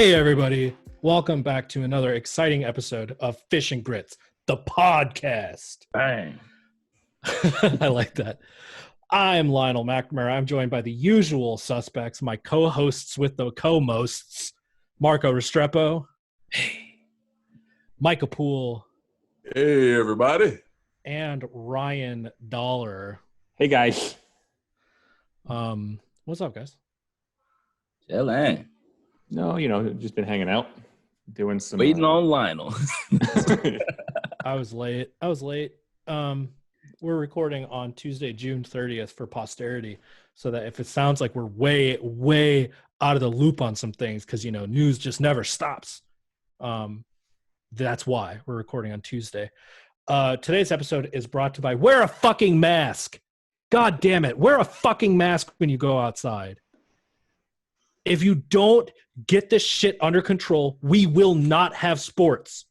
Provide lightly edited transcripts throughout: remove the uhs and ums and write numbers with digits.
Hey everybody, welcome back to another exciting episode of Fish and Grits, the podcast. Bang. I like that. I'm Lionel McNamara. I'm joined by the usual suspects, my co-hosts with the co-mosts, Marco Restrepo, Micah Poole, Hey, everybody. and Ryan Dollar. Hey, guys. What's up, guys? Chillin'. No, just been hanging out, doing some Waiting on Lionel. I was late. We're recording on Tuesday, June 30th for posterity, so that if it sounds like we're way, way out of the loop on some things, because, news just never stops. That's why we're recording on Tuesday. Today's episode is brought to you by wear a fucking mask. God damn it. Wear a fucking mask when you go outside. If you don't get this shit under control, we will not have sports.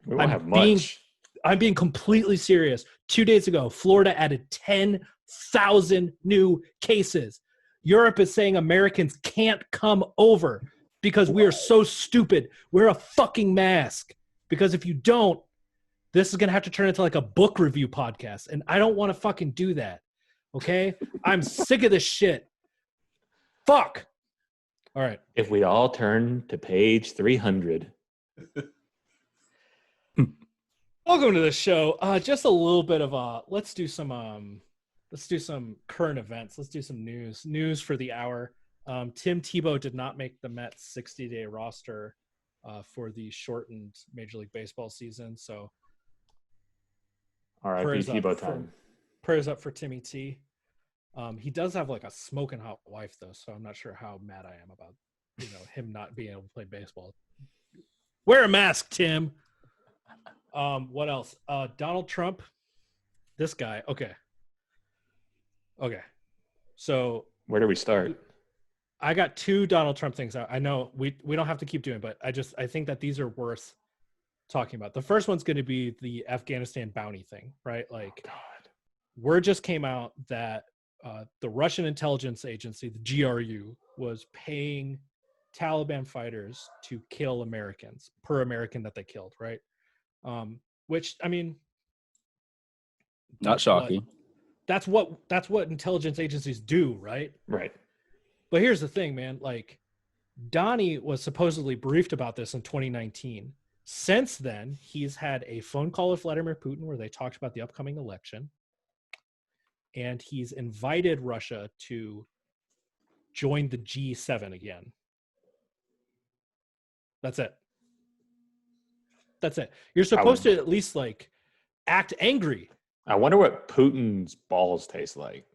We won't have much. I'm being completely serious. 2 days ago, Florida added 10,000 new cases. Europe is saying Americans can't come over because we are so stupid. Wear a fucking mask. Because if you don't, this is going to have to turn into like a book review podcast. And I don't want to fucking do that. Okay? I'm sick of this shit. Fuck. All right. If we all turn to page 300. Welcome to the show. Just a little bit of let's do some current events. Let's do some news for the hour. Tim Tebow did not make the Mets 60-day roster for the shortened Major League Baseball season. So R.I.P. Tebow time. Prayers up for Timmy T. He does have like a smoking hot wife though, so I'm not sure how mad I am about him not being able to play baseball. Wear a mask, Tim. What else? Donald Trump. This guy. Okay. So where do we start? I got two Donald Trump things. I know we don't have to keep doing, but I think that these are worth talking about. The first one's going to be the Afghanistan bounty thing, right? Like, word just came out that the Russian intelligence agency, the GRU, was paying Taliban fighters to kill Americans per American that they killed, right? Which, I mean, not shocking. That's what intelligence agencies do, right? Right. But here's the thing, man. Like, Donnie was supposedly briefed about this in 2019. Since then, he's had a phone call with Vladimir Putin where they talked about the upcoming election. And he's invited Russia to join the G7 again. That's it. You're supposed to at least like act angry. I wonder what Putin's balls taste like.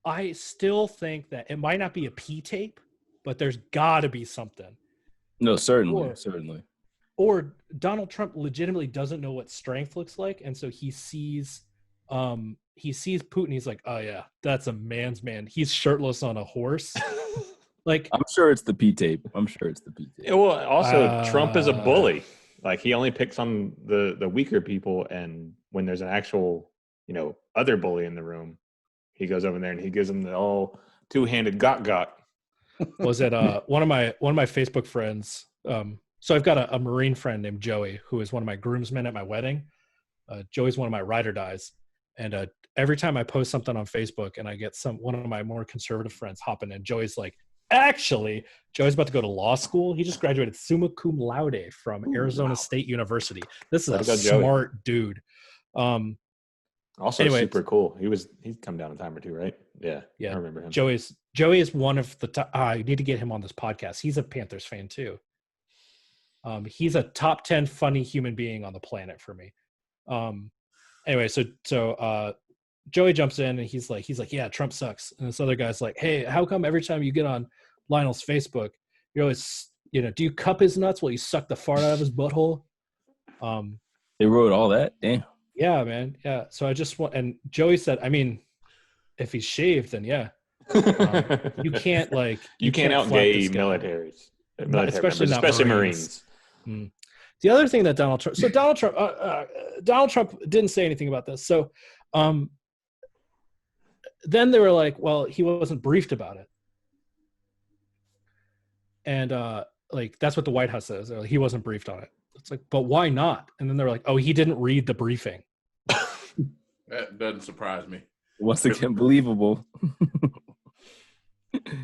I still think that it might not be a P tape, but there's got to be something. No, certainly. Or Donald Trump legitimately doesn't know what strength looks like, and so he sees Putin. He's like, oh yeah, that's a man's man. He's shirtless on a horse. Like, I'm sure it's the P tape. Yeah, well, also Trump is a bully. Like, he only picks on the weaker people, and when there's an actual other bully in the room, he goes over there and he gives them the all two-handed got. Was it one of my Facebook friends? So I've got a Marine friend named Joey who is one of my groomsmen at my wedding. Joey's one of my ride or dies, and every time I post something on Facebook and I get one of my more conservative friends hopping in, Joey's like, actually, Joey's about to go to law school. He just graduated summa cum laude from Arizona State University. This is a smart dude. Also, anyway, super cool. He'd come down a time or two, right? Yeah. I remember him. Joey is one of the I need to get him on this podcast. He's a Panthers fan too. He's a top 10 funny human being on the planet for me. Anyway, so Joey jumps in and he's like, yeah, Trump sucks. And this other guy's like, hey, how come every time you get on Lionel's Facebook, you're always, do you cup his nuts while you suck the fart out of his butthole? They wrote all that? Damn. Yeah, man. Yeah. So I just want, and Joey said, I mean, if he's shaved, then yeah. You can't you can't out gay militaries. Especially Marines. The other thing that Donald Trump didn't say anything about this. So then they were like, well, he wasn't briefed about it. And like that's what the White House says. Like, he wasn't briefed on it. It's like, but why not? And then they're like, oh, he didn't read the briefing. That doesn't surprise me. Once again, believable.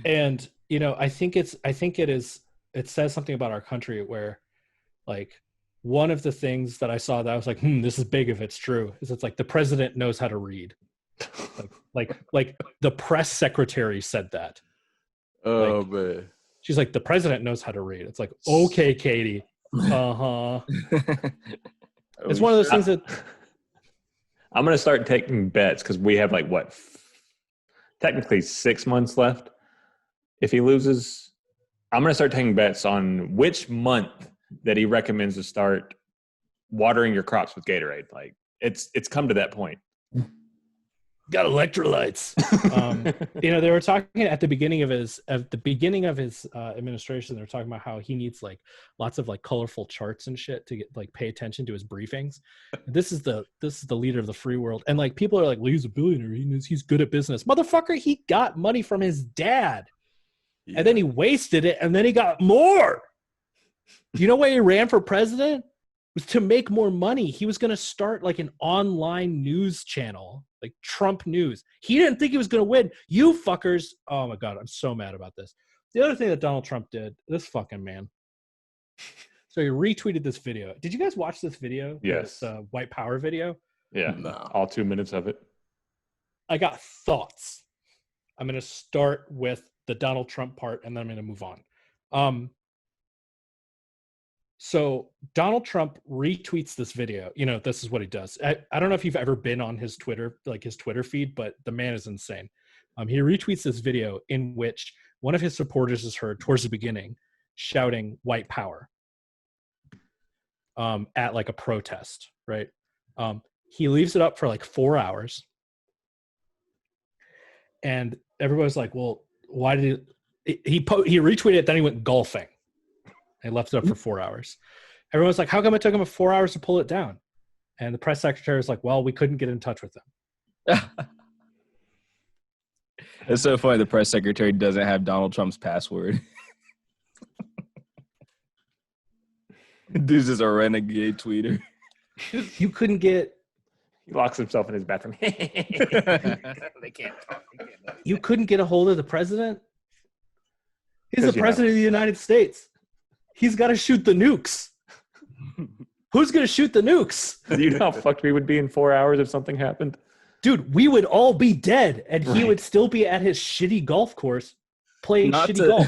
And I think it says something about our country where, like, one of the things that I saw that I was like, this is big if it's true, is it's like the president knows how to read. like the press secretary said that. Oh, man. She's like, the president knows how to read. It's like, okay, Katie. Uh-huh. It's one of those things that I'm going to start taking bets because we have like technically 6 months left. If he loses, I'm going to start taking bets on which month that he recommends to start watering your crops with Gatorade. Like it's come to that point. Got electrolytes. They were talking at the beginning of his administration. They were talking about how he needs like lots of like colorful charts and shit to get like pay attention to his briefings. This is the leader of the free world, and like people are like, well, he's a billionaire. He knows he's good at business. Motherfucker, he got money from his dad, and then he wasted it, and then he got more. Do you know why he ran for president? Was to make more money. He was going to start like an online news channel, like Trump News. He didn't think he was going to win. You fuckers. Oh my God, I'm so mad about this. The other thing that Donald Trump did, this fucking man. So he retweeted this video. Did you guys watch this video? Yes. This white power video? Yeah. No. All 2 minutes of it. I got thoughts. I'm going to start with the Donald Trump part, and then I'm going to move on. So Donald Trump retweets this video. This is what he does. I don't know if you've ever been on his Twitter feed, but the man is insane. He retweets this video in which one of his supporters is heard towards the beginning shouting white power at like a protest, right? He leaves it up for like 4 hours. And everybody's like, well, why did he retweeted it, then he went golfing. He left it up for 4 hours. Everyone's like, how come it took him 4 hours to pull it down? And the press secretary was like, well, we couldn't get in touch with them. It's so funny the press secretary doesn't have Donald Trump's password. Dude's just a renegade tweeter. You couldn't get... He locks himself in his bathroom. They can't talk. You couldn't get a hold of the president? He's the president of the United States. He's got to shoot the nukes. Who's going to shoot the nukes? Do you know how fucked we would be in 4 hours if something happened? Dude, we would all be dead, and he would still be at his shitty golf course playing golf.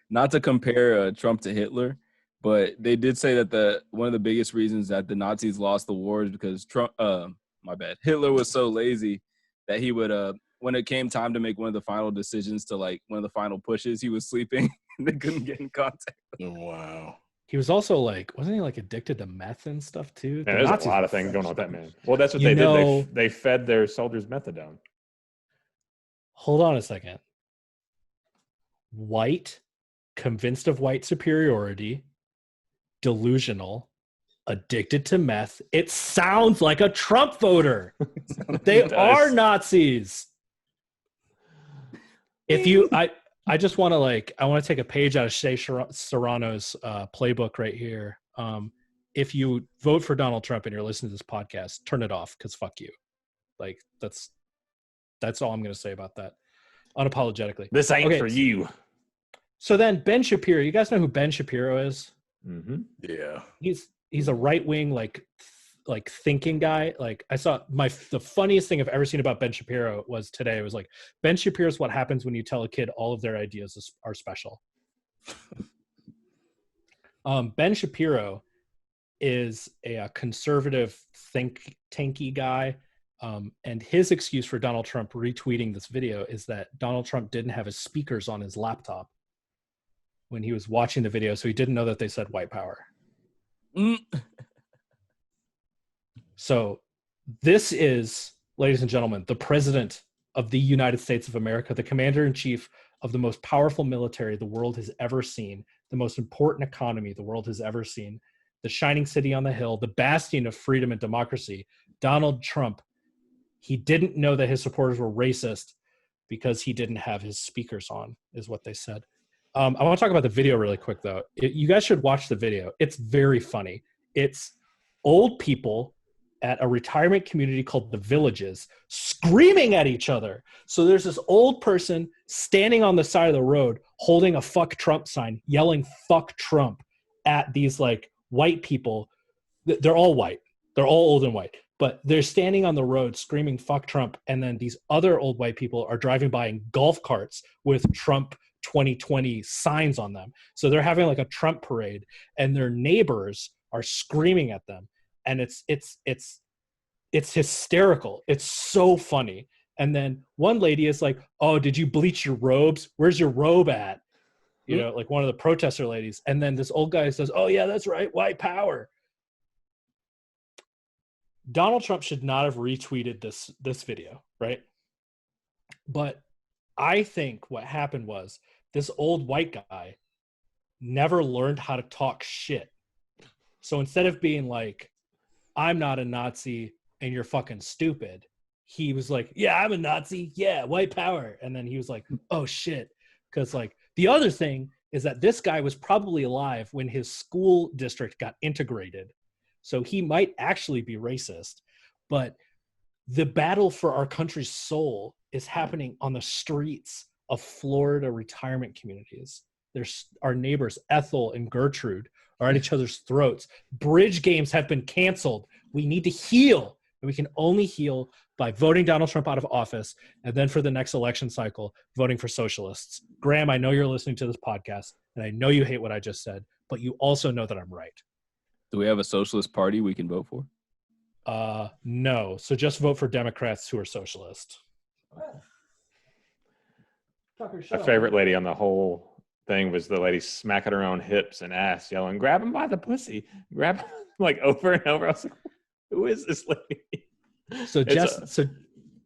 Not to compare Trump to Hitler, but they did say that one of the biggest reasons that the Nazis lost the war is because Hitler was so lazy that he would when it came time to make one of the final decisions to like one of the final pushes, he was sleeping. They couldn't get in contact. Wow. He was also like, wasn't he like addicted to meth and stuff too? Yeah, there's a lot of things going on with that man. Well, that's what they did. They fed their soldiers methadone. Hold on a second. White, convinced of white superiority, delusional, addicted to meth. It sounds like a Trump voter. They are Nazis. I just want to take a page out of Shea Serrano's playbook right here. If you vote for Donald Trump and you're listening to this podcast, turn it off because fuck you. Like that's all I'm going to say about that. Unapologetically. This ain't for you. So then Ben Shapiro, you guys know who Ben Shapiro is? Mm-hmm. Yeah. He's a right-wing like thinking guy. Like I saw the funniest thing I've ever seen about Ben Shapiro was today. It was like, Ben Shapiro's what happens when you tell a kid all of their ideas are special. Ben Shapiro is a conservative tanky guy. And his excuse for Donald Trump retweeting this video is that Donald Trump didn't have his speakers on his laptop when he was watching the video, so he didn't know that they said white power. So this is, ladies and gentlemen, the president of the United States of America, the commander-in-chief of the most powerful military the world has ever seen, the most important economy the world has ever seen, the shining city on the hill, the bastion of freedom and democracy, Donald Trump. He didn't know that his supporters were racist because he didn't have his speakers on, is what they said. I want to talk about the video really quick, though. You guys should watch the video. It's very funny. It's old people at a retirement community called The Villages screaming at each other. So there's this old person standing on the side of the road holding a fuck Trump sign, yelling fuck Trump at these like white people. They're all white. They're all old and white. But they're standing on the road screaming fuck Trump. And then these other old white people are driving by in golf carts with Trump 2020 signs on them. So they're having like a Trump parade and their neighbors are screaming at them. And it's hysterical. It's so funny. And then one lady is like, "Oh, did you bleach your robes? Where's your robe at?" You know, like one of the protester ladies. And then this old guy says, "Oh yeah, that's right. White power." Donald Trump should not have retweeted this video, right? But I think what happened was this old white guy never learned how to talk shit. So instead of being like, "I'm not a Nazi and you're fucking stupid," he was like, "Yeah, I'm a Nazi. Yeah, white power." And then he was like, "Oh shit." Because like the other thing is that this guy was probably alive when his school district got integrated. So he might actually be racist. But the battle for our country's soul is happening on the streets of Florida retirement communities. There's our neighbors, Ethel and Gertrude, are at each other's throats. Bridge games have been canceled. We need to heal. And we can only heal by voting Donald Trump out of office, and then for the next election cycle, voting for socialists. Graham, I know you're listening to this podcast, and I know you hate what I just said, but you also know that I'm right. Do we have a socialist party we can vote for? No. So just vote for Democrats who are socialist. My favorite lady on the whole thing was the lady smacking her own hips and ass, yelling, "Grab him by the pussy." Grab him, like over and over. I was like, who is this lady? So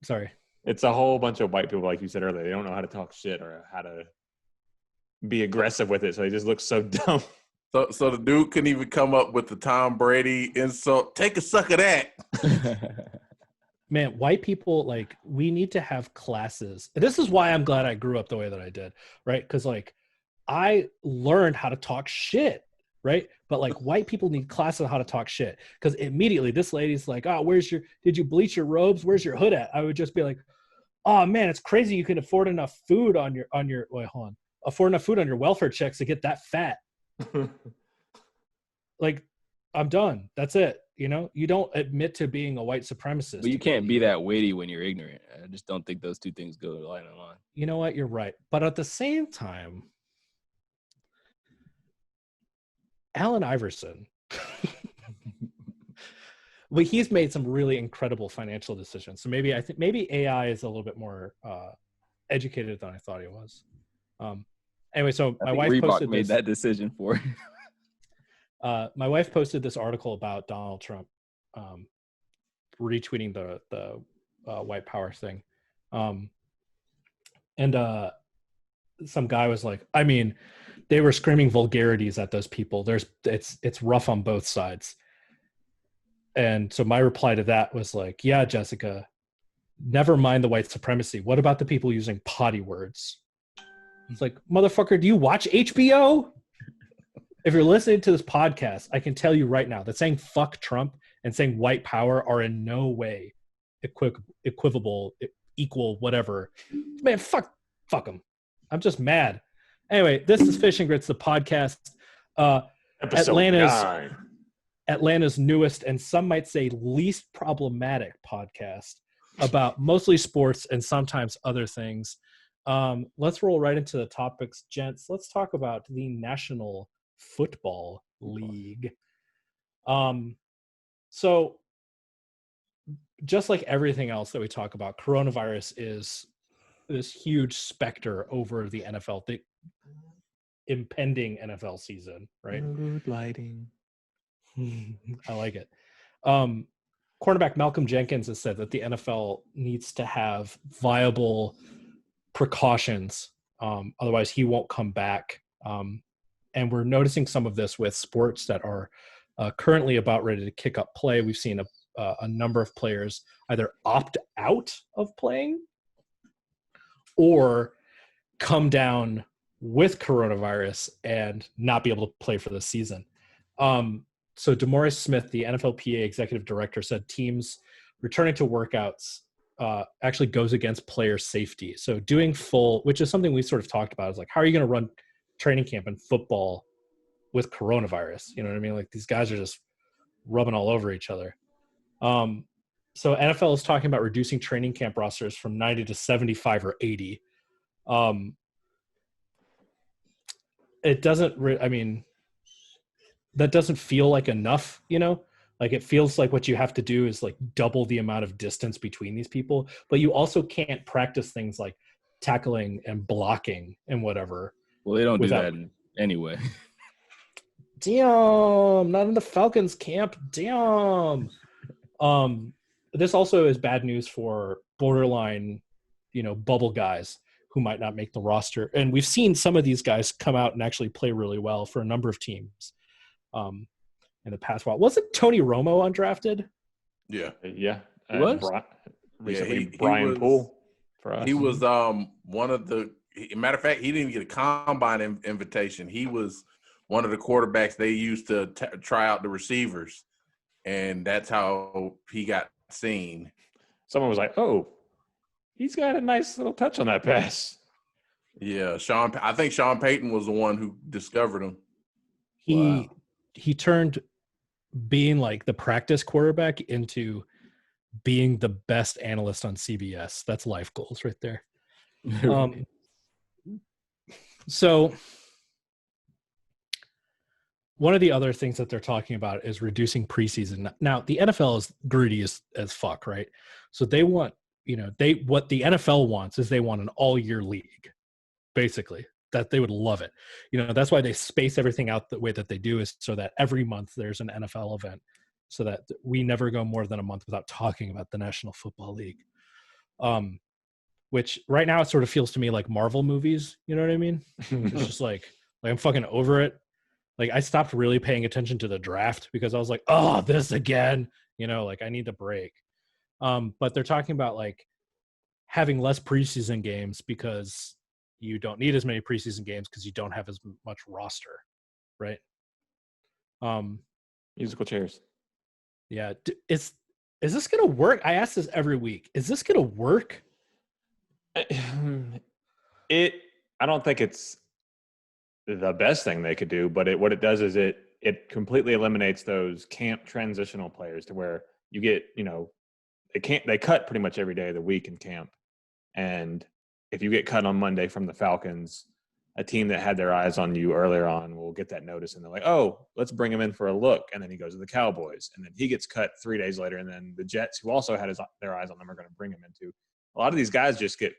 sorry. It's a whole bunch of white people, like you said earlier. They don't know how to talk shit or how to be aggressive with it. So they just look so dumb. So the dude couldn't even come up with the Tom Brady insult. Take a suck of that. Man, white people, like, we need to have classes. And this is why I'm glad I grew up the way that I did, right? Because, like, I learned how to talk shit, right? But, like, white people need classes on how to talk shit. Because immediately this lady's like, "Oh, did you bleach your robes? Where's your hood at?" I would just be like, "Oh, man, it's crazy you can afford enough food on your wait, hold on. Afford enough food on your welfare checks to get that fat." Like, I'm done. That's it. You know, you don't admit to being a white supremacist. But you can't be that weighty when you're ignorant. I just don't think those two things go line on line. You know what? You're right. But at the same time, Allen Iverson, well, he's made some really incredible financial decisions. So maybe AI is a little bit more educated than I thought he was. Anyway, so my wife posted made that decision for him. My wife posted this article about Donald Trump retweeting the white power thing. And some guy was like, I mean, they were screaming vulgarities at those people. It's rough on both sides. And so my reply to that was like, "Yeah, Jessica, never mind the white supremacy. What about the people using potty words?" It's like, motherfucker, do you watch HBO? If you're listening to this podcast, I can tell you right now that saying fuck Trump and saying white power are in no way equivocal, equal, whatever. Man, fuck them. I'm just mad. Anyway, this is Fish and Grits, the podcast. Atlanta's newest and some might say least problematic podcast about mostly sports and sometimes other things. Let's roll right into the topics, gents. Let's talk about the National Football League. So just like everything else that we talk about, coronavirus is this huge specter over the NFL, the impending NFL season, right? Mood lighting. I like it. Cornerback Malcolm Jenkins has said that the NFL needs to have viable precautions. Otherwise, he won't come back. And we're noticing some of this with sports that are currently about ready to kick up play. We've seen a number of players either opt out of playing or come down with coronavirus and not be able to play for the season. So DeMaurice Smith, the NFLPA executive director, said teams returning to workouts actually goes against player safety. So doing full, which is something we sort of talked about, is like, how are you going to run training camp in football with coronavirus? You know what I mean? Like, these guys are just rubbing all over each other. So NFL is talking about reducing training camp rosters from 90 to 75 or 80. It doesn't, that doesn't feel like enough, you know? Like, it feels like what you have to do is like double the amount of distance between these people, but you also can't practice things like tackling and blocking and whatever. Well, they don't do that anyway. Damn, not in the Falcons camp. Damn. This also is bad news for borderline, bubble guys who might not make the roster. And we've seen some of these guys come out and actually play really well for a number of teams in the past while. Wasn't Tony Romo undrafted? Yeah. Yeah. What? Recently, Brian Poole for us. He was one of the – matter of fact, he didn't get a combine invitation. He was one of the quarterbacks they used to try out the receivers, and that's how he got seen. Someone was like, oh, he's got a nice little touch on that pass. Yeah, I think Sean Payton was the one who discovered him. He turned being like the practice quarterback into being the best analyst on CBS. That's life goals right there. So one of the other things that they're talking about is reducing preseason. Now, the NFL is greedy as fuck, right? So they want, what the NFL wants is they want an all-year league, basically. That they would love it. That's why they space everything out the way that they do, is so that every month there's an NFL event, so that we never go more than a month without talking about the National Football League. Which right now it sort of feels to me like Marvel movies. You know what I mean? It's just like I'm fucking over it. Like, I stopped really paying attention to the draft because I was like, oh, this again. I need a break. But they're talking about like having less preseason games because you don't need as many preseason games because you don't have as much roster, right? Musical chairs. Yeah. Is this going to work? I ask this every week. Is this going to work? I don't think it's the best thing they could do, but what it does is it completely eliminates those camp transitional players to where you get, they cut pretty much every day of the week in camp. And if you get cut on Monday from the Falcons, a team that had their eyes on you earlier on will get that notice, and they're like, oh, let's bring him in for a look. And then he goes to the Cowboys, and then he gets cut 3 days later. And then the Jets, who also had their eyes on them, are going to bring him into. A lot of these guys just get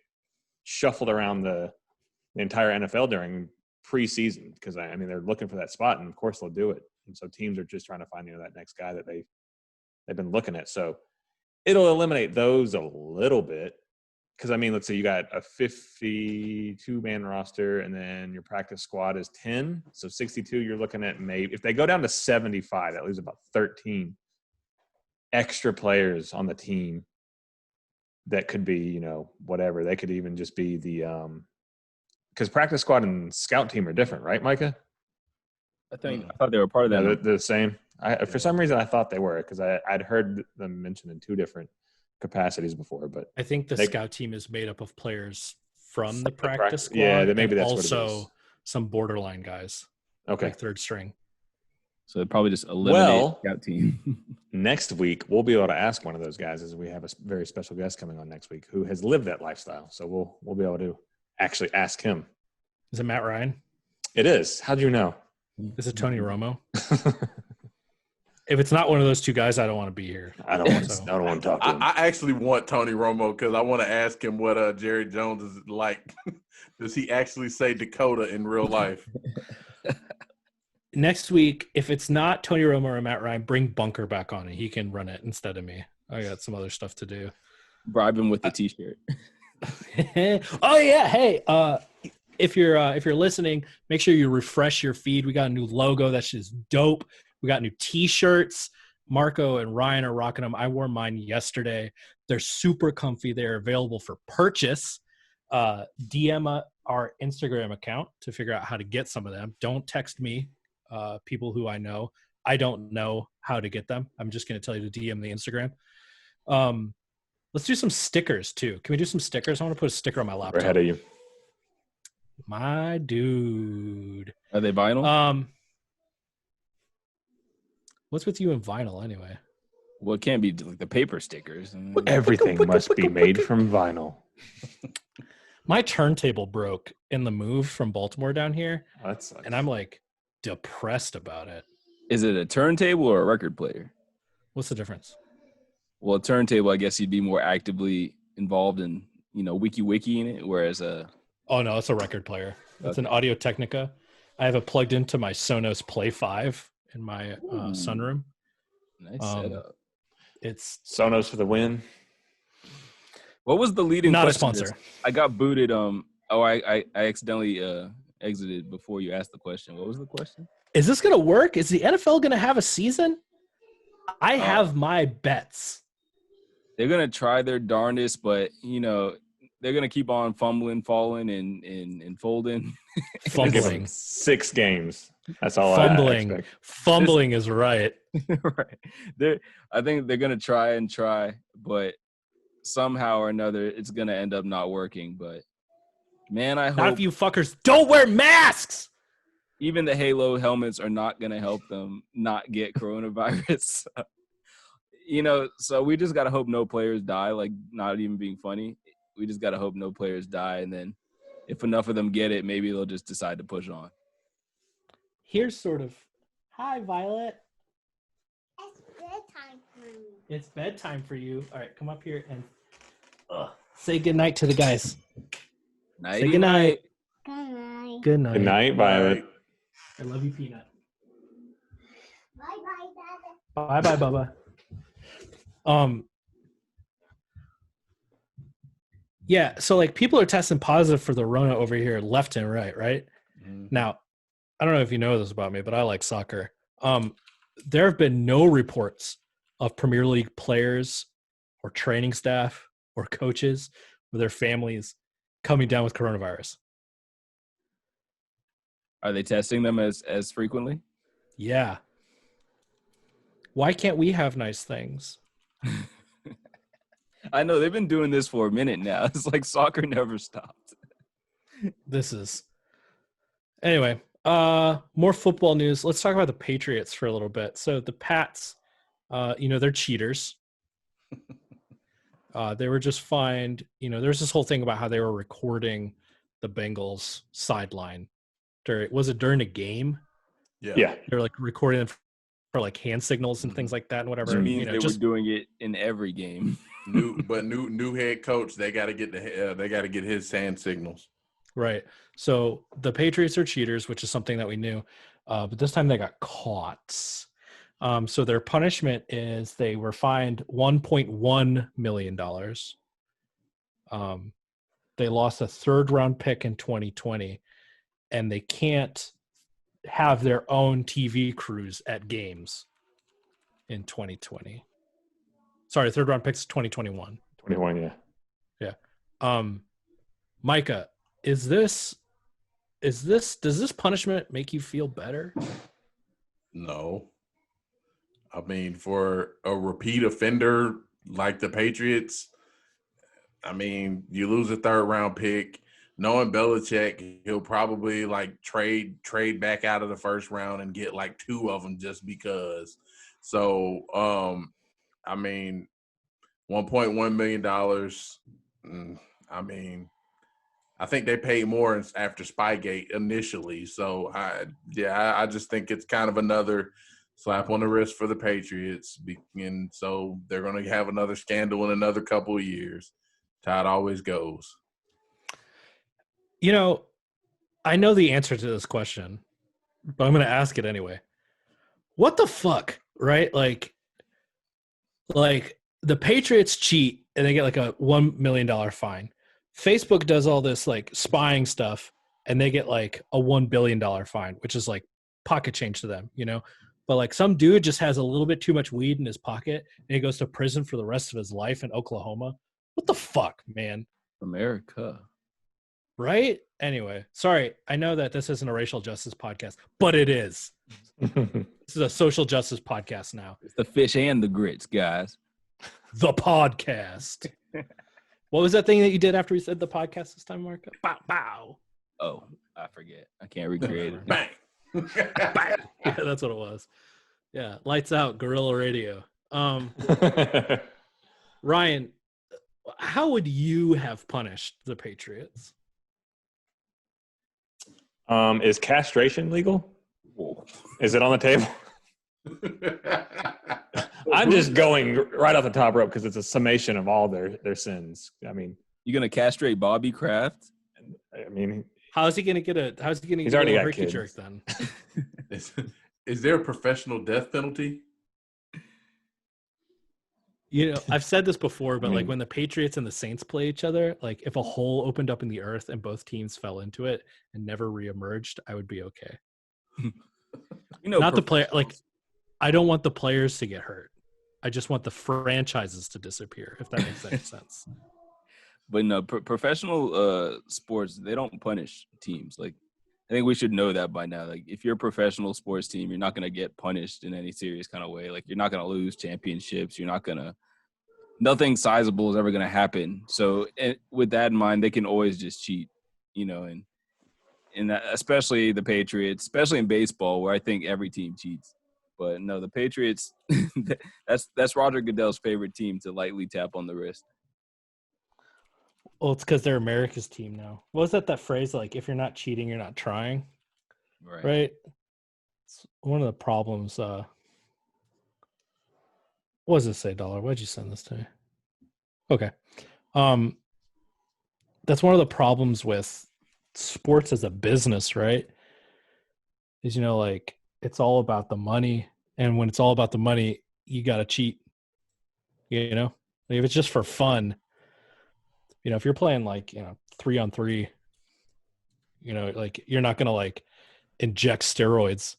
shuffled around the entire NFL during preseason because, they're looking for that spot, and of course they'll do it. And so teams are just trying to find, that next guy that they've been looking at. So it'll eliminate those a little bit. Because, let's say you got a 52-man roster, and then your practice squad is 10. So 62, you're looking at maybe – if they go down to 75, that leaves about 13 extra players on the team that could be, whatever. They could even just be the because practice squad and scout team are different, right, Micah? I thought they were part of that. Yeah, they're the same. For some reason, I thought they were because I'd heard them mentioned in two different capacities before, but I think the scout team is made up of players from the practice squad. Yeah, maybe that's also what it is. Some borderline guys. Okay, like third string. So they probably just eliminate the scout team. Next week we'll be able to ask one of those guys, as we have a very special guest coming on next week who has lived that lifestyle. So we'll be able to actually ask him. Is it Matt Ryan? It is. How'd you know? Is it Tony Romo? If it's not one of those two guys, I don't want to be here. I don't want to talk to him. I actually want Tony Romo because I want to ask him what Jerry Jones is like. Does he actually say Dakota in real life? Next week, if it's not Tony Romo or Matt Ryan, bring Bunker back on and he can run it instead of me. I got some other stuff to do. Bribe him with the T-shirt. Oh yeah, hey, if you're listening, make sure you refresh your feed. We got a new logo that's just dope. We got new T-shirts. Marco and Ryan are rocking them. I wore mine yesterday. They're super comfy. They're available for purchase. DM our Instagram account to figure out how to get some of them. Don't text me, people who I know. I don't know how to get them. I'm just going to tell you to DM the Instagram. Let's do some stickers too. Can we do some stickers? I want to put a sticker on my laptop. We're ahead of you. My dude. Are they vinyl? What's with you and vinyl anyway? Well, it can't be like the paper stickers. Everything must be made from vinyl. My turntable broke in the move from Baltimore down here, That sucks. and I'm like depressed about it. Is it a turntable or a record player? What's the difference? Well, a turntable, I guess you'd be more actively involved in, wiki in it, whereas Oh no, it's a record player. It's an Audio Technica. I have it plugged into my Sonos Play 5 in my sunroom. nice setup. It's Sonos for the win. What was the leading not a question? sponsor. I got booted. I accidentally exited before you asked the question. What was the question? Is this going to work? Is the NFL going to have a season? I have my bets. They're gonna try their darndest, but they're gonna keep on fumbling, falling, and folding. Fumbling. 6 games. That's all Fumbling. I expect. Fumbling is right. Right. I think they're gonna try, but somehow or another, it's gonna end up not working. But man, I Not hope if you fuckers don't wear masks. even the Halo helmets are not gonna help them not get coronavirus. So we just gotta hope no players die. Like, not even being funny, we just gotta hope no players die, and then if enough of them get it, maybe they'll just decide to push on. Here's sort of, hi, Violet. It's bedtime for me. It's bedtime for you. All right, come up here and say goodnight to the guys. Say goodnight. Good night. Good night. Good night, Violet. I love you, Peanut. Bye bye, Dad. Bye, Bubba. Yeah, so like people are testing positive for the Rona over here, left and right? Mhm. Now, I don't know if you know this about me, but I like soccer. There have been no reports of Premier League players or training staff or coaches with their families coming down with coronavirus. Are they testing them as frequently? Yeah. Why can't we have nice things? I know they've been doing this for a minute now. It's like soccer never stopped. Anyway, more football news. Let's talk about the Patriots for a little bit. So the Pats, they're cheaters. They were just fined. There's this whole thing about how they were recording the Bengals sideline. Was it during a game? Yeah. They were like recording them for like hand signals and things like that and whatever. Which means they were doing it in every game. New head coach, they got to get his hand signals. Right. So the Patriots are cheaters, which is something that we knew, but this time they got caught. So their punishment is they were fined $1.1 million. They lost a 3rd-round pick in 2020, and they can't have their own TV crews at games in 2020. Sorry, 3rd-round picks 2021. 21, yeah. Micah, does this punishment make you feel better? No. I mean, for a repeat offender like the Patriots, I mean, you lose a 3rd-round pick. Knowing Belichick, he'll probably like trade back out of the 1st round and get like 2 of them just because. So, I mean, $1.1 million. I mean, I think they paid more after Spygate initially. So, I just think it's kind of another slap on the wrist for the Patriots. And so they're going to have another scandal in another couple of years. That's how it always goes. I know the answer to this question, but I'm going to ask it anyway. What the fuck, right? Like the Patriots cheat and they get like a $1 million fine. Facebook does all this like spying stuff and they get like a $1 billion fine, which is like pocket change to them, But like some dude just has a little bit too much weed in his pocket and he goes to prison for the rest of his life in Oklahoma. What the fuck, man? America. Right? Anyway, sorry. I know that this isn't a racial justice podcast, but it is. This is a social justice podcast now. It's the fish and the grits, guys. The podcast. What was that thing that you did after we said the podcast this time, Marco? Bow, bow. Oh, I forget. I can't recreate it. Bang. Yeah, that's what it was. Yeah, lights out, guerrilla radio. Ryan, how would you have punished the Patriots? Is castration legal? Is it on the table? I'm just going right off the top rope because it's a summation of all their sins. I mean, You gonna castrate Bobby Kraft? I mean, How's he gonna get a He's already got herky kids. jerk then? Is there a professional death penalty? You know, I've said this before, but I like mean- when the Patriots and the Saints play each other, like if a hole opened up in the earth and both teams fell into it and never reemerged, I would be okay. You know, Not the player. Like, professionals. I don't want the players to get hurt. I just want the franchises to disappear. If that makes any sense. But no, professional sports, they don't punish teams. Like, I think we should know that by now. Like, if you're a professional sports team, you're not going to get punished in any serious kind of way. Like, you're not going to lose championships. You're not going to – nothing sizable is ever going to happen. So, with that in mind, they can always just cheat, you know, and that, especially the Patriots, especially in baseball where I think every team cheats. But, no, the Patriots, that's Roger Goodell's favorite team to lightly tap on the wrist. Well, it's because they're America's team now. What was that phrase? Like, if you're not cheating, you're not trying. Right? It's one of the problems. What does it say, Dollar? Why'd you send this to me? Okay. That's one of the problems with sports as a business, right? Is, you know, like, it's all about the money. And when it's all about the money, you got to cheat. You know? Like, if it's just for fun, you know, if you're playing like, you know, 3-on-3, you know, like you're not going to like inject steroids,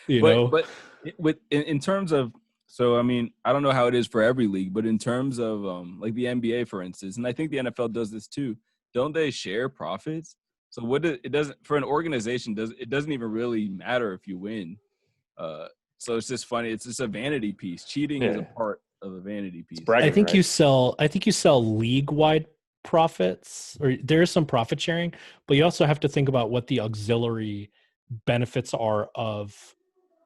you know. But in terms of, so I mean, I don't know how it is for every league, but in terms of like the NBA, for instance, and I think the NFL does this too. Don't they share profits? So it doesn't for an organization it doesn't even really matter if you win. So it's just funny. It's just a vanity piece. Cheating is a part of a vanity piece. I think you sell league-wide profits, or there is some profit sharing, but you also have to think about what the auxiliary benefits are of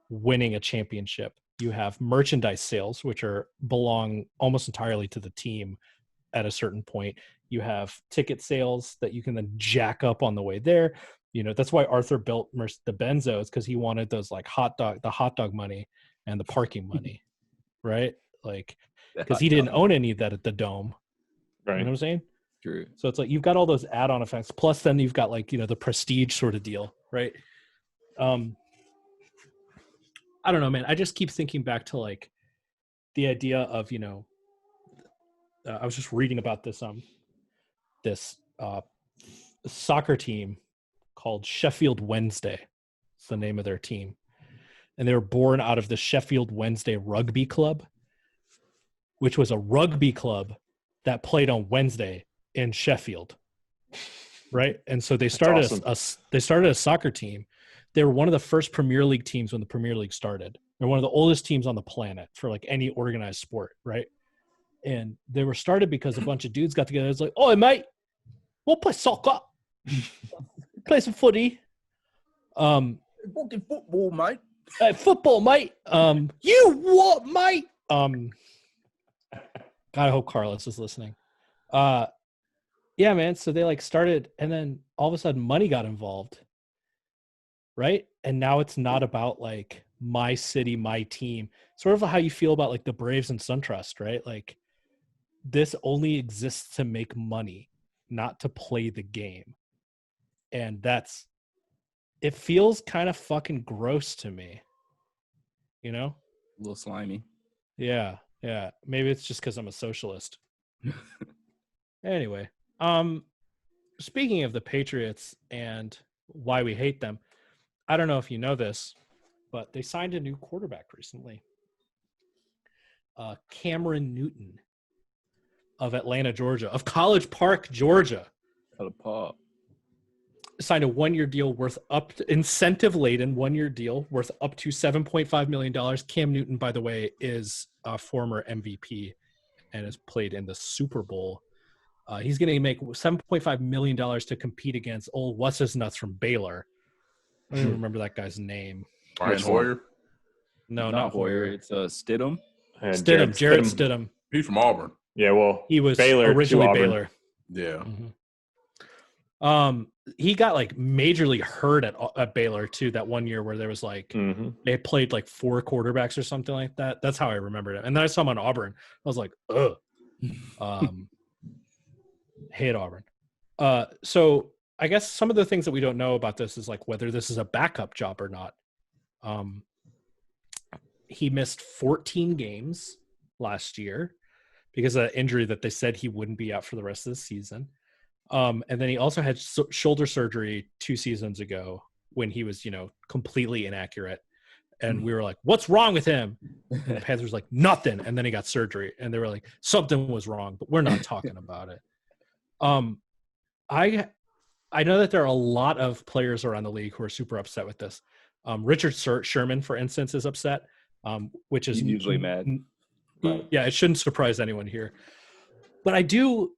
winning a championship. You have merchandise sales, which belong almost entirely to the team at a certain point. You have ticket sales that you can then jack up on the way there. You know, that's why Arthur built the Benzos, because he wanted those like the hot dog money and the parking money, right? Like, because he didn't own any of that at the Dome. Right. You know what I'm saying? True. So it's like you've got all those add-on effects. Plus then you've got like, you know, the prestige sort of deal, right? I don't know, man. I just keep thinking back to like the idea of, you know, I was just reading about this soccer team called Sheffield Wednesday. It's the name of their team. And they were born out of the Sheffield Wednesday Rugby Club, which was a rugby club that played on Wednesday in Sheffield, right? And so they started a soccer team. They were one of the first Premier League teams when the Premier League started. They're one of the oldest teams on the planet for like any organized sport, right? And they were started because a bunch of dudes got together. It's like, "Oh, mate, we'll play soccer, play some footy, Fucking football, mate. Football, mate. You what, mate? God, I hope Carlos is listening. Yeah, man. So they like started, and then all of a sudden money got involved, right? And now it's not about like my city, my team. Sort of how you feel about like the Braves and SunTrust, right? Like this only exists to make money, not to play the game. And it feels kind of fucking gross to me, you know? A little slimy. Yeah. Maybe it's just because I'm a socialist. Anyway, speaking of the Patriots and why we hate them, I don't know if you know this, but they signed a new quarterback recently. Cameron Newton of Atlanta, Georgia, of College Park, Georgia. Got a pop. Signed a 1-year deal worth incentive-laden 1-year deal worth up to $7.5 million. Cam Newton, by the way, is a former MVP and has played in the Super Bowl. He's going to make $7.5 million to compete against old what's-his-nuts from Baylor. I don't even remember that guy's name. Brian Hoyer. No, not Hoyer. It's Stidham. Stidham, Jarrett Stidham. He's from Auburn. Yeah, well, He was Baylor to originally Auburn. Baylor. Yeah. He got like majorly hurt at Baylor too that 1 year where there was like they played like 4 quarterbacks or something like that. That's how I remembered it. And then I saw him on Auburn. I was like, ugh. Hate Auburn. So I guess some of the things that we don't know about this is like whether this is a backup job or not. He missed 14 games last year because of that injury that they said he wouldn't be out for the rest of the season. And then he also had shoulder surgery 2 seasons ago when he was, completely inaccurate. And we were like, what's wrong with him? And the Panthers were like, nothing. And then he got surgery. And they were like, something was wrong, but we're not talking about it. I know that there are a lot of players around the league who are super upset with this. Richard Sherman, for instance, is upset, which is He's usually mad. Yeah, it shouldn't surprise anyone here. But I do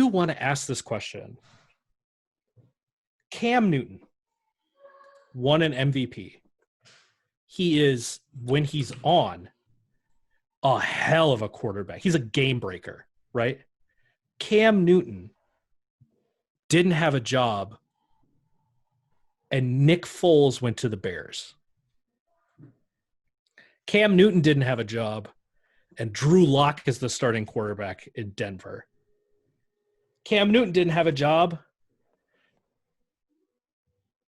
want to ask this question. Cam Newton won an MVP. He is, when he's on, a hell of a quarterback. He's a game breaker, right? Cam Newton didn't have a job, and Nick Foles went to the Bears. Cam Newton didn't have a job, and Drew Lock is the starting quarterback in Denver. Cam Newton didn't have a job,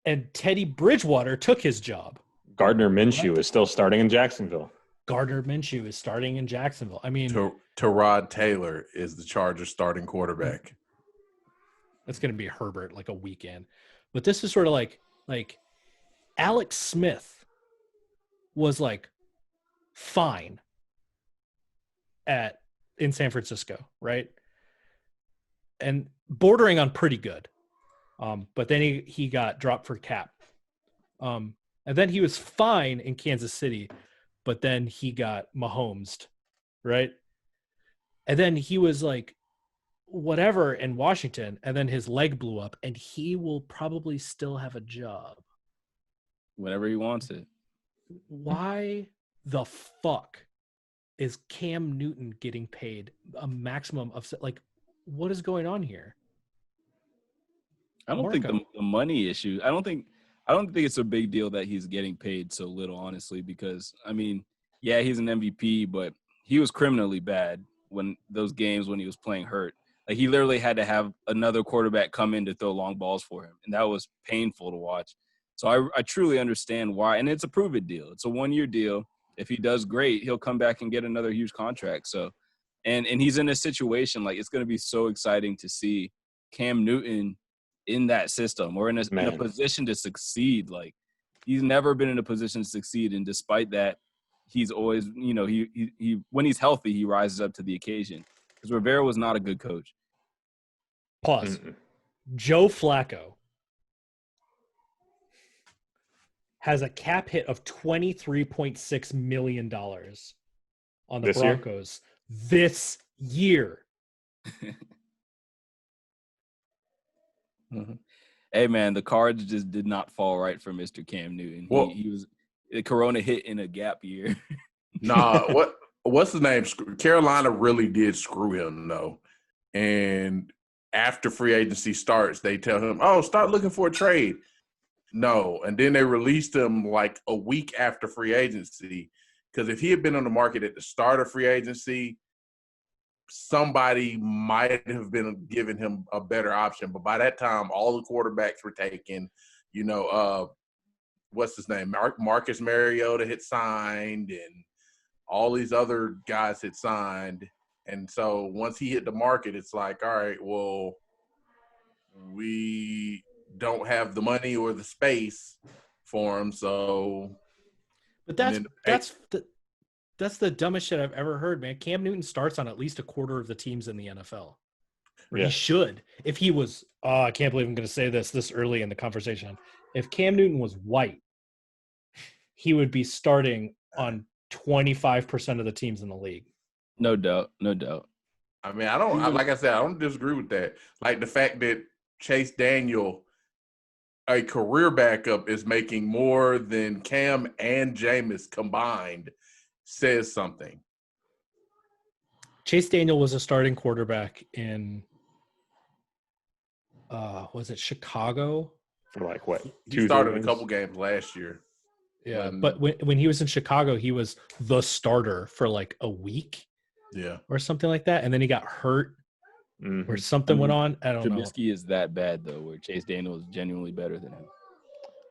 and Teddy Bridgewater took his job. Gardner Minshew is still starting in Jacksonville. Gardner Minshew is starting in Jacksonville. I mean, Tyrod Taylor is the Chargers starting quarterback. That's going to be Herbert like a weekend. But this is sort of like Alex Smith was like fine in San Francisco, right? And bordering on pretty good. But then he got dropped for cap. And then he was fine in Kansas City, but then he got Mahomes'd, right? And then he was like whatever in Washington, and then his leg blew up, and he will probably still have a job. Whenever he wants it. Why the fuck is Cam Newton getting paid a maximum of like what is going on here? I don't think the money issue. I don't think it's a big deal that he's getting paid so little, honestly, because I mean, yeah, he's an MVP, but he was criminally bad when those games when he was playing hurt. Like he literally had to have another quarterback come in to throw long balls for him, and that was painful to watch. So I truly understand why, and it's a prove-it deal. It's a 1-year deal. If he does great, he'll come back and get another huge contract. So, and he's in a situation like it's going to be so exciting to see Cam Newton in that system or in a position to succeed. Like he's never been in a position to succeed, and despite that, he's always, he when he's healthy, he rises up to the occasion. Because Rivera was not a good coach. Pause. Joe Flacco has a cap hit of $23.6 million on the Broncos this year. Hey, man, the cards just did not fall right for Mr. Cam Newton. Well, he was the Corona hit in a gap year. Nah, what's his name? Carolina really did screw him, though. And after free agency starts, they tell him, oh, start looking for a trade. No. And then they released him like a week after free agency. Because if he had been on the market at the start of free agency, somebody might have been giving him a better option. But by that time, all the quarterbacks were taken. What's his name? Marcus Mariota had signed, and all these other guys had signed. And so once he hit the market, it's like, all right, well, we don't have the money or the space for him. So, but that's the dumbest shit I've ever heard, man. Cam Newton starts on at least a quarter of the teams in the NFL. Yeah. He should. If he was, I can't believe I'm going to say this early in the conversation. If Cam Newton was white, he would be starting on 25% of the teams in the league. No doubt. No doubt. I mean, like I said, I don't disagree with that. Like the fact that Chase Daniel, a career backup, is making more than Cam and Jameis combined says something. Chase Daniel was a starting quarterback in, was it Chicago? For like what? He started a couple games last year. Yeah, but when he was in Chicago, he was the starter for like a week. Yeah. Or something like that. And then he got hurt or something went on. I don't know. Trubisky is that bad, though, where Chase Daniel is genuinely better than him.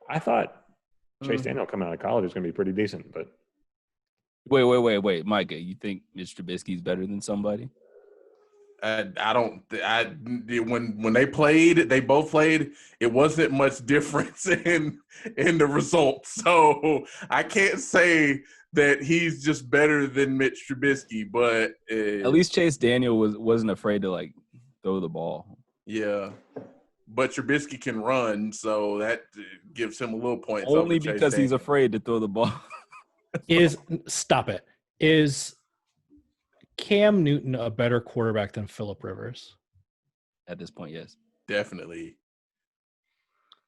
I thought Chase Daniel coming out of college was going to be pretty decent, but. Wait. Micah, you think Mitch Trubisky is better than somebody? I don't. When they played, they both played. It wasn't much difference in the results. So I can't say that he's just better than Mitch Trubisky. But at least Chase Daniel wasn't afraid to like throw the ball. Yeah, but Trubisky can run, so that gives him a little point. Only because he's afraid to throw the ball. Stop it. Is Cam Newton a better quarterback than Phillip Rivers? At this point, yes. Definitely.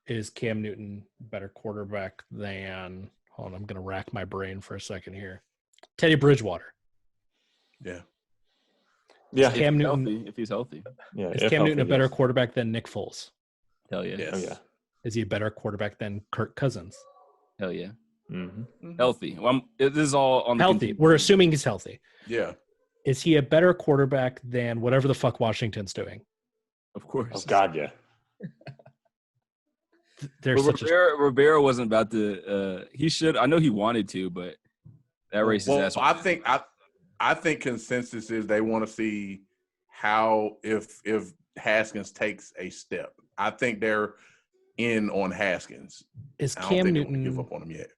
Is Cam Newton a better quarterback than – hold on, I'm going to rack my brain for a second here. Teddy Bridgewater. Yeah. Yeah. Is Cam Newton, if he's healthy. Yeah. Is Cam Newton a better quarterback than Nick Foles? Hell yeah. Yes. Oh, yeah. Is he a better quarterback than Kirk Cousins? Hell yeah. Mm-hmm. Healthy. Well, this is all on the healthy. We're assuming he's healthy. Yeah. Is he a better quarterback than whatever the fuck Washington's doing? Of course. Oh, God, yeah. Rivera wasn't about to he should. I know he wanted to, but that race is ass. I think consensus is they want to see how if Haskins takes a step. I think they're in on Haskins. Is I don't Cam think Newton they want to give up on him yet?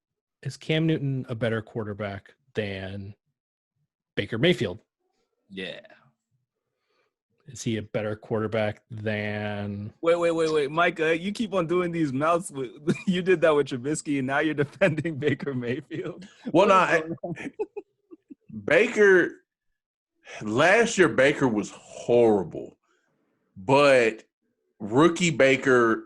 Is Cam Newton a better quarterback than Baker Mayfield? Yeah. Is he a better quarterback than? Wait, Micah, you keep on doing these mouths. You did that with Trubisky, and now you're defending Baker Mayfield. Well, Baker. Last year, Baker was horrible, but rookie Baker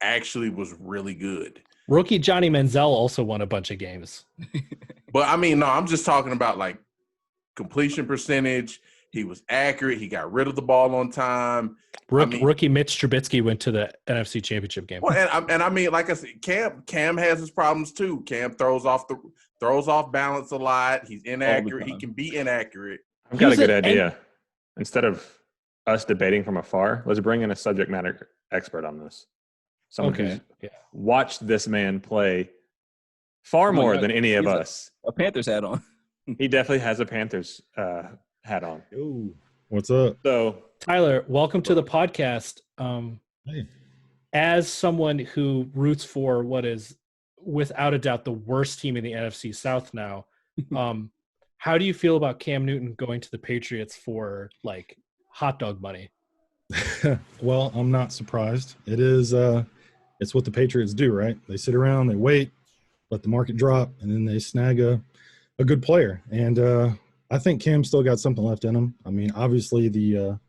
actually was really good. Rookie Johnny Manziel also won a bunch of games. But I mean, no, I'm just talking about like completion percentage. He was accurate. He got rid of the ball on time. Rookie Mitch Trubisky went to the NFC Championship game. Well, and I mean, like I said, Cam has his problems too. Cam throws off balance a lot. He's inaccurate. He can be inaccurate. I've got a good idea. Instead of us debating from afar, let's bring in a subject matter expert on this. Someone who's watched this man play far more than any of us. A Panthers hat on. He definitely has a Panthers hat on. Ooh, what's up? So, Tyler, welcome to the podcast. Hey. As someone who roots for what is without a doubt the worst team in the NFC South now, how do you feel about Cam Newton going to the Patriots for like hot dog money? Well, I'm not surprised. It is it's what the Patriots do, right? They sit around, they wait, let the market drop, and then they snag a good player. And I think Cam's still got something left in him. I mean, obviously the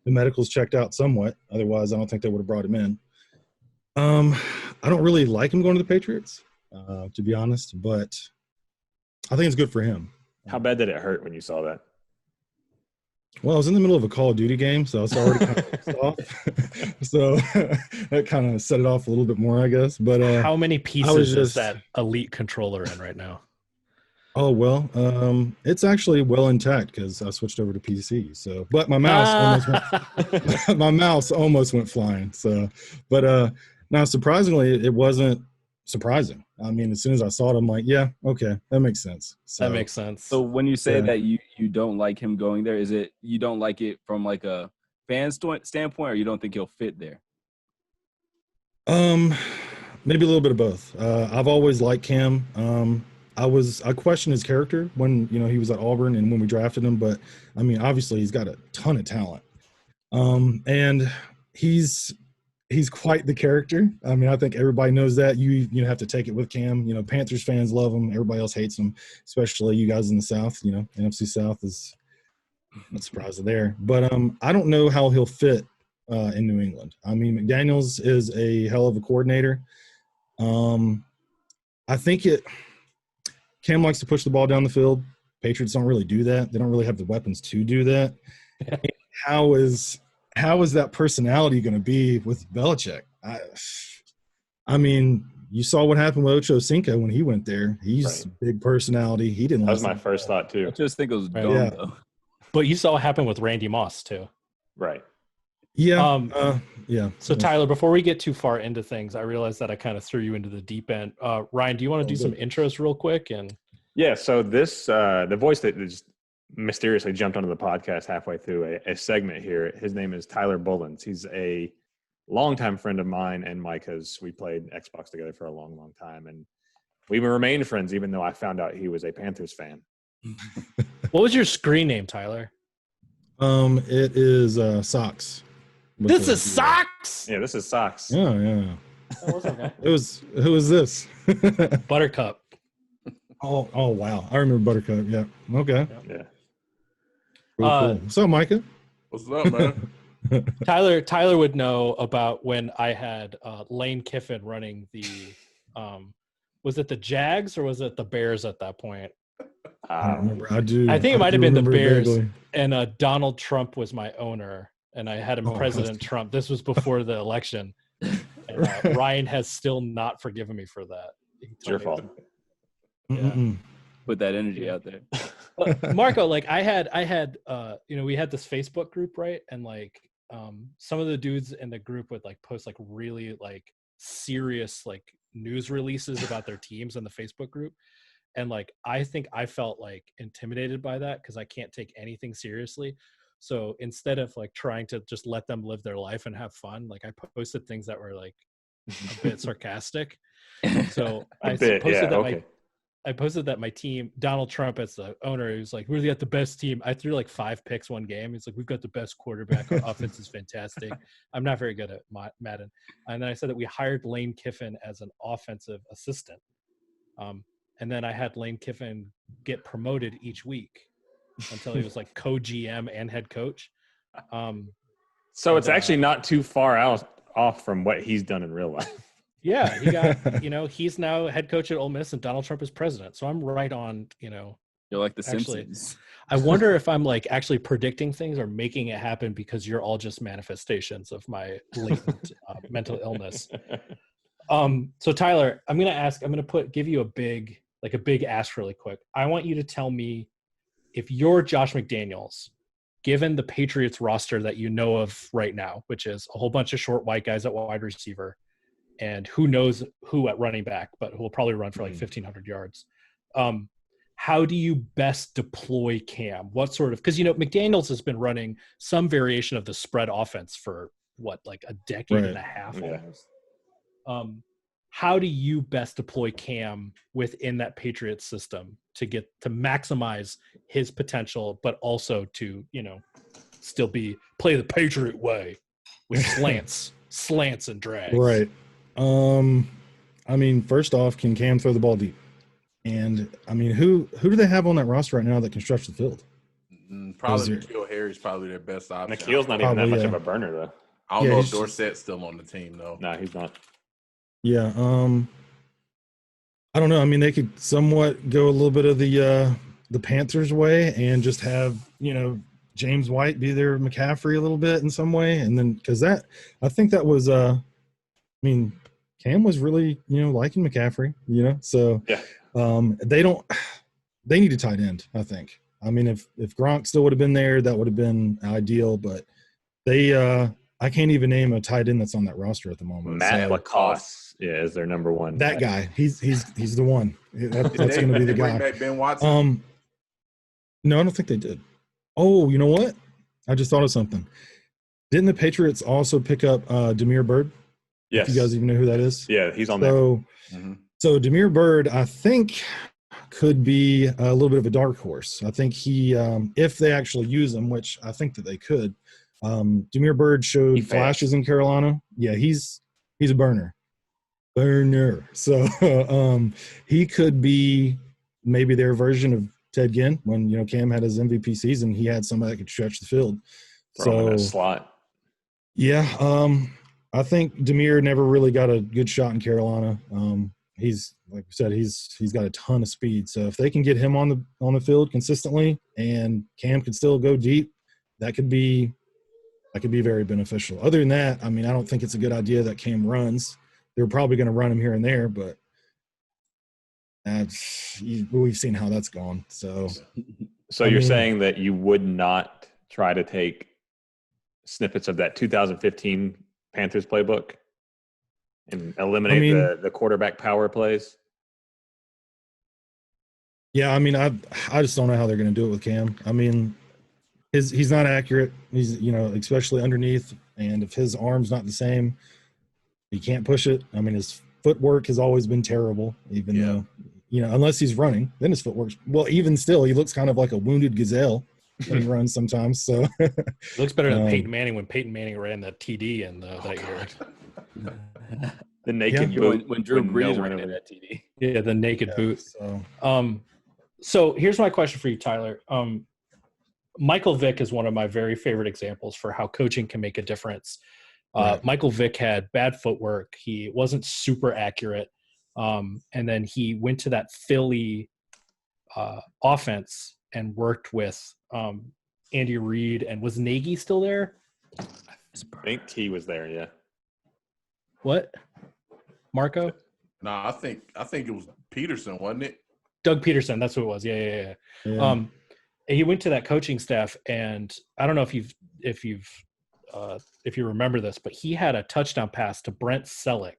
medicals checked out somewhat. Otherwise, I don't think they would have brought him in. I don't really like him going to the Patriots, to be honest, but I think it's good for him. how bad did it hurt when you saw that? Well, I was in the middle of a Call of Duty game, so I was already kind of pissed off. So that kind of set it off a little bit more, I guess. But how many pieces is that Elite controller in right now? Oh, well, it's actually well intact because I switched over to PC. So, but my mouse almost went flying. So, but now surprisingly, it wasn't surprising. I mean, as soon as I saw it, I'm like, yeah, okay, that makes sense. So, that makes sense. So when you say that you don't like him going there, is it you don't like it from like a fan standpoint, or you don't think he'll fit there? Maybe a little bit of both. I've always liked Cam. I questioned his character when he was at Auburn and when we drafted him, but I mean, obviously he's got a ton of talent. And he's quite the character. I mean, I think everybody knows that. You have to take it with Cam. You know, Panthers fans love him. Everybody else hates him, especially you guys in the South. You know, NFC South is not surprised there. But I don't know how he'll fit in New England. I mean, McDaniels is a hell of a coordinator. I think Cam likes to push the ball down the field. Patriots don't really do that. They don't really have the weapons to do that. How is that personality going to be with Belichick? I mean, you saw what happened with Ocho Cinco when he went there. He's a big personality. He didn't. That was my first thought too. I just think it was dumb though. But you saw what happened with Randy Moss too. Right. Yeah. Yeah. So Tyler, before we get too far into things, I realized that I kind of threw you into the deep end. Ryan, do you want to do some intros real quick? And yeah, so this the voice that just mysteriously jumped onto the podcast halfway through a segment here. His name is Tyler Bullens. He's a longtime friend of mine and Micah's. We played Xbox together for a long, long time, and we remained friends even though I found out he was a Panthers fan. What was your screen name, Tyler? It is Socks. This is Socks. Yeah, this is Socks. Yeah. That was okay. Who was this? Buttercup. Oh wow. I remember Buttercup. Yeah. Okay. Yeah. Cool. What's up, Micah? What's up, man? Tyler would know about when I had Lane Kiffin running the was it the Jags or was it the Bears at that point? I don't remember. I think it might have been the Bears. Vaguely. And Donald Trump was my owner, and I had him President Trump. This was before the election. And, Ryan has still not forgiven me for that. It's your fault. Yeah. Put that energy out there. Marco, like I had we had this Facebook group, right? And like some of the dudes in the group would like post like really like serious like news releases about their teams in the Facebook group. And like I think I felt like intimidated by that because I can't take anything seriously. So instead of like trying to just let them live their life and have fun, like I posted things that were like a bit sarcastic. So I posted that my team, Donald Trump as the owner, he was like, "We've got the best team." I threw like 5 picks one game. He's like, "We've got the best quarterback. Our offense is fantastic." I'm not very good at Madden. And then I said that we hired Lane Kiffin as an offensive assistant. And then I had Lane Kiffin get promoted each week until he was like co-GM and head coach. So it's actually not too far off from what he's done in real life. Yeah, he got, he's now head coach at Ole Miss and Donald Trump is president. So I'm right on, You're like the Simpsons. I wonder if I'm like actually predicting things or making it happen because you're all just manifestations of my latent mental illness. So Tyler, I'm going to give you a big ask really quick. I want you to tell me if you're Josh McDaniels, given the Patriots roster that you know of right now, which is a whole bunch of short white guys at wide receiver, and who knows who at running back, but who will probably run for like 1,500 yards. How do you best deploy Cam? What sort of – because, McDaniels has been running some variation of the spread offense for, like a decade and a half almost. How do you best deploy Cam within that Patriots system to maximize his potential, but also to, still play the Patriot way with slants and drags? Right. I mean, first off, can Cam throw the ball deep? And I mean, who do they have on that roster right now that can stretch the field? Probably N'Keal Harry's probably their best option. N'Keal's not even that much of a burner though. I don't know if Dorsett's still on the team though. No, he's not. Yeah. I don't know. I mean, they could somewhat go a little bit of the Panthers way and just have, James White be their McCaffrey a little bit in some way. And then, cause I think that was, Cam was really, liking McCaffrey, so yeah. They need a tight end, I think. I mean, if Gronk still would have been there, that would have been ideal, but I can't even name a tight end that's on that roster at the moment. Matt Lacoste, is their number one. That guy, he's the one. That's going to be the guy. Bring back Ben Watson? No, I don't think they did. Oh, you know what? I just thought of something. Didn't the Patriots also pick up Damiere Byrd? Yes. You guys even know who that is? Yeah, he's on there. So Damiere Byrd, I think, could be a little bit of a dark horse. I think he, if they actually use him, which I think that they could, Demir Bird showed He fast. flashes in Carolina. Yeah, he's a burner. So he could be maybe their version of Ted Ginn. When Cam had his MVP season, he had somebody that could stretch the field. Throw him in a So slot. yeah, I think Demir never really got a good shot in Carolina. He's, like we said, he's got a ton of speed. So if they can get him on the field consistently, and Cam can still go deep, that could be very beneficial. Other than that, I mean, I don't think it's a good idea that Cam runs. They're probably going to run him here and there, but we've seen how that's gone. So You're saying that you would not try to take snippets of that 2015 Panthers playbook and eliminate the quarterback power plays? Yeah, I mean, I just don't know how they're going to do it with Cam. I mean, he's not accurate. He's especially underneath, and if his arm's not the same, he can't push it. I mean, his footwork has always been terrible. Even though unless he's running, then his footwork. Well, even still, he looks kind of like a wounded gazelle when he runs sometimes. So looks better than Peyton Manning when Peyton Manning ran that TD in that year. The naked boot when Drew Brees ran in that TD. Yeah, the naked boot. So here's my question for you, Tyler. Michael Vick is one of my very favorite examples for how coaching can make a difference. Right. Michael Vick had bad footwork. He wasn't super accurate. And then he went to that Philly offense and worked with Andy Reid. And was Nagy still there? I think he was there, yeah. What? Marco? No, I think it was Peterson, wasn't it? Doug Peterson, that's who it was. Yeah. He went to that coaching staff, and I don't know if you remember this, but he had a touchdown pass to Brent Selleck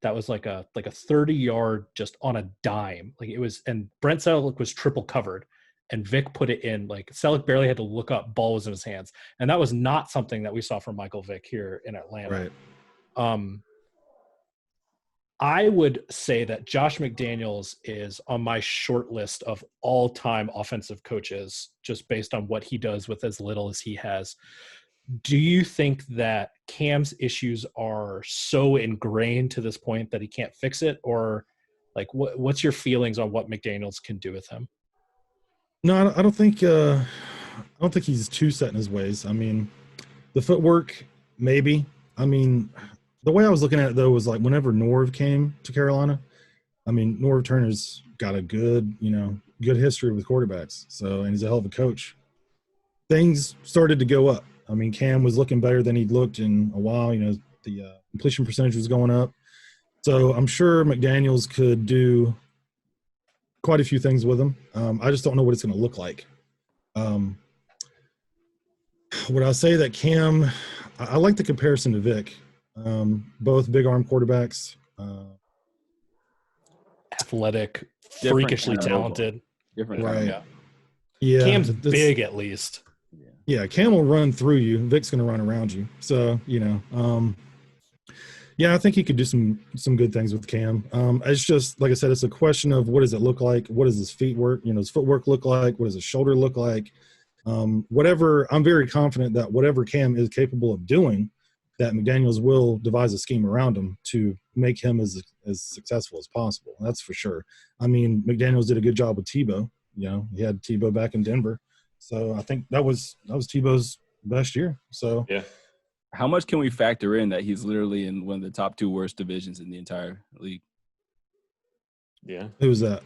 that was like a 30-yard just on a dime. Like it was, and Brent Selleck was triple covered, and Vic put it in. Like Selleck barely had to look up, ball was in his hands, and that was not something that we saw from Michael Vick here in Atlanta. Right. I would say that Josh McDaniels is on my short list of all-time offensive coaches, just based on what he does with as little as he has. Do you think that Cam's issues are so ingrained to this point that he can't fix it, or like what's your feelings on what McDaniels can do with him? No, I don't think he's too set in his ways. I mean, the footwork, maybe. I mean, the way I was looking at it, though, was like whenever Norv came to Carolina, I mean, Norv Turner's got a good history with quarterbacks. So, and he's a hell of a coach. Things started to go up. I mean, Cam was looking better than he'd looked in a while. The completion percentage was going up. So I'm sure McDaniels could do quite a few things with him. I just don't know what it's going to look like. Would I say that Cam, I like the comparison to Vic. Both big arm quarterbacks, athletic, freakishly talented. Different, right? Yeah, Cam's big at least. Yeah, Cam will run through you. Vic's going to run around you. So yeah, I think he could do some good things with Cam. It's just like I said, it's a question of what does it look like? What does his feet work? His footwork look like? What does his shoulder look like? Whatever. I'm very confident that whatever Cam is capable of doing, that McDaniels will devise a scheme around him to make him as successful as possible. That's for sure. I mean, McDaniels did a good job with Tebow. He had Tebow back in Denver. So I think that was Tebow's best year. So yeah. How much can we factor in that he's literally in one of the top two worst divisions in the entire league? Yeah. Who was that?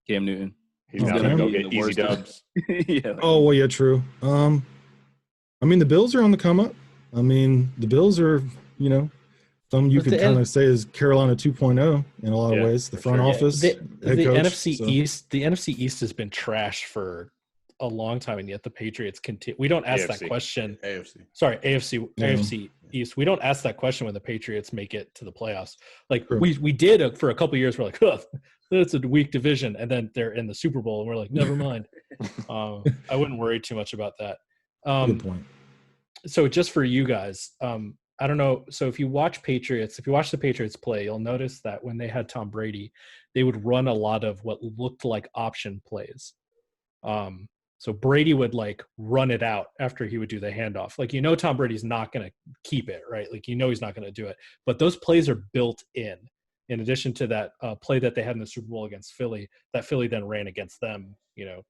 Cam Newton. He's going to go get easy dubs. Yeah. Oh, well, yeah, true. I mean, the Bills are on the come up. I mean, the Bills are, some you could kind of say is Carolina 2.0 in a lot of ways. The front office, the head coach, NFC East. The NFC East has been trashed for a long time, and yet the Patriots continue. We don't ask that question. AFC East. We don't ask that question when the Patriots make it to the playoffs. Like we did for a couple of years. We're like, that's a weak division, and then they're in the Super Bowl, and we're like, never mind. I wouldn't worry too much about that. Good point. So just for you guys, I don't know. So if you watch the Patriots play, you'll notice that when they had Tom Brady, they would run a lot of what looked like option plays. So Brady would like run it out after he would do the handoff. Like, Tom Brady's not going to keep it, right? Like, he's not going to do it. But those plays are built in addition to that play that they had in the Super Bowl against Philly, that Philly then ran against them, a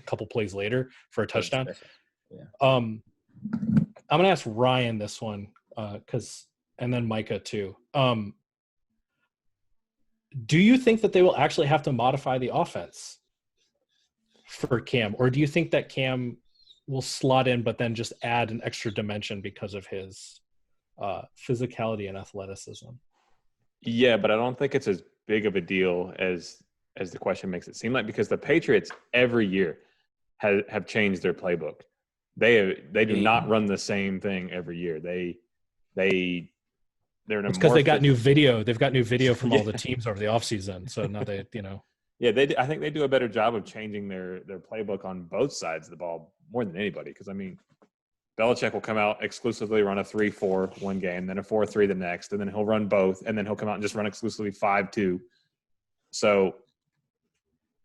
couple plays later for a touchdown. Yeah. I'm going to ask Ryan this one and then Micah too. Do you think that they will actually have to modify the offense for Cam, or do you think that Cam will slot in but then just add an extra dimension because of his physicality and athleticism? Yeah, but I don't think it's as big of a deal as the question makes it seem like, because the Patriots every year have changed their playbook. They do not run the same thing every year. They're it's because they got new video. They've got new video from all the teams over the offseason. So now they. Yeah, I think they do a better job of changing their playbook on both sides of the ball more than anybody. Because Belichick will come out exclusively run a 3-4 one game, then a 4-3 the next, and then he'll run both, and then he'll come out and just run exclusively 5-2. So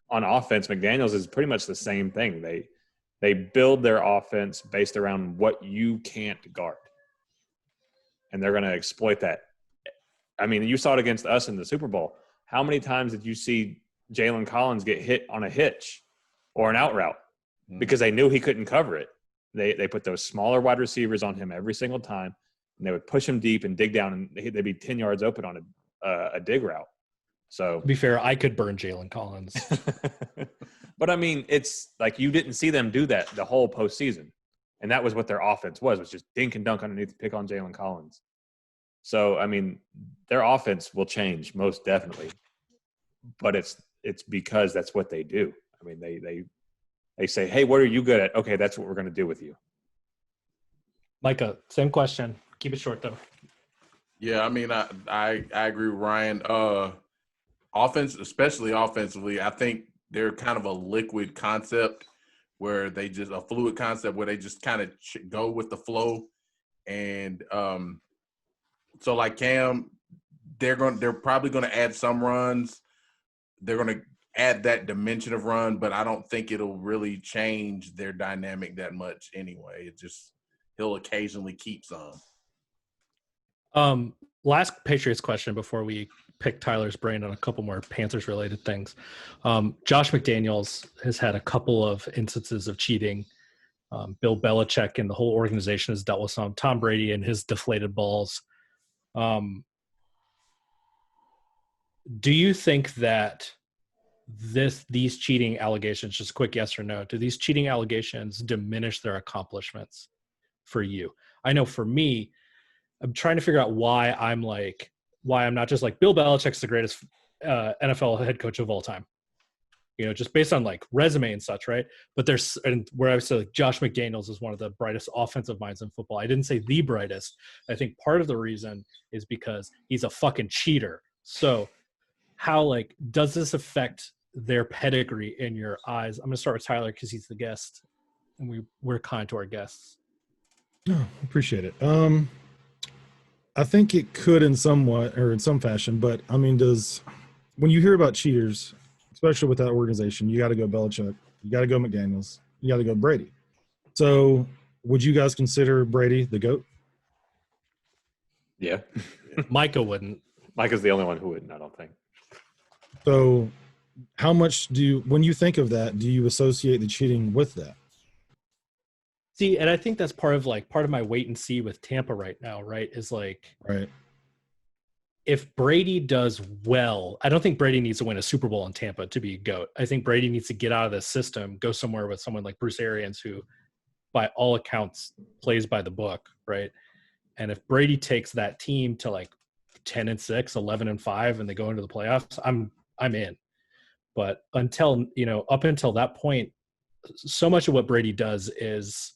on offense, McDaniels is pretty much the same thing. They build their offense based around what you can't guard, and they're going to exploit that. You saw it against us in the Super Bowl. How many times did you see Jalen Collins get hit on a hitch or an out route because they knew he couldn't cover it? They put those smaller wide receivers on him every single time, and they would push him deep and dig down, and they'd be 10 yards open on a dig route. So to be fair, I could burn Jalen Collins. But it's like you didn't see them do that the whole postseason, and that was what their offense was just dink and dunk underneath to pick on Jalen Collins. So their offense will change most definitely, but it's because that's what they do. They say, hey, what are you good at? Okay, that's what we're going to do with you. Micah, same question. Keep it short, though. Yeah, I agree with Ryan. Offense, especially offensively, I think they're kind of a liquid concept where they just a fluid concept where they just kind of go with the flow. And so like Cam, they're probably going to add some runs. They're going to add that dimension of run, but I don't think it'll really change their dynamic that much anyway. He'll occasionally keep some. Last Patriots question before we pick Tyler's brain on a couple more Panthers related things. Josh McDaniels has had a couple of instances of cheating. Bill Belichick and the whole organization has dealt with some. Tom Brady and his deflated balls. Do you think that these cheating allegations, just a quick yes or no, do these cheating allegations diminish their accomplishments for you? I know for me, I'm trying to figure out why I'm not just like Bill Belichick's the greatest NFL head coach of all time, just based on like resume and such, right? But where I said like Josh McDaniels is one of the brightest offensive minds in football. I didn't say the brightest. I think part of the reason is because he's a fucking cheater. So how does this affect their pedigree in your eyes? I'm gonna start with Tyler because he's the guest, and we're kind to our guests. Oh, appreciate it. I think it could in some fashion, but when you hear about cheaters, especially with that organization, you got to go Belichick, you got to go McDaniels, you got to go Brady. So would you guys consider Brady the GOAT? Yeah. Micah wouldn't. Micah's the only one who wouldn't, I don't think. So how much when you think of that, do you associate the cheating with that? See, and I think that's part of my wait and see with Tampa right now, right? Is right. If Brady does well, I don't think Brady needs to win a Super Bowl in Tampa to be a GOAT. I think Brady needs to get out of the system, go somewhere with someone like Bruce Arians, who by all accounts plays by the book, right? And if Brady takes that team to 10-6, 11-5, and they go into the playoffs, I'm in. But up until that point, so much of what Brady does is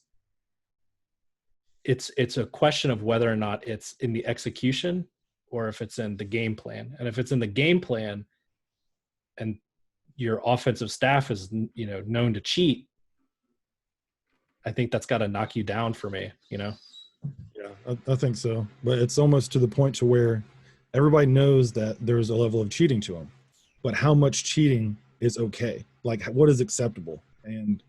it's a question of whether or not it's in the execution or if it's in the game plan. And if it's in the game plan and your offensive staff is, known to cheat, I think that's got to knock you down for me, Yeah, I think so. But it's almost to the point to where everybody knows that there's a level of cheating to them. But how much cheating is okay? What is acceptable? And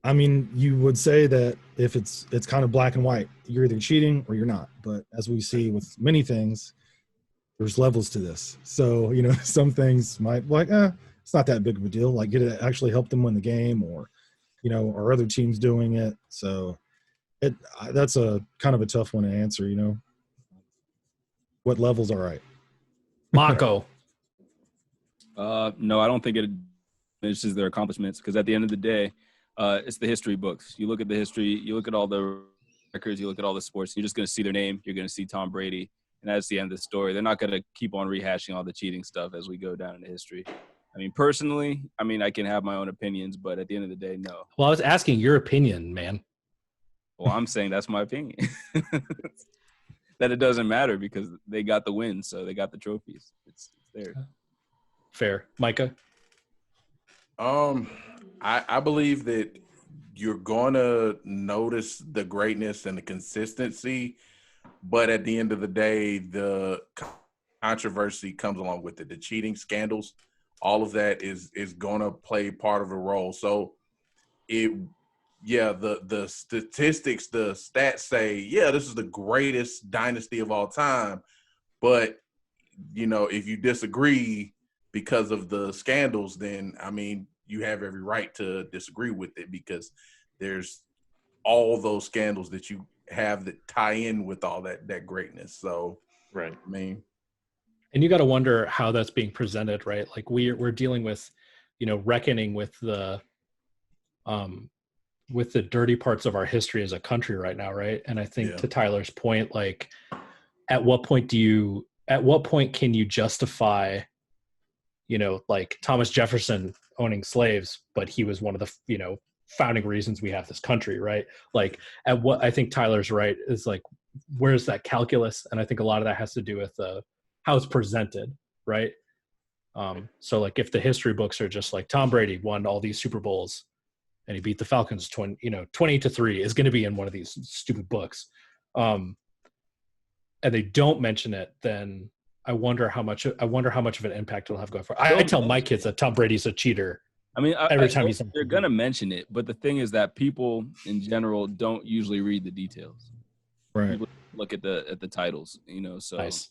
I mean, you would say that if it's kind of black and white, you're either cheating or you're not. But as we see with many things, there's levels to this. So, some things might it's not that big of a deal. Like, did it actually help them win the game, or, are other teams doing it? So that's a kind of a tough one to answer, what levels are right. Mako. No, I don't think it diminishes their accomplishments, because at the end of the day, it's the history books. You look at the history, you look at all the records, you look at all the sports, you're just going to see their name. You're going to see Tom Brady, and that's the end of the story. They're not going to keep on rehashing all the cheating stuff as we go down into history. I mean, personally, I can have my own opinions, but at the end of the day, no. Well, I was asking your opinion, man. Well, I'm saying that's my opinion. That it doesn't matter because they got the win, so they got the trophies. It's there. Fair. Micah? I believe that you're going to notice the greatness and the consistency, but at the end of the day, the controversy comes along with it. The cheating scandals, all of that is going to play part of a role. So the statistics, the stats say, this is the greatest dynasty of all time. But, if you disagree because of the scandals, then, you have every right to disagree with it, because there's all those scandals that you have that tie in with all that greatness. So, right. And you got to wonder how that's being presented, right? Like we're dealing with, reckoning with the dirty parts of our history as a country right now, right? And I think to Tyler's point, like, at what point can you justify, like Thomas Jefferson owning slaves, but he was one of the, founding reasons we have this country, right? Like, at what I think Tyler's right is, like, where's that calculus? And I think a lot of that has to do with how it's presented, right? So, like, if the history books are just like Tom Brady won all these Super Bowls and he beat the Falcons 20-3 is going to be in one of these stupid books, and they don't mention it, then I wonder how much of an impact it'll have going forward. I tell my kids that Tom Brady's a cheater. Every time he's they're going to mention it, but the thing is that people in general don't usually read the details. Right. People look at the titles, so nice.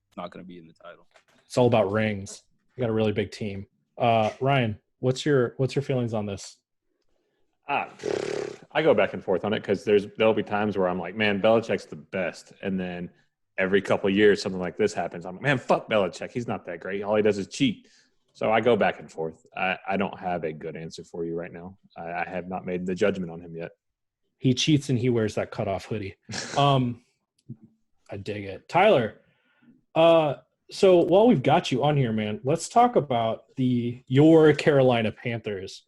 It's not going to be in the title. It's all about rings. You got a really big team. Ryan, what's your feelings on this? I go back and forth on it, because there'll be times where I'm like, man, Belichick's the best, and then every couple of years something like this happens. I'm like, man, fuck Belichick. He's not that great. All he does is cheat. So I go back and forth. I don't have a good answer for you right now. I have not made the judgment on him yet. He cheats and he wears that cutoff hoodie. I dig it. Tyler, so while we've got you on here, man, let's talk about your Carolina Panthers.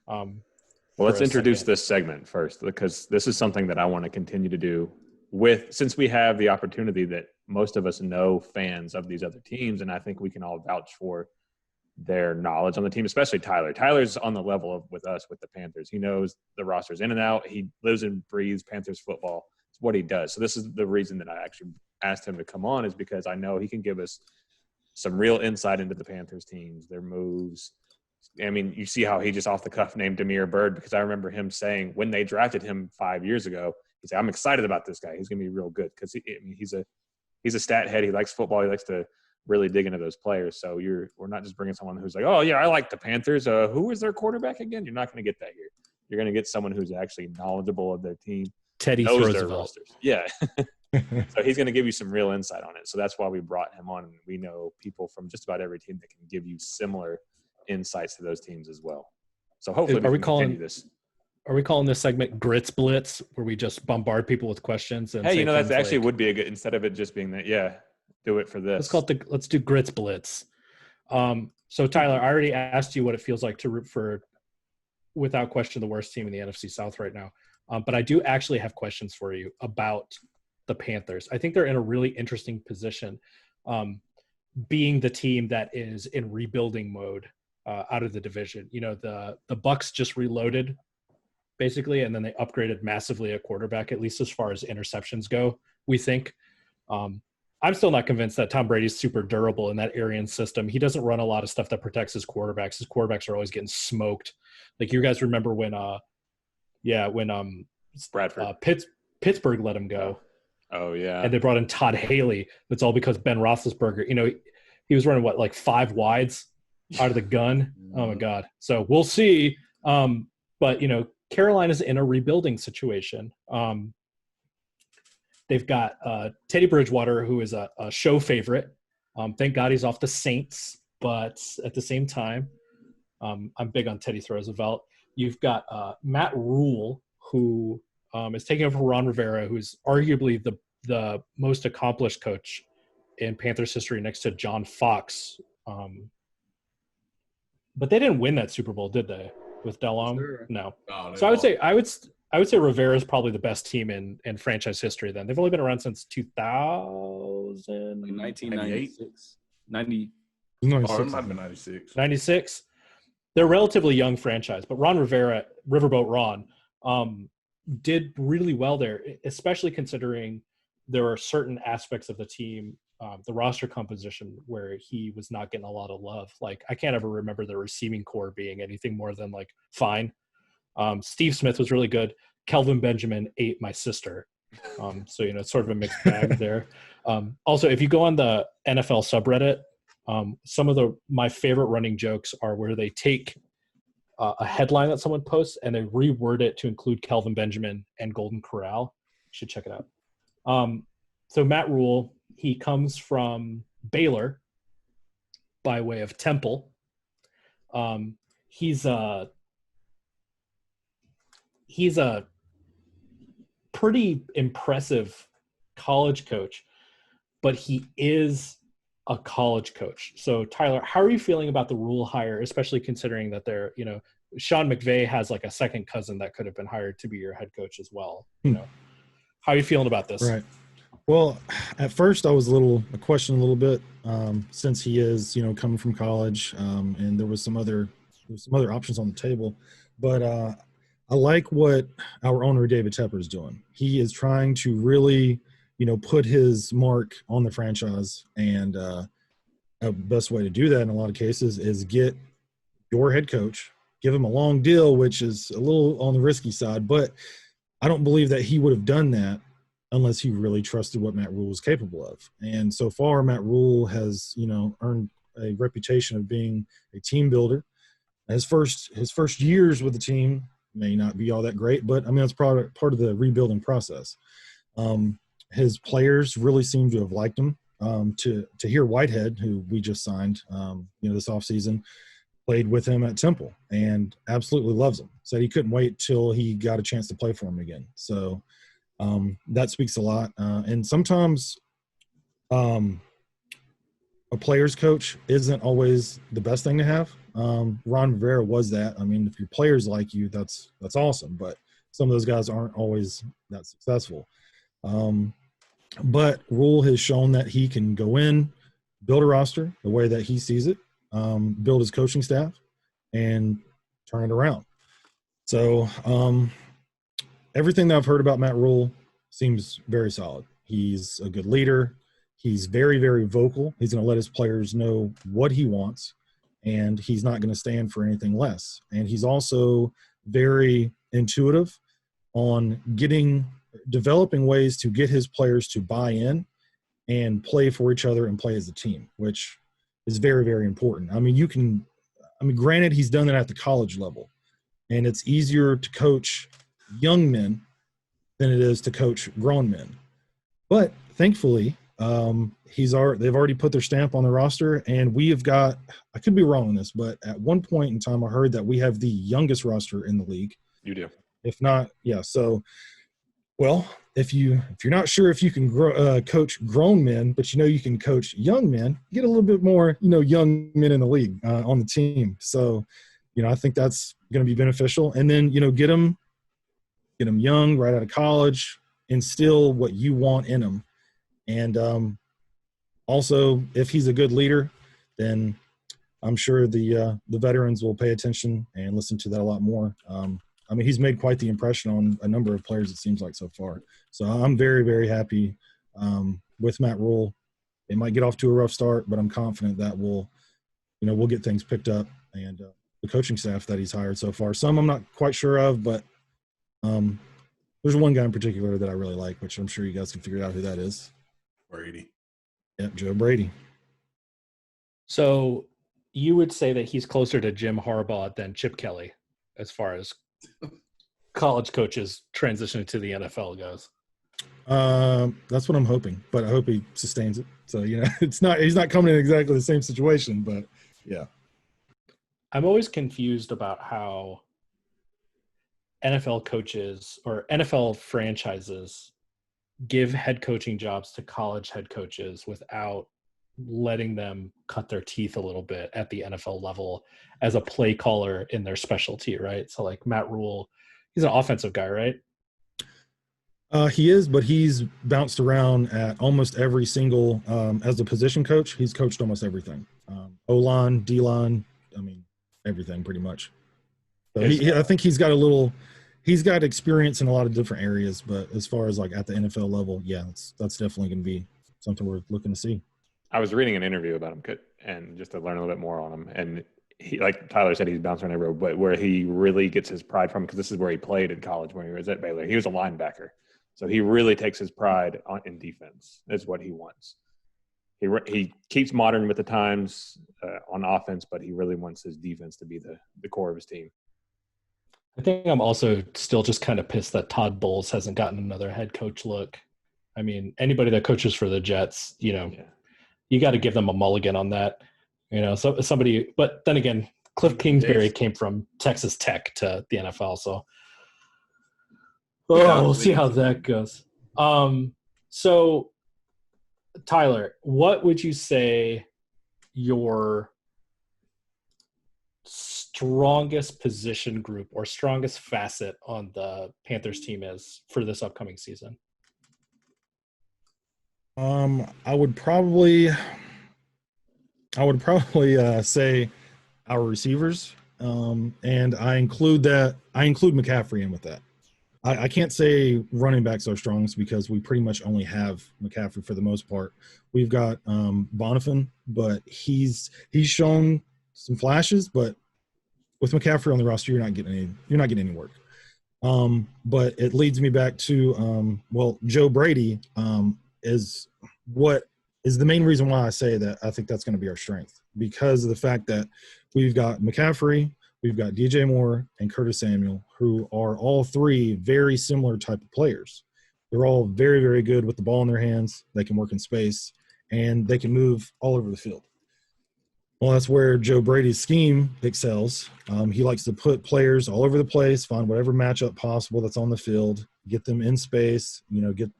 Well, let's introduce this segment first, because this is something that I want to continue to do since we have the opportunity that most of us know fans of these other teams, and I think we can all vouch for their knowledge on the team, especially Tyler. Tyler's on the level with us with the Panthers. He knows the rosters in and out. He lives and breathes Panthers football. It's what he does. So this is the reason that I actually asked him to come on, is because I know he can give us some real insight into the Panthers teams, their moves. You see how he just off the cuff named Damiere Byrd, because I remember him saying when they drafted him 5 years ago, he said, I'm excited about this guy. He's going to be real good, because he's a stat head. He likes football. He likes to really dig into those players. So we're not just bringing someone who's like, oh yeah, I like the Panthers. Who is their quarterback again? You're not going to get that here. You're going to get someone who's actually knowledgeable of their team. Teddy Roosevelt. Yeah. So he's going to give you some real insight on it. So that's why we brought him on. And we know people from just about every team that can give you similar insights to those teams as well. So hopefully we can continue this. Are we calling this segment Grits Blitz, where we just bombard people with questions? And hey, that actually would be a good, instead of it just being that, do it for this. Let's do Grits Blitz. So Tyler, I already asked you what it feels like to root for, without question, the worst team in the NFC South right now. But I do actually have questions for you about the Panthers. I think they're in a really interesting position, being the team that is in rebuilding mode out of the division. The Bucs just reloaded, basically, and then they upgraded massively at quarterback, at least as far as interceptions go, we think. I'm still not convinced that Tom Brady's super durable in that Arian system. He doesn't run a lot of stuff that protects his quarterbacks. His quarterbacks are always getting smoked. Like you guys remember when Bradford. Pittsburgh let him go. Oh yeah. And they brought in Todd Haley. That's all because Ben Roethlisberger. He was running like 5 wides out of the gun. Oh my God. So we'll see. But Carolina's in a rebuilding situation. They've got Teddy Bridgewater, who is a show favorite. Thank God he's off the Saints, but at the same time, I'm big on Teddy Roosevelt. You've got Matt Rule, who is taking over Ron Rivera, who's arguably the most accomplished coach in Panthers history next to John Fox. But they didn't win that Super Bowl, did they? With Delhomme? Sure. No. So I would say Rivera is probably the best team in franchise history. Then they've only been around since 2000, like 1996, 90. Oh, it might have been 96. 96. They're a relatively young franchise, but Ron Rivera, Riverboat Ron, did really well there, especially considering there are certain aspects of the team, the roster composition, where he was not getting a lot of love. Like I can't ever remember the receiving core being anything more than like fine. Steve Smith was really good. Kelvin Benjamin ate my sister. So, it's sort of a mixed bag there. Also, if you go on the NFL subreddit, some of my favorite running jokes are where they take a headline that someone posts and they reword it to include Kelvin Benjamin and Golden Corral. You should check it out. So Matt Rule, he comes from Baylor by way of Temple. He's a pretty impressive college coach, but he is a college coach. So Tyler, how are you feeling about the Rule hire, especially considering that Sean McVay has like a second cousin that could have been hired to be your head coach as well? How are you feeling about this? Right. Well, at first I was a question a little bit, since he is, coming from college, and there was some other options on the table, but I like what our owner David Tepper is doing. He is trying to really, put his mark on the franchise, and a best way to do that in a lot of cases is get your head coach, give him a long deal, which is a little on the risky side, but I don't believe that he would have done that unless he really trusted what Matt Rule was capable of. And so far, Matt Rule has, earned a reputation of being a team builder. His first years with the team may not be all that great, but that's part of the rebuilding process. His players really seem to have liked him. To hear Whitehead, who we just signed, this offseason, played with him at Temple and absolutely loves him. Said he couldn't wait till he got a chance to play for him again. So that speaks a lot. And sometimes a player's coach isn't always the best thing to have. Ron Rivera was that. If your players like you, that's awesome. But some of those guys aren't always that successful. But Rule has shown that he can go in, build a roster the way that he sees it, build his coaching staff, and turn it around. So everything that I've heard about Matt Rule seems very solid. He's a good leader. He's very, very vocal. He's going to let his players know what he wants, and he's not going to stand for anything less. And he's also very intuitive on developing ways to get his players to buy in and play for each other and play as a team, which is very, very important. Granted, he's done it at the college level, and it's easier to coach young men than it is to coach grown men. But thankfully, they've already put their stamp on the roster, and we have got, I could be wrong on this, but at one point in time I heard that we have the youngest roster in the league. You do. If not, yeah. So, well, if you're not sure if you can coach grown men, but you can coach young men, get a little bit more, young men in the league on the team. So, I think that's going to be beneficial. And then, get them young right out of college, instill what you want in them. And also, if he's a good leader, then I'm sure the veterans will pay attention and listen to that a lot more. He's made quite the impression on a number of players, it seems like, so far. So I'm very, very happy with Matt Rule. It might get off to a rough start, but I'm confident that we'll get things picked up. And the coaching staff that he's hired so far, some I'm not quite sure of, but there's one guy in particular that I really like, which I'm sure you guys can figure out who that is. Brady. Yep, Joe Brady. So you would say that he's closer to Jim Harbaugh than Chip Kelly as far as college coaches transitioning to the NFL goes. That's what I'm hoping, but I hope he sustains it. So, he's not coming in exactly the same situation, but yeah. I'm always confused about how NFL coaches or NFL franchises give head coaching jobs to college head coaches without letting them cut their teeth a little bit at the NFL level as a play caller in their specialty, right? So like Matt Rule, he's an offensive guy, right? He is, but he's bounced around at almost every single, as a position coach, he's coached almost everything. O-line, D-line, everything pretty much. So I think he's got experience in a lot of different areas, but as far as like at the NFL level, yeah, that's definitely going to be something we're looking to see. I was reading an interview about him and just to learn a little bit more on him. And he, like Tyler said, he's bouncing around everywhere, but where he really gets his pride from, because this is where he played in college when he was at Baylor, he was a linebacker. So he really takes his pride in defense. That's what he wants. He keeps modern with the times on offense, but he really wants his defense to be the core of his team. I think I'm also still just kind of pissed that Todd Bowles hasn't gotten another head coach look. I mean, anybody that coaches for the Jets, you got to give them a mulligan on that. So somebody, but then again, Cliff Kingsbury came from Texas Tech to the NFL, so we'll see how that goes. So Tyler, what would you say your strongest position group or strongest facet on the Panthers team is for this upcoming season? I would probably say our receivers, and I include McCaffrey in with that. I can't say running backs are strongest because we pretty much only have McCaffrey for the most part. We've got Bonifan, but he's shown some flashes, but with McCaffrey on the roster, you're not getting any work. But it leads me back to Joe Brady is what is the main reason why I say that I think that's going to be our strength, because of the fact that we've got McCaffrey, we've got DJ Moore, and Curtis Samuel, who are all three very similar type of players. They're all very, very good with the ball in their hands. They can work in space, and they can move all over the field. Well, that's where Joe Brady's scheme excels. He likes to put players all over the place, find whatever matchup possible that's on the field, get them in space,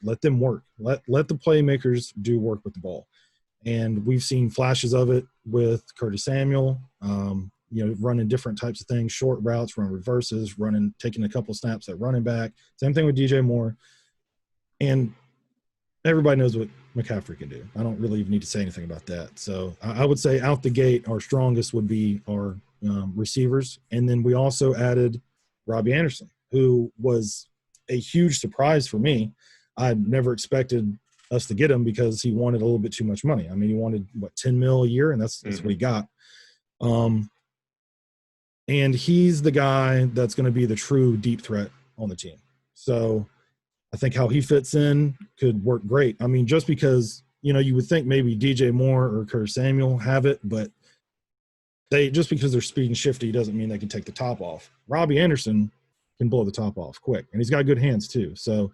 let them work. Let the playmakers do work with the ball. And we've seen flashes of it with Curtis Samuel, running different types of things, short routes, run reverses, taking a couple snaps at running back. Same thing with DJ Moore. And everybody knows what McCaffrey can do. I don't really even need to say anything about that. So I would say out the gate, our strongest would be our receivers. And then we also added Robbie Anderson, who was a huge surprise for me. I never expected us to get him because he wanted a little bit too much money. I mean, he wanted, $10 million a year, and that's what he got. And he's the guy that's going to be the true deep threat on the team. So I think how he fits in could work great. I mean, just because, you would think maybe DJ Moore or Curtis Samuel have it, but just because they're speed and shifty doesn't mean they can take the top off. Robbie Anderson can blow the top off quick, and he's got good hands too. So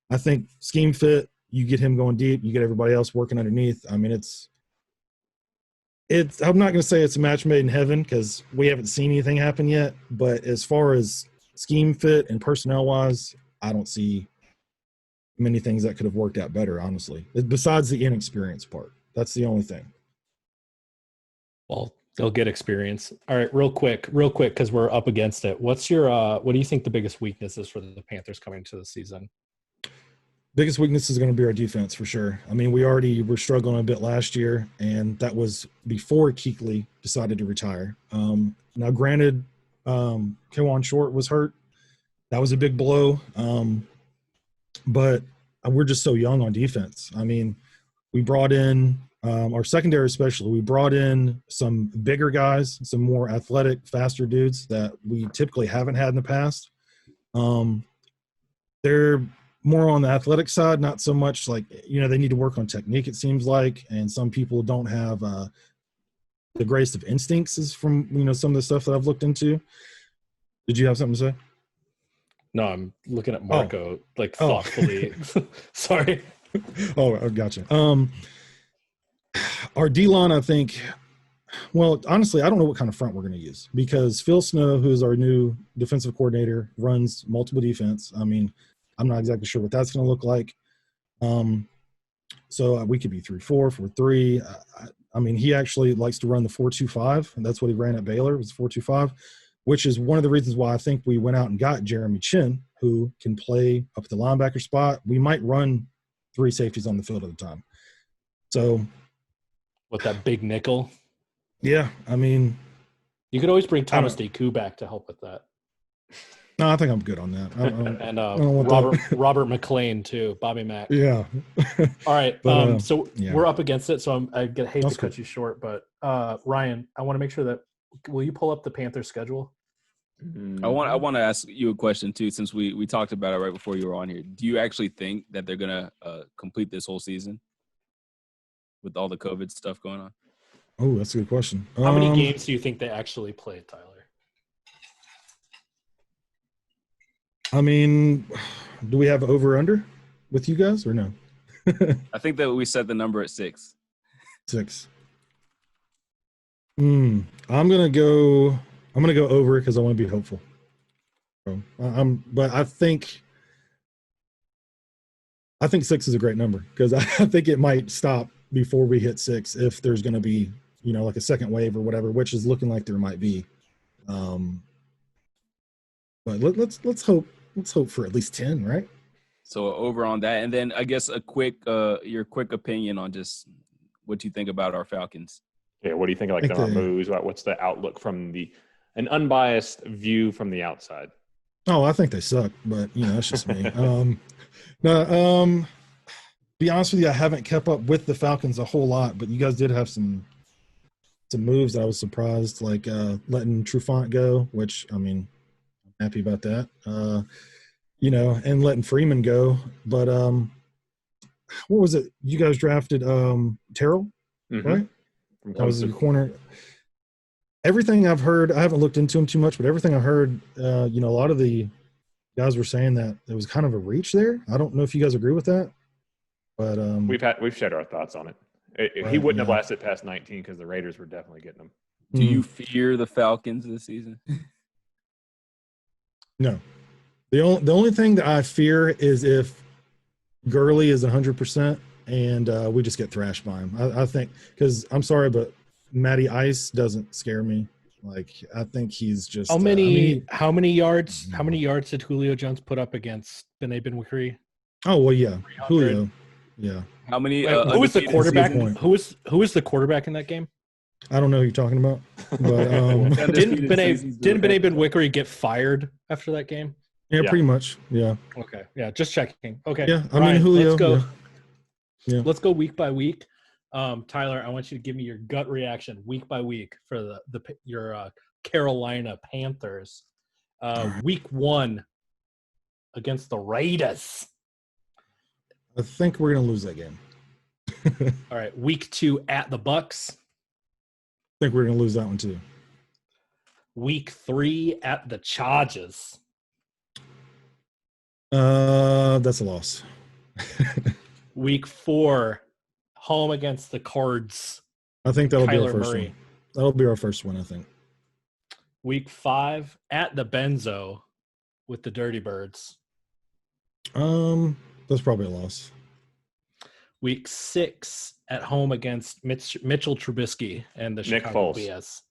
I think scheme fit, you get him going deep, you get everybody else working underneath. I mean, it's I'm not going to say it's a match made in heaven because we haven't seen anything happen yet, but as far as scheme fit and personnel wise, I don't see many things that could have worked out better, honestly, besides the inexperience part. That's the only thing. Well, they'll get experience. All right, real quick, because we're up against it. What do you think the biggest weakness is for the Panthers coming into the season? Biggest weakness is going to be our defense for sure. I mean, we already were struggling a bit last year, and that was before Kuechly decided to retire. Now, granted, Kawan Short was hurt. That was a big blow. But we're just so young on defense. I mean, we brought in Our secondary, especially, we brought in some bigger guys, some more athletic, faster dudes that we typically haven't had in the past. They're more on the athletic side, not so much like, they need to work on technique, it seems like. And some people don't have the greatest of instincts, is from, some of the stuff that I've looked into. Did you have something to say? No, I'm looking at Marco thoughtfully. Sorry. Oh, I gotcha. Our D-line, I think, well, honestly, I don't know what kind of front we're going to use, because Phil Snow, who's our new defensive coordinator, runs multiple defense. I mean, I'm not exactly sure what that's going to look like. So we could be 3-4, 4-3. I mean, he actually likes to run the 4-2-5, and that's what he ran at Baylor, was 4-2-5, which is one of the reasons why I think we went out and got Jeremy Chin, who can play up at the linebacker spot. We might run 3 safeties on the field at a time. So, with that big nickel. Yeah, I mean, you could always bring Thomas DeCou back to help with that. No, I think I'm good on that. And Robert McLean too, Bobby Mack. Yeah. All right. But, so yeah. we're up against it. So I hate That's to cut you short, but Ryan, I want to make sure that will you pull up the Panthers schedule? I want to ask you a question too, since we talked about it right before you were on here. Do you actually think that they're gonna complete this whole season with all the COVID stuff going on? Oh, that's a good question. How many games do you think they actually played, Tyler? I mean, do we have over/under with you guys or no? I think that we set the number at 6. 6. I'm gonna go over because I want to be hopeful. So, but I think 6 is a great number, because I think it might stop before we hit 6 if there's going to be, like a second wave or whatever, which is looking like there might be. But let's hope for at least 10, right? So over on that, and then I guess your quick opinion on just what you think about our Falcons. Yeah, what do you think of our moves? What's the outlook from an unbiased view from the outside? Oh, I think they suck, but that's just me. Be honest with you, I haven't kept up with the Falcons a whole lot, but you guys did have some moves that I was surprised, like letting Trufant go, which, I mean, I'm happy about that. And letting Freeman go. But what was it? You guys drafted Terrell, right? That was the corner. Everything I've heard, I haven't looked into him too much, but everything I heard, a lot of the guys were saying that there was kind of a reach there. I don't know if you guys agree with that, but we've shared our thoughts on it. He wouldn't have lasted past 19 because the Raiders were definitely getting him. Do you fear the Falcons this season? No. The only thing that I fear is if Gurley is 100% and we just get thrashed by him. I think, because I'm sorry, but Matty Ice doesn't scare me. Like, I think he's just how many yards did Julio Jones put up against Bené Benwikri? Oh well, yeah, Julio. Yeah. How many? Who was the quarterback? Who was the quarterback in that game? I don't know who you're talking about. But didn't Bené Benwikri get fired after that game? Yeah, pretty much. Yeah. Okay. Yeah, just checking. Okay. Yeah, I mean, Julio. Let's go. Yeah. Let's go week by week. Tyler, I want you to give me your gut reaction week by week for your Carolina Panthers. Week 1 against the Raiders. I think we're going to lose that game. All right. Week 2 at the Bucks. I think we're going to lose that one too. Week 3 at the Chargers. That's a loss. Week 4 home against the Cards. I think that'll be our Kyler first Murray. one. That'll be our first one, I think. Week 5 at the Benzo with the Dirty Birds. That's probably a loss. Week 6 at home against Mitchell Trubisky and the Nick Chicago Foles. Bears.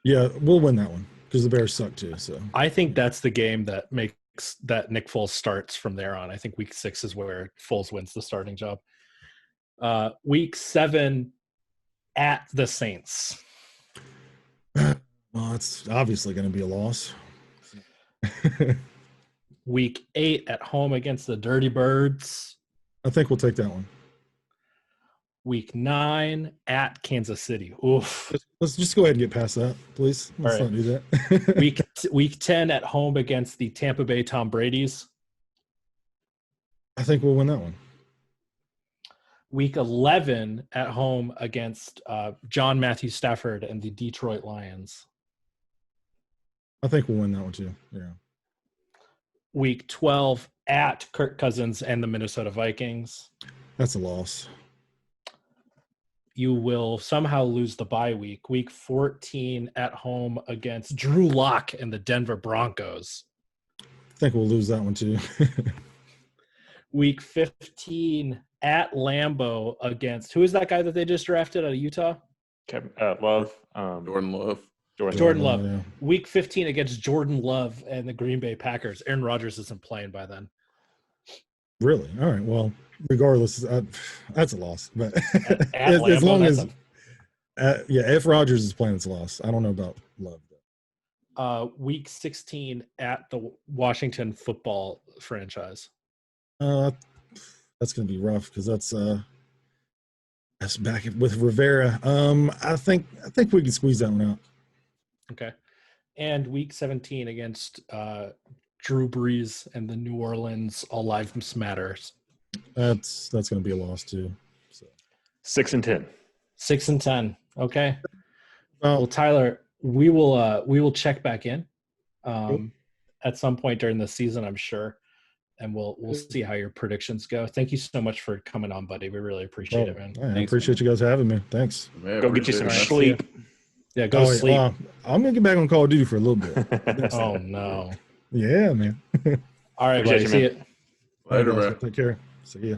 Yeah, we'll win that one because the Bears suck too. So I think that's the game that makes that Nick Foles starts from there on. I think week 6 is where Foles wins the starting job. Week 7 at the Saints. Well, it's obviously going to be a loss. Week 8 at home against the Dirty Birds. I think we'll take that one. Week 9 at Kansas City. Oof. Let's just go ahead and get past that, please. Let's All right. not do that. Week 10 at home against the Tampa Bay Tom Brady's. I think we'll win that one. Week 11 at home against John Matthew Stafford and the Detroit Lions. I think we'll win that one too. Yeah. Week 12 at Kirk Cousins and the Minnesota Vikings. That's a loss. You will somehow lose the bye week. Week 14 at home against Drew Lock and the Denver Broncos. I think we'll lose that one too. Week 15 at Lambeau against – who is that guy that they just drafted out of Utah? Love. Jordan Love. Jordan Love. Yeah. Week 15 against Jordan Love and the Green Bay Packers. Aaron Rodgers isn't playing by then. Really? All right. Well, regardless, that's a loss. But At as Lambeau, long that's as if Rodgers is playing, it's a loss. I don't know about Love. Week 16 at the Washington football franchise. That's going to be rough because that's back with Rivera. I think we can squeeze that one out. Okay. And week 17 against Drew Brees and the New Orleans All Lives Matters. That's going to be a loss too. So 6-10. 6-10. Okay. well, Well, Tyler, we will check back in at some point during the season, I'm sure, and we'll see how your predictions go. Thank you so much for coming on, buddy. We really appreciate it, man. I appreciate you guys having me. Thanks. Man, Go get you some appreciate it. sleep. Yeah, go sleep. I'm going to get back on Call of Duty for a little bit. Oh no. Yeah, man. All right, Appreciate buddy. you, See man. you. Later, All right, man. guys. Take care. See ya.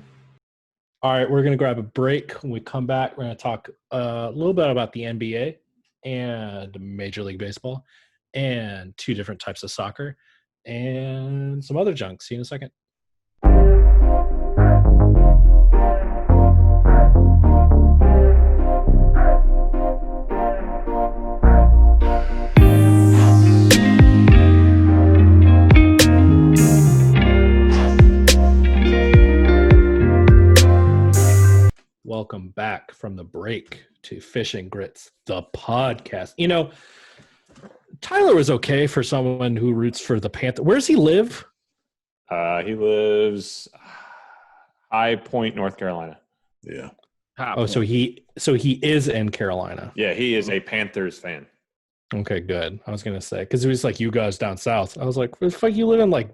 All right, we're going to grab a break. When we come back, we're going to talk a little bit about the NBA and Major League Baseball and 2 different types of soccer and some other junk. See you in a second. Welcome back from the break to Fishing Grits, the podcast. You know, Tyler was okay for someone who roots for the Panthers. Where does he live? He lives High Point, North Carolina. Yeah. Oh, so he is in Carolina. Yeah, he is a Panthers fan. Okay, good. I was gonna say because it was like you guys down south. I was like, where the fuck you live in like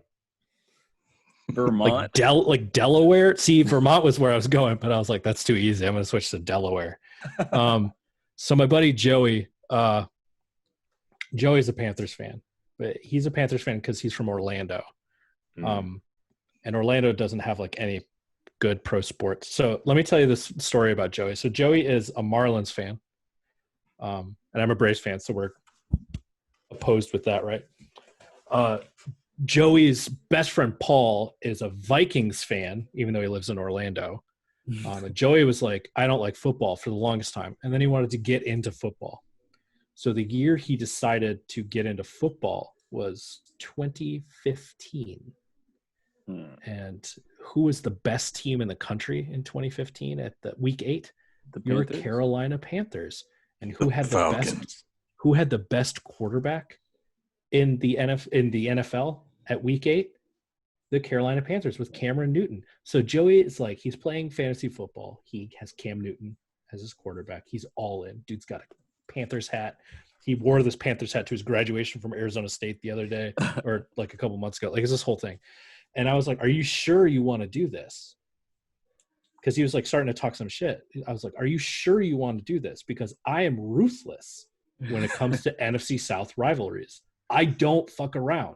Vermont. like Delaware? See, Vermont was where I was going, but I was like, that's too easy. I'm gonna switch to Delaware. So my buddy Joey's a Panthers fan, but he's a Panthers fan because he's from Orlando. And Orlando doesn't have like any good pro sports. So let me tell you this story about Joey. So Joey is a Marlins fan. And I'm a Braves fan, so we're opposed with that, right? Joey's best friend Paul is a Vikings fan, even though he lives in Orlando. And Joey was like, I don't like football for the longest time. And then he wanted to get into football. So the year he decided to get into football was 2015. And who was the best team in the country in 2015 at the week 8? Your Carolina Panthers. And who had the Falcons. best? Who had the best quarterback in the NFL at week 8? The Carolina Panthers with Cameron Newton. So Joey is like, he's playing fantasy football. He has Cam Newton as his quarterback. He's all in. Dude's got a Panthers hat. He wore this Panthers hat to his graduation from Arizona State the other day, or like a couple months ago. Like, it's this whole thing. And I was like, are you sure you want to do this? Because he was like starting to talk some shit. I was like, are you sure you want to do this? Because I am ruthless when it comes to NFC South rivalries. I don't fuck around.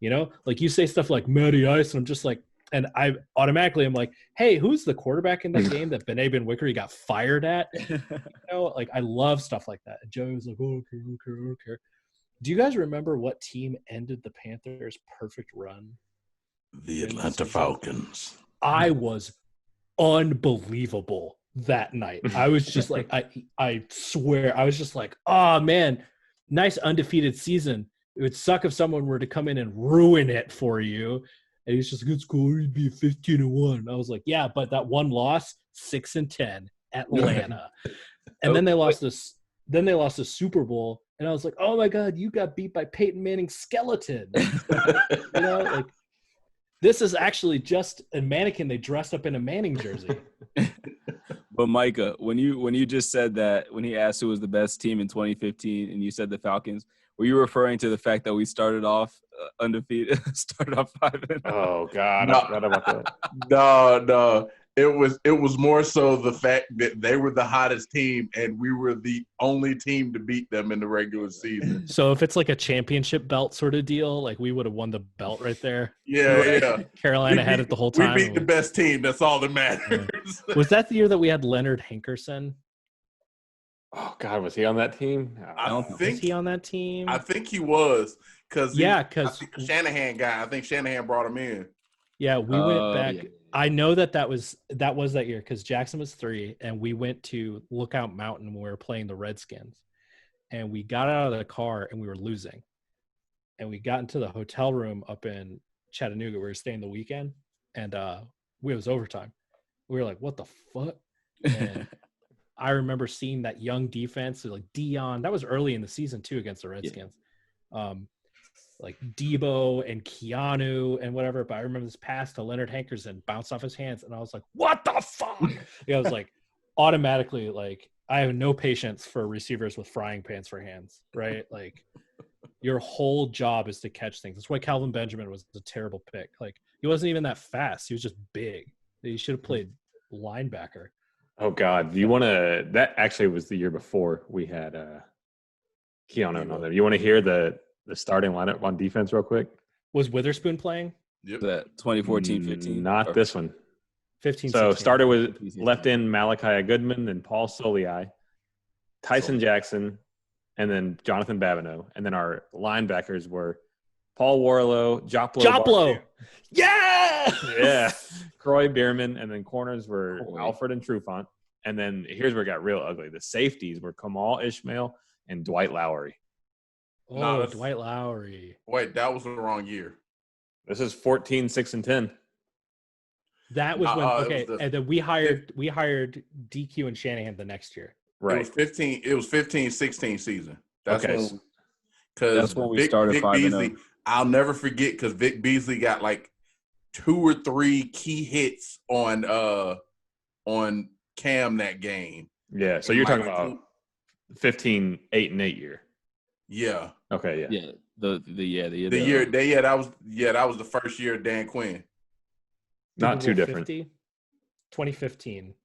You know, like you say stuff like Matty Ice, and I'm just like, and I automatically am like, hey, who's the quarterback in that game that Bené Benwickery got fired at? You know, like I love stuff like that. And Joey was like, oh, okay. Do you guys remember what team ended the Panthers' perfect run? The Atlanta Falcons. I was unbelievable that night. I was just like, I swear, I was just like, oh man, nice undefeated season. It would suck if someone were to come in and ruin it for you. And he's just, good score, you'd be 15-1. I was like, yeah, but that one loss, 6-10 Atlanta. And then they lost this. Then they lost a Super Bowl, and I was like, "Oh my God, you got beat by Peyton Manning's skeleton." You know, like this is actually just a mannequin they dressed up in a Manning jersey. But Micah, when you just said that, when he asked who was the best team in 2015, and you said the Falcons, were you referring to the fact that we started off undefeated, started off 5-0? Oh God, No. I forgot about that. No. It was more so the fact that they were the hottest team and we were the only team to beat them in the regular season. So if it's like a championship belt sort of deal, like we would have won the belt right there. Yeah. Carolina had it the whole time. We beat the best team. That's all that matters. Was that the year that we had Leonard Hankerson? Oh God, was he on that team? Was he on that team? I think he was because because Shanahan guy. I think Shanahan brought him in. Yeah, we went back. Yeah. I know that was that year because Jackson was 3, and we went to Lookout Mountain when we were playing the Redskins, and we got out of the car and we were losing, and we got into the hotel room up in Chattanooga. We were staying the weekend, and it was overtime. We were like, "What the fuck?" And I remember seeing that young defense, like Dion. That was early in the season too against the Redskins. Yeah. Like Debo and Keanu and whatever, but I remember this pass to Leonard Hankerson bounced off his hands, and I was like, "What the fuck?" I was like, automatically, like, I have no patience for receivers with frying pans for hands, right? Like, your whole job is to catch things. That's why Calvin Benjamin was a terrible pick. Like, he wasn't even that fast; he was just big. He should have played linebacker. Oh God, do you want to? That actually was the year before we had Keanu on there. You want to hear the starting lineup on defense real quick? Was Witherspoon playing? Yep. That 2014-15? Not this one. 15. So 16. started with left in Malachi Goodman and Paul Soliai, Tyson Jackson, and then Jonathan Babineau. And then our linebackers were Paul Warlow, Joplo. Yeah! Yeah. Croy Bierman. And then corners were Alfred and Trufant. And then here's where it got real ugly. The safeties were Kamal Ishmael and Dwight Lowry. Oh, Dwight Lowry. Wait, that was the wrong year. This is 14, 6, and 10. That was when and then we hired DQ and Shanahan the next year. Right. It was 15-16 season. That's when we started Vic 5-0. Beasley, I'll never forget because Vic Beasley got like 2 or 3 key hits on Cam that game. Yeah. So you're talking about 15, 8, and 8 year. Yeah. Okay. Yeah. Yeah. That was the first year of Dan Quinn. Not too different. 2015.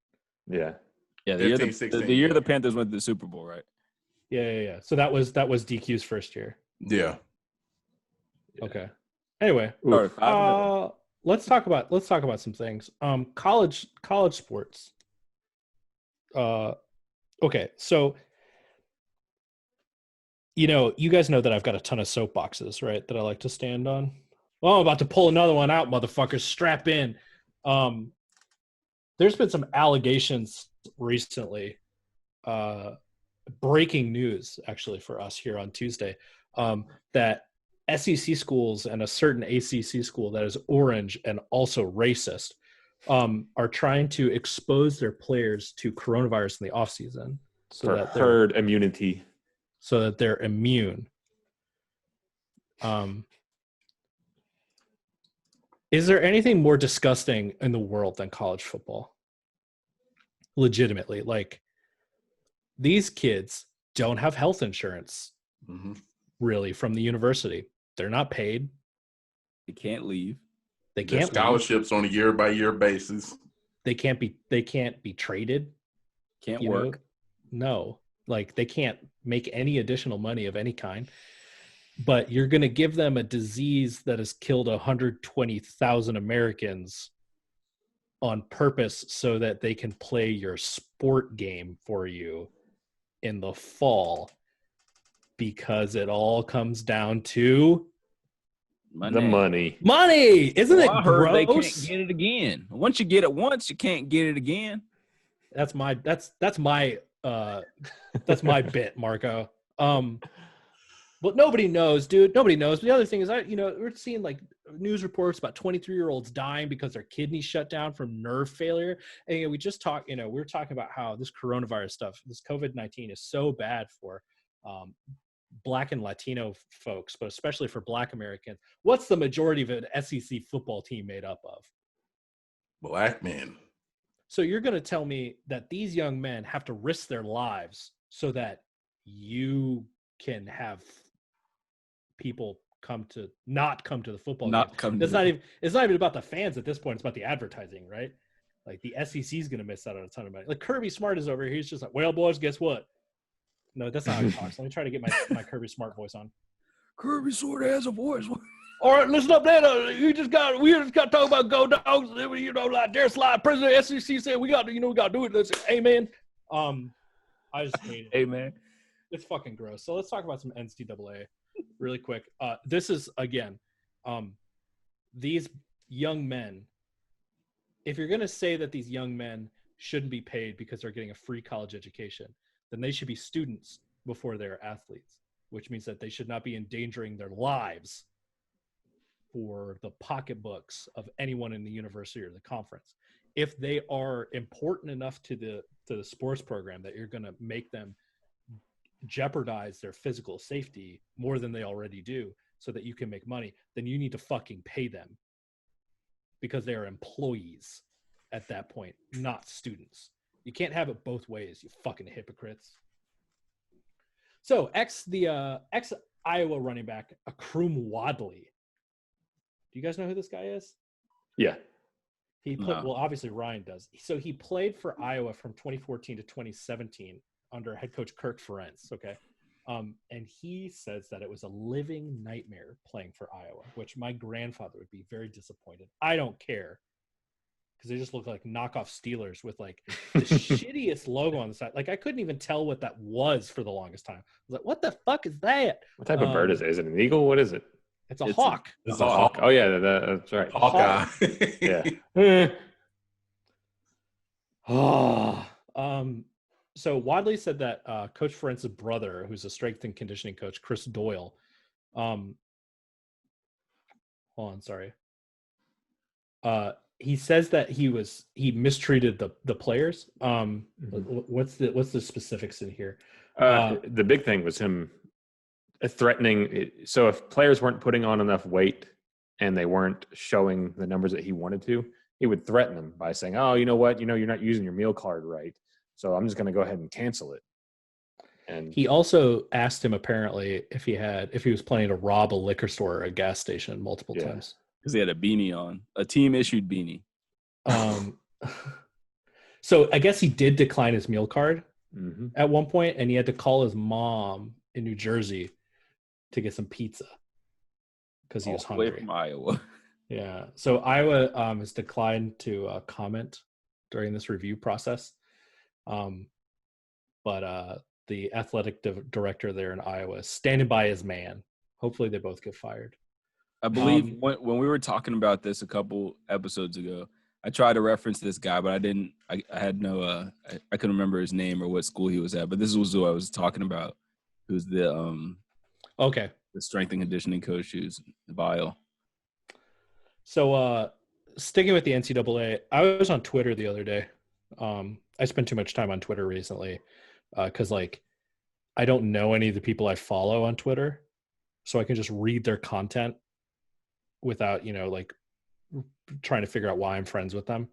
Yeah. Yeah. The year the Panthers went to the Super Bowl, right? Yeah. So that was DQ's first year. Yeah. Okay. Anyway, let's talk about some things. College sports. Okay, so you guys know that I've got a ton of soapboxes, right? That I like to stand on. Well, I'm about to pull another one out, motherfuckers. Strap in. There's been some allegations recently. Breaking news, actually, for us here on Tuesday, that SEC schools and a certain ACC school that is orange and also racist are trying to expose their players to coronavirus in the offseason. For herd immunity. So that they're immune. Is there anything more disgusting in the world than college football? Legitimately, like, these kids don't have health insurance, really, from the university. They're not paid. They can't leave. They can't scholarships on a year-by-year basis. They can't be traded. Can't work. No, like, they can't make any additional money of any kind. But you're going to give them a disease that has killed 120,000 Americans on purpose so that they can play your sport game for you in the fall, because it all comes down to the money. Isn't it I heard gross? they can't get it again. Once you get it once, you can't get it again. That's my bit, Marco. But nobody knows, dude. Nobody knows. But the other thing is, we're seeing like news reports about 23-year-olds dying because their kidneys shut down from nerve failure. And we just talked, we were talking about how this coronavirus stuff, this COVID-19 is so bad for Black and Latino folks, but especially for Black Americans. What's the majority of an SEC football team made up of? Black men. So you're going to tell me that these young men have to risk their lives so that you can have people not come to the football game. It's not even about the fans at this point. It's about the advertising, right? Like the SEC is going to miss out on a ton of money. Like Kirby Smart is over here. He's just like, well, boys, guess what? No, that's not how he talks. Let me try to get my Kirby Smart voice on. Kirby sort of has a voice. All right, listen up, man. We just got to talk about Go Dogs. Like Darius Slide, president of the SEC said we got to do it. Let's, amen. I just hate it. Amen. It's fucking gross. So let's talk about some NCAA really quick. This is, again, these young men. If you're going to say that these young men shouldn't be paid because they're getting a free college education, then they should be students before they're athletes, which means that they should not be endangering their lives for the pocketbooks of anyone in the university or the conference. If they are important enough to the sports program that you're going to make them jeopardize their physical safety more than they already do so that you can make money, then you need to fucking pay them because they are employees at that point, not students. You can't have it both ways, you fucking hypocrites. So ex Iowa running back Akrum Wadley. Do you guys know who this guy is? Yeah. He played, well, obviously Ryan does. So he played for Iowa from 2014 to 2017 under head coach Kirk Ferentz, okay? And he says that it was a living nightmare playing for Iowa, which my grandfather would be very disappointed. I don't care because they just look like knockoff Steelers with like the shittiest logo on the side. Like I couldn't even tell what that was for the longest time. I was like, what the fuck is that? What type of bird is it? Is it an eagle? What is it? It's a hawk. It's a hawk. Oh, yeah, that's right. Hawkeye. Yeah. So Wadley said that Coach Ferentz's brother, who's a strength and conditioning coach, Chris Doyle, hold on, sorry. He says that he mistreated the players. What's the specifics in here? The big thing was him threatening. So if players weren't putting on enough weight and they weren't showing the numbers that he wanted to, he would threaten them by saying, "Oh, you know what? You're not using your meal card right. So I'm just going to go ahead and cancel it." And he also asked him apparently if he was planning to rob a liquor store or a gas station multiple times. Because he had a beanie on, a team issued beanie. So I guess he did decline his meal card at one point, and he had to call his mom in New Jersey to get some pizza because he was hungry. Away from Iowa. Yeah. So Iowa has declined to comment during this review process. But the athletic director there in Iowa is standing by his man. Hopefully they both get fired. I believe when we were talking about this a couple episodes ago, I tried to reference this guy, but I didn't. I had no. I couldn't remember his name or what school he was at. But this was who I was talking about. Who's the the strength and conditioning coach who's vile. So sticking with the NCAA, I was on Twitter the other day. I spent too much time on Twitter recently because I don't know any of the people I follow on Twitter, so I can just read their content without trying to figure out why I'm friends with them.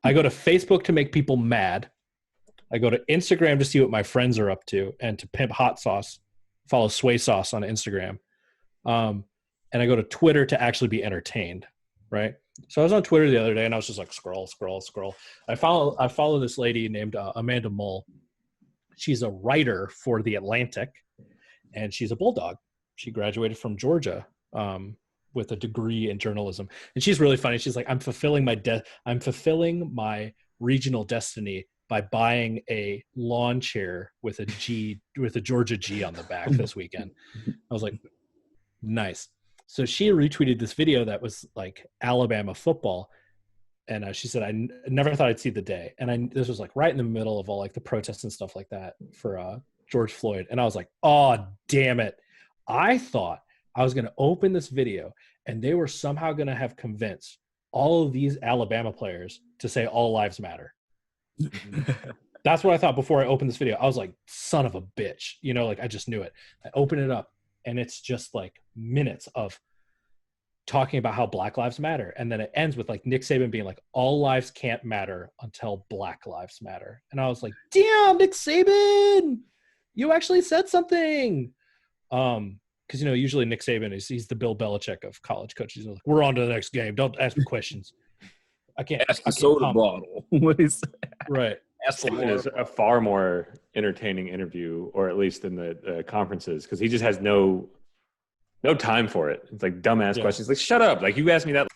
I go to Facebook to make people mad. I go to Instagram to see what my friends are up to and to pimp hot sauce, follow Sway Sauce on Instagram. And I go to Twitter to actually be entertained, right? So I was on Twitter the other day and I was just like, scroll. I follow this lady named Amanda Mull. She's a writer for The Atlantic and she's a Bulldog. She graduated from Georgia with a degree in journalism. And she's really funny. She's like, I'm fulfilling my regional destiny by buying a lawn chair with a Georgia G on the back this weekend. I was like, nice. So she retweeted this video that was like Alabama football. And she said, I never thought I'd see the day. And this was like right in the middle of all like the protests and stuff like that for George Floyd. And I was like, oh, damn it. I thought I was going to open this video and they were somehow going to have convinced all of these Alabama players to say all lives matter. That's what I thought before I opened this video. I was like, son of a bitch. You know, like I just knew it. I open it up and it's just like minutes of talking about how Black Lives Matter. And then it ends with like Nick Saban being like, all lives can't matter until Black Lives Matter. And I was like, damn, Nick Saban, you actually said something. Because, you know, usually Nick Saban he's the Bill Belichick of college coaches. He's like, we're on to the next game. Don't ask me questions. I can't. Ask the soda bottle. What is that? Right. Saban is a far more entertaining interview, or at least in the conferences, because he just has no time for it. It's like dumbass questions. Like, shut up. Like, you asked me that.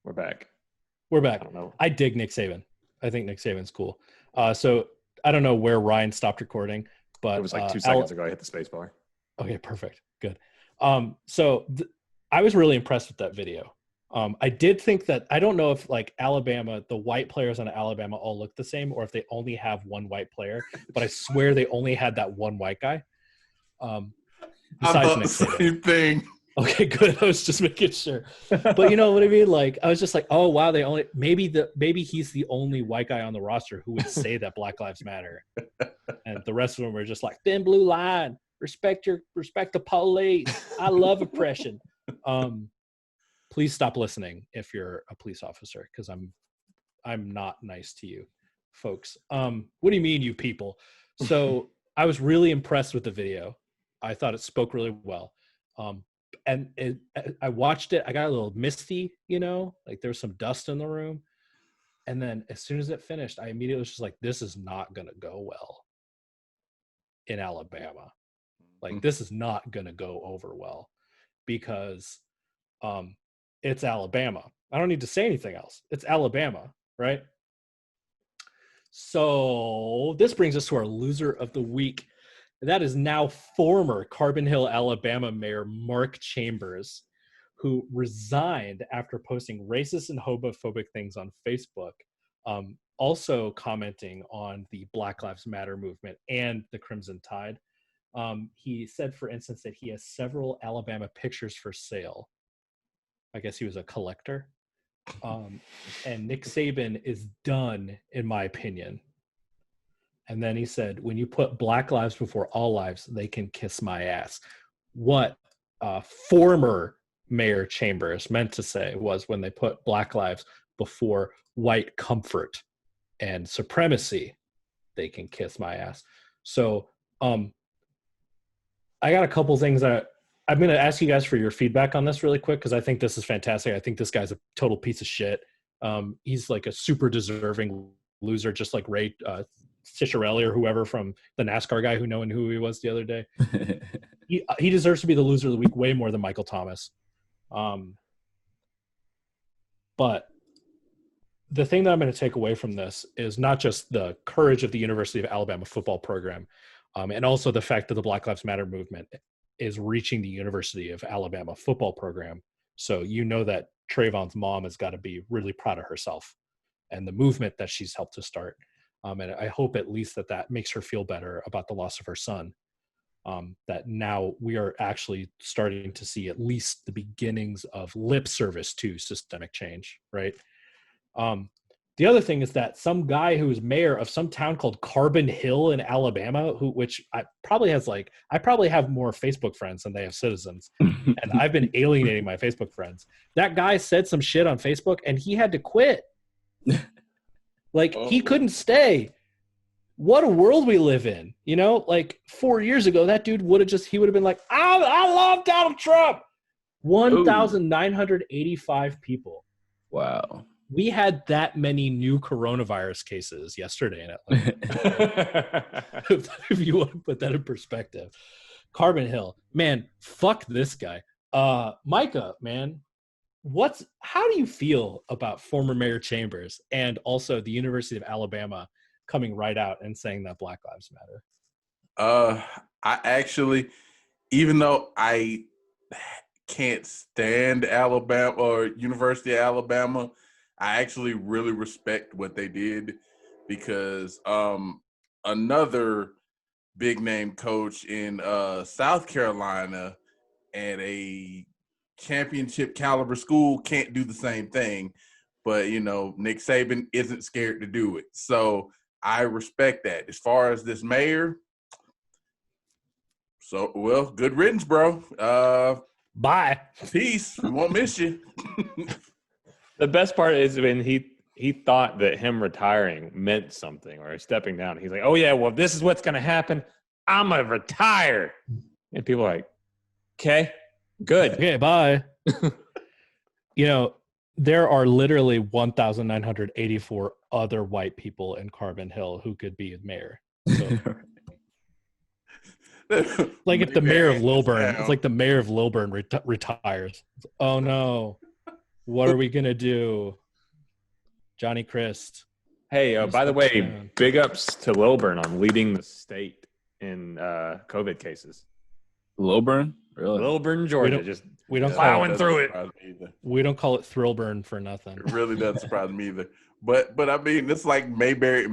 We're back. We're back. I don't know. I dig Nick Saban. I think Nick Saban's cool. So I don't know where Ryan stopped recording, but It was like 2 seconds ago. I hit the space bar. Okay, perfect. Good. So I was really impressed with that video. I did think that, I don't know if like Alabama, the white players on Alabama all look the same or if they only have one white player, but I swear they only had that one white guy. I Besides thought Nick the Saban. same thing. Okay, good. I was just making sure. But you know what I mean? Like, I was just like, oh wow, maybe he's the only white guy on the roster who would say that Black Lives Matter. And the rest of them were just like, thin blue line, respect the police. I love oppression. Please stop listening if you're a police officer, because I'm not nice to you folks. What do you mean, you people? So I was really impressed with the video. I thought it spoke really well. And I watched it. I got a little misty, you know, like there was some dust in the room. And then as soon as it finished, I immediately was just like, this is not going to go well in Alabama. Like, this is not going to go over well because it's Alabama. I don't need to say anything else. It's Alabama, right? So this brings us to our loser of the week. That is now former Carbon Hill, Alabama Mayor Mark Chambers, who resigned after posting racist and homophobic things on Facebook, also commenting on the Black Lives Matter movement and the Crimson Tide. He said, for instance, that he has several Alabama pictures for sale. I guess he was a collector. And Nick Saban is done, in my opinion. And then he said, when you put Black lives before all lives, they can kiss my ass. What former Mayor Chambers meant to say was, when they put Black lives before white comfort and supremacy, they can kiss my ass. So I got a couple things that I'm going to ask you guys for your feedback on this really quick, because I think this is fantastic. I think this guy's a total piece of shit. He's like a super deserving loser, just like Ray Cicerelli or whoever from the NASCAR guy knowing who he was the other day. He deserves to be the loser of the week way more than Michael Thomas. But the thing that I'm going to take away from this is not just the courage of the University of Alabama football program, and also the fact that the Black Lives Matter movement is reaching the University of Alabama football program. So you know that Trayvon's mom has got to be really proud of herself and the movement that she's helped to start. And I hope at least that makes her feel better about the loss of her son. That now we are actually starting to see at least the beginnings of lip service to systemic change, right? The other thing is that some guy who is mayor of some town called Carbon Hill in Alabama, which I probably have more Facebook friends than they have citizens, and I've been alienating my Facebook friends. That guy said some shit on Facebook, and he had to quit. Like, he couldn't stay. What a world we live in, you know? Like 4 years ago, that dude would have been like, I love Donald Trump. 1,985 people. Wow. We had that many new coronavirus cases yesterday in Atlanta. if you want to put that in perspective. Carbon Hill, man, fuck this guy. Micah, man, how do you feel about former Mayor Chambers and also the University of Alabama coming right out and saying that Black Lives Matter? I actually, even though I can't stand Alabama or University of Alabama, I actually really respect what they did, because another big name coach in South Carolina at a championship caliber school can't do the same thing. But, Nick Saban isn't scared to do it. So I respect that. As far as this mayor, good riddance, bro. Bye. Peace. We won't miss you. The best part is when he thought that him retiring meant something or stepping down. He's like, oh, yeah, well, if this is what's going to happen, I'm going to retire. And people are like, okay, good. Okay, bye. There are literally 1,984 other white people in Carbon Hill who could be mayor. So, like if the mayor of Lilburn, it's like the mayor of Lilburn retires. Oh no, what are we gonna do, Johnny Christ? Hey, by the way, big ups to Lilburn on leading the state in COVID cases. Lilburn, really? Lilburn, Georgia, we don't plowing through it. We don't call it Thrillburn for nothing. It really doesn't surprise me either. But I mean, it's like Mayberry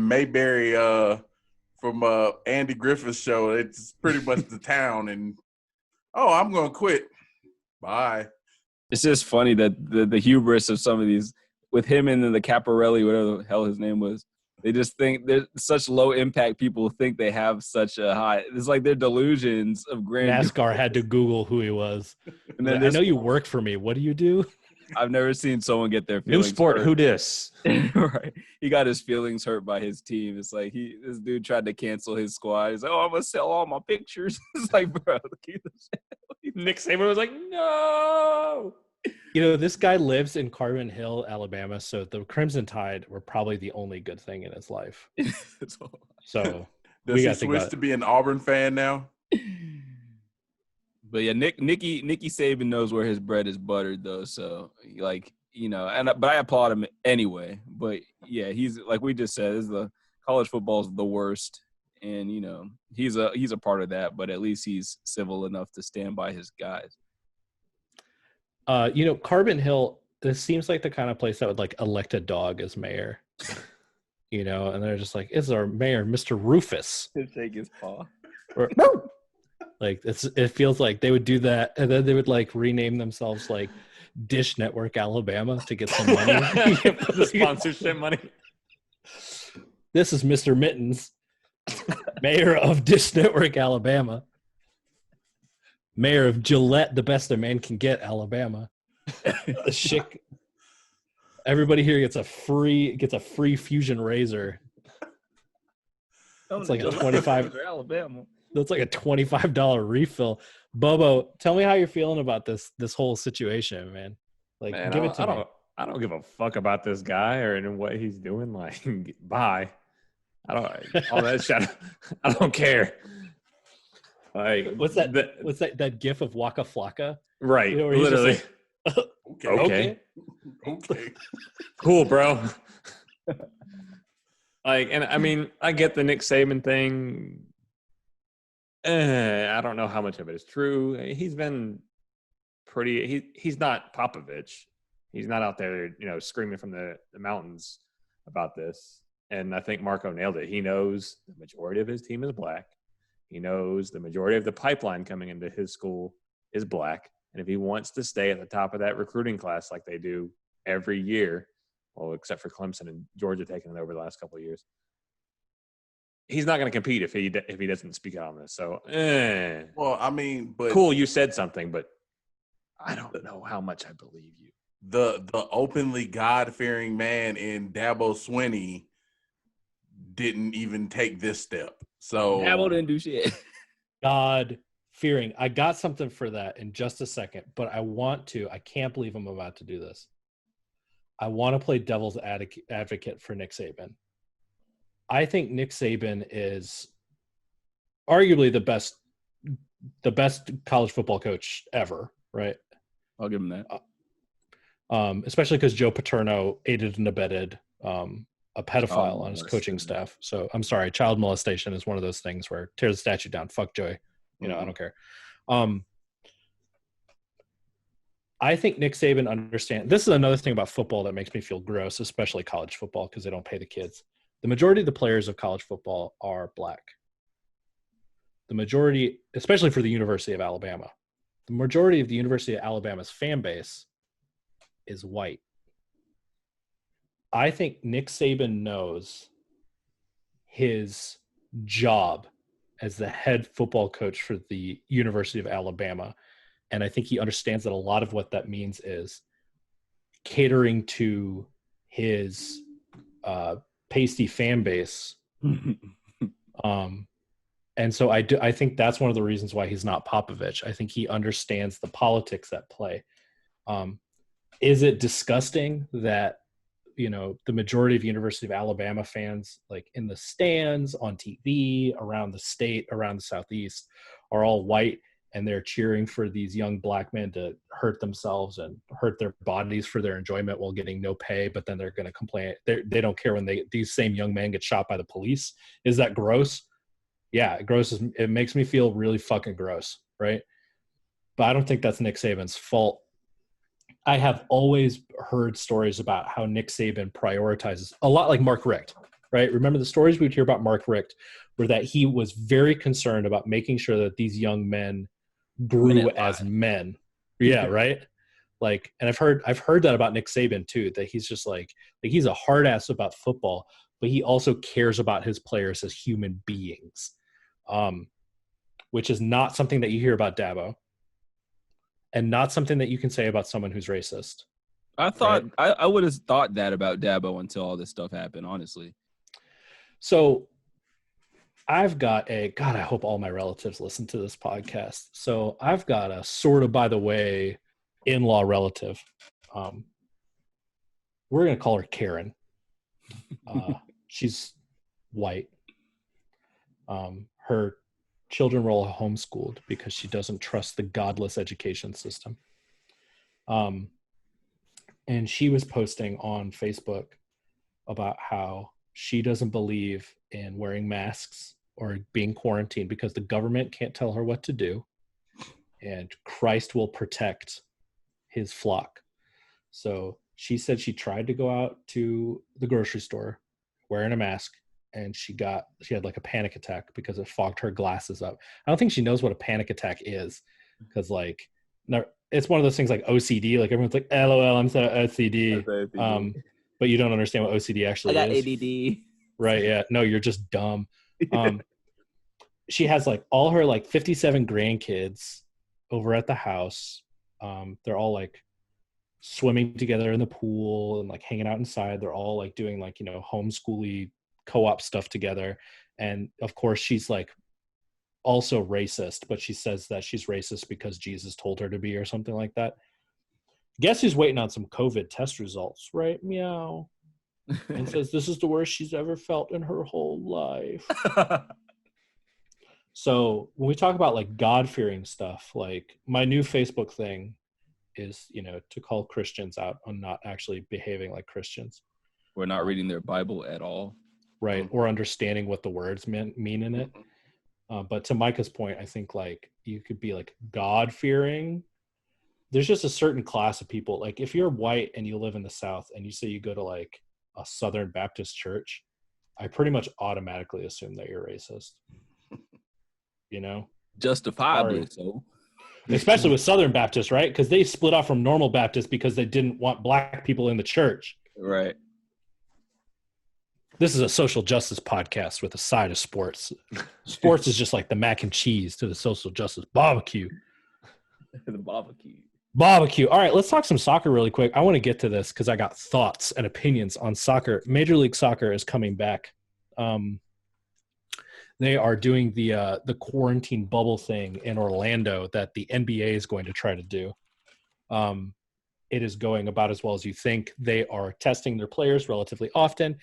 from Andy Griffith's show. It's pretty much the town, and I'm gonna quit. Bye. It's just funny that the hubris of some of these, with him and then the Caparelli, whatever the hell his name was, they just think they're such low impact. People think they have such a high. It's like their delusions of grandeur. NASCAR had to Google who he was. And then I know you work for me. What do you do? I've never seen someone get their New feelings sport, hurt. who dis? Right. He got his feelings hurt by his team. It's like this dude tried to cancel his squad. He's like, I'm gonna sell all my pictures. It's like, bro, Nick Saban was like, no. This guy lives in Carbon Hill, Alabama, so the Crimson Tide were probably the only good thing in his life. So does he switch to be an Auburn fan now? But yeah, Nicky Saban knows where his bread is buttered, though. So but I applaud him anyway. But yeah, he's like we just said, the college football is the worst, and he's a part of that. But at least he's civil enough to stand by his guys. Carbon Hill, this seems like the kind of place that would like elect a dog as mayor. And they're just like, it's our mayor, Mr. Rufus. Take his paw. Or, like it feels like they would do that, and then they would like rename themselves like Dish Network Alabama to get some money. The sponsorship money. This is Mr. Mittens, mayor of Dish Network Alabama. Mayor of Gillette, the best a man can get, Alabama. The chic. Everybody here gets a free Fusion razor. It's like a $25. Alabama. That's like a $25 refill. Bobo, tell me how you're feeling about this whole situation, man. Like, man, give it to me. I don't give a fuck about this guy or what he's doing. Like, bye. All that shit. I don't care. Like, what's that gif of Waka Flocka? Right. Literally. Like, okay. Okay. Cool, bro. Like, and I mean, I get the Nick Saban thing. I don't know how much of it is true. He's been he's not Popovich. He's not out there, screaming from the mountains about this. And I think Marco nailed it. He knows the majority of his team is black. He knows the majority of the pipeline coming into his school is black. And if he wants to stay at the top of that recruiting class like they do every year, well, except for Clemson and Georgia taking it over the last couple of years, he's not going to compete if he doesn't speak out on this. So, well, I mean, but cool, you said something, but I don't know how much I believe you. The openly God-fearing man in Dabo Swinney didn't even take this step. So Dabo didn't do shit. God-fearing. I got something for that in just a second, but I can't believe I'm about to do this. I want to play devil's advocate for Nick Saban. I think Nick Saban is arguably the best college football coach ever, right? I'll give him that. Especially because Joe Paterno aided and abetted a pedophile on his coaching staff. So I'm sorry, child molestation is one of those things where tear the statute down. Fuck Joey. I don't care. I think Nick Saban understands. This is another thing about football that makes me feel gross, especially college football, because they don't pay the kids. The majority of the players of college football are black. The majority, especially for the University of Alabama, the majority of the University of Alabama's fan base is white. I think Nick Saban knows his job as the head football coach for the University of Alabama. And I think he understands that a lot of what that means is catering to his pasty fan base. And so I think that's one of the reasons why he's not Popovich. I think he understands the politics at play. Is it disgusting that, you know, the majority of University of Alabama fans, like in the stands, on TV, around the state, around the Southeast, are all white, and they're cheering for these young black men to hurt themselves and hurt their bodies for their enjoyment while getting no pay, but then they're going to complain. They don't care when these same young men get shot by the police. Is that gross? Yeah, it makes me feel really fucking gross, right? But I don't think that's Nick Saban's fault. I have always heard stories about how Nick Saban prioritizes, a lot like Mark Richt, right? Remember the stories we'd hear about Mark Richt were that he was very concerned about making sure that these young men grew as men. Yeah, right? Like, and I've heard that about Nick Saban too, that he's just like he's a hard ass about football, but he also cares about his players as human beings. Which is not something that you hear about Dabo, and not something that you can say about someone who's racist. I thought I would have thought that about Dabo until all this stuff happened, honestly. So I've got God, I hope all my relatives listen to this podcast. So I've got a sort of, by the way, in-law relative. We're going to call her Karen. She's white. Her children were all homeschooled because she doesn't trust the godless education system. And she was posting on Facebook about how she doesn't believe in wearing masks or being quarantined because the government can't tell her what to do, and Christ will protect his flock. So she said she tried to go out to the grocery store wearing a mask, and she had like a panic attack because it fogged her glasses up. I don't think she knows what a panic attack is, because like, no, it's one of those things like OCD. Like everyone's like, LOL, I'm so OCD. But you don't understand what OCD actually is. I got ADD. Right, yeah. No, you're just dumb. She has like all her like 57 grandkids over at the house. They're all like swimming together in the pool and like hanging out inside. They're all like doing like, you know, homeschooly co-op stuff together. And of course she's like also racist, but she says that she's racist because Jesus told her to be, or something like that. Guess who's waiting on some COVID test results, right? Meow. And says this is the worst she's ever felt in her whole life. So when we talk about like God-fearing stuff, like my new Facebook thing is, you know, to call Christians out on not actually behaving like Christians. We're not reading their Bible at all. Right. Or understanding what the words mean in it. But to Micah's point, I think like you could be like God-fearing. There's just a certain class of people. Like if you're white and you live in the South and you say you go to like a Southern Baptist church, I pretty much automatically assume that you're racist. You know? Justifiably so. Especially with Southern Baptists, right? Because they split off from normal Baptists because they didn't want black people in the church. Right. This is a social justice podcast with a side of sports. Sports is just like the mac and cheese to the social justice barbecue. The barbecue. Barbecue. All right, let's talk some soccer really quick. I want to get to this because I got thoughts and opinions on soccer. Major League Soccer is coming back. They are doing the quarantine bubble thing in Orlando that the NBA is going to try to do. It is going about as well as you think. They are testing their players relatively often.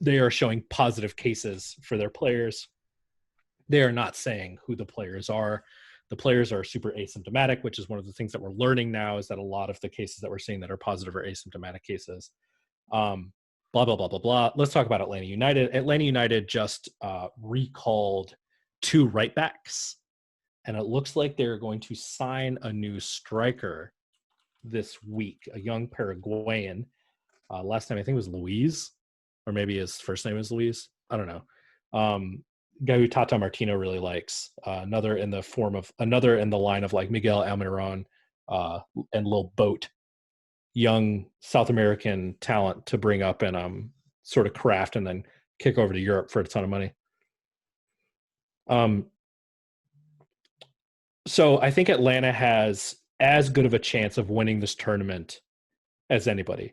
They are showing positive cases for their players. They are not saying who the players are. The players are super asymptomatic, which is one of the things that we're learning now, is that a lot of the cases that we're seeing that are positive are asymptomatic cases. Blah, blah, blah, blah, blah. Let's talk about Atlanta United. Atlanta United just recalled 2 right backs, and it looks like they're going to sign a new striker this week, a young Paraguayan. Last time I think it was Luis, or maybe his first name is Luis. I don't know. guy who Tata Martino really likes. Another in the line of like Miguel Almiron and Lil Boat, young South American talent to bring up and sort of craft and then kick over to Europe for a ton of money. So I think Atlanta has as good of a chance of winning this tournament as anybody.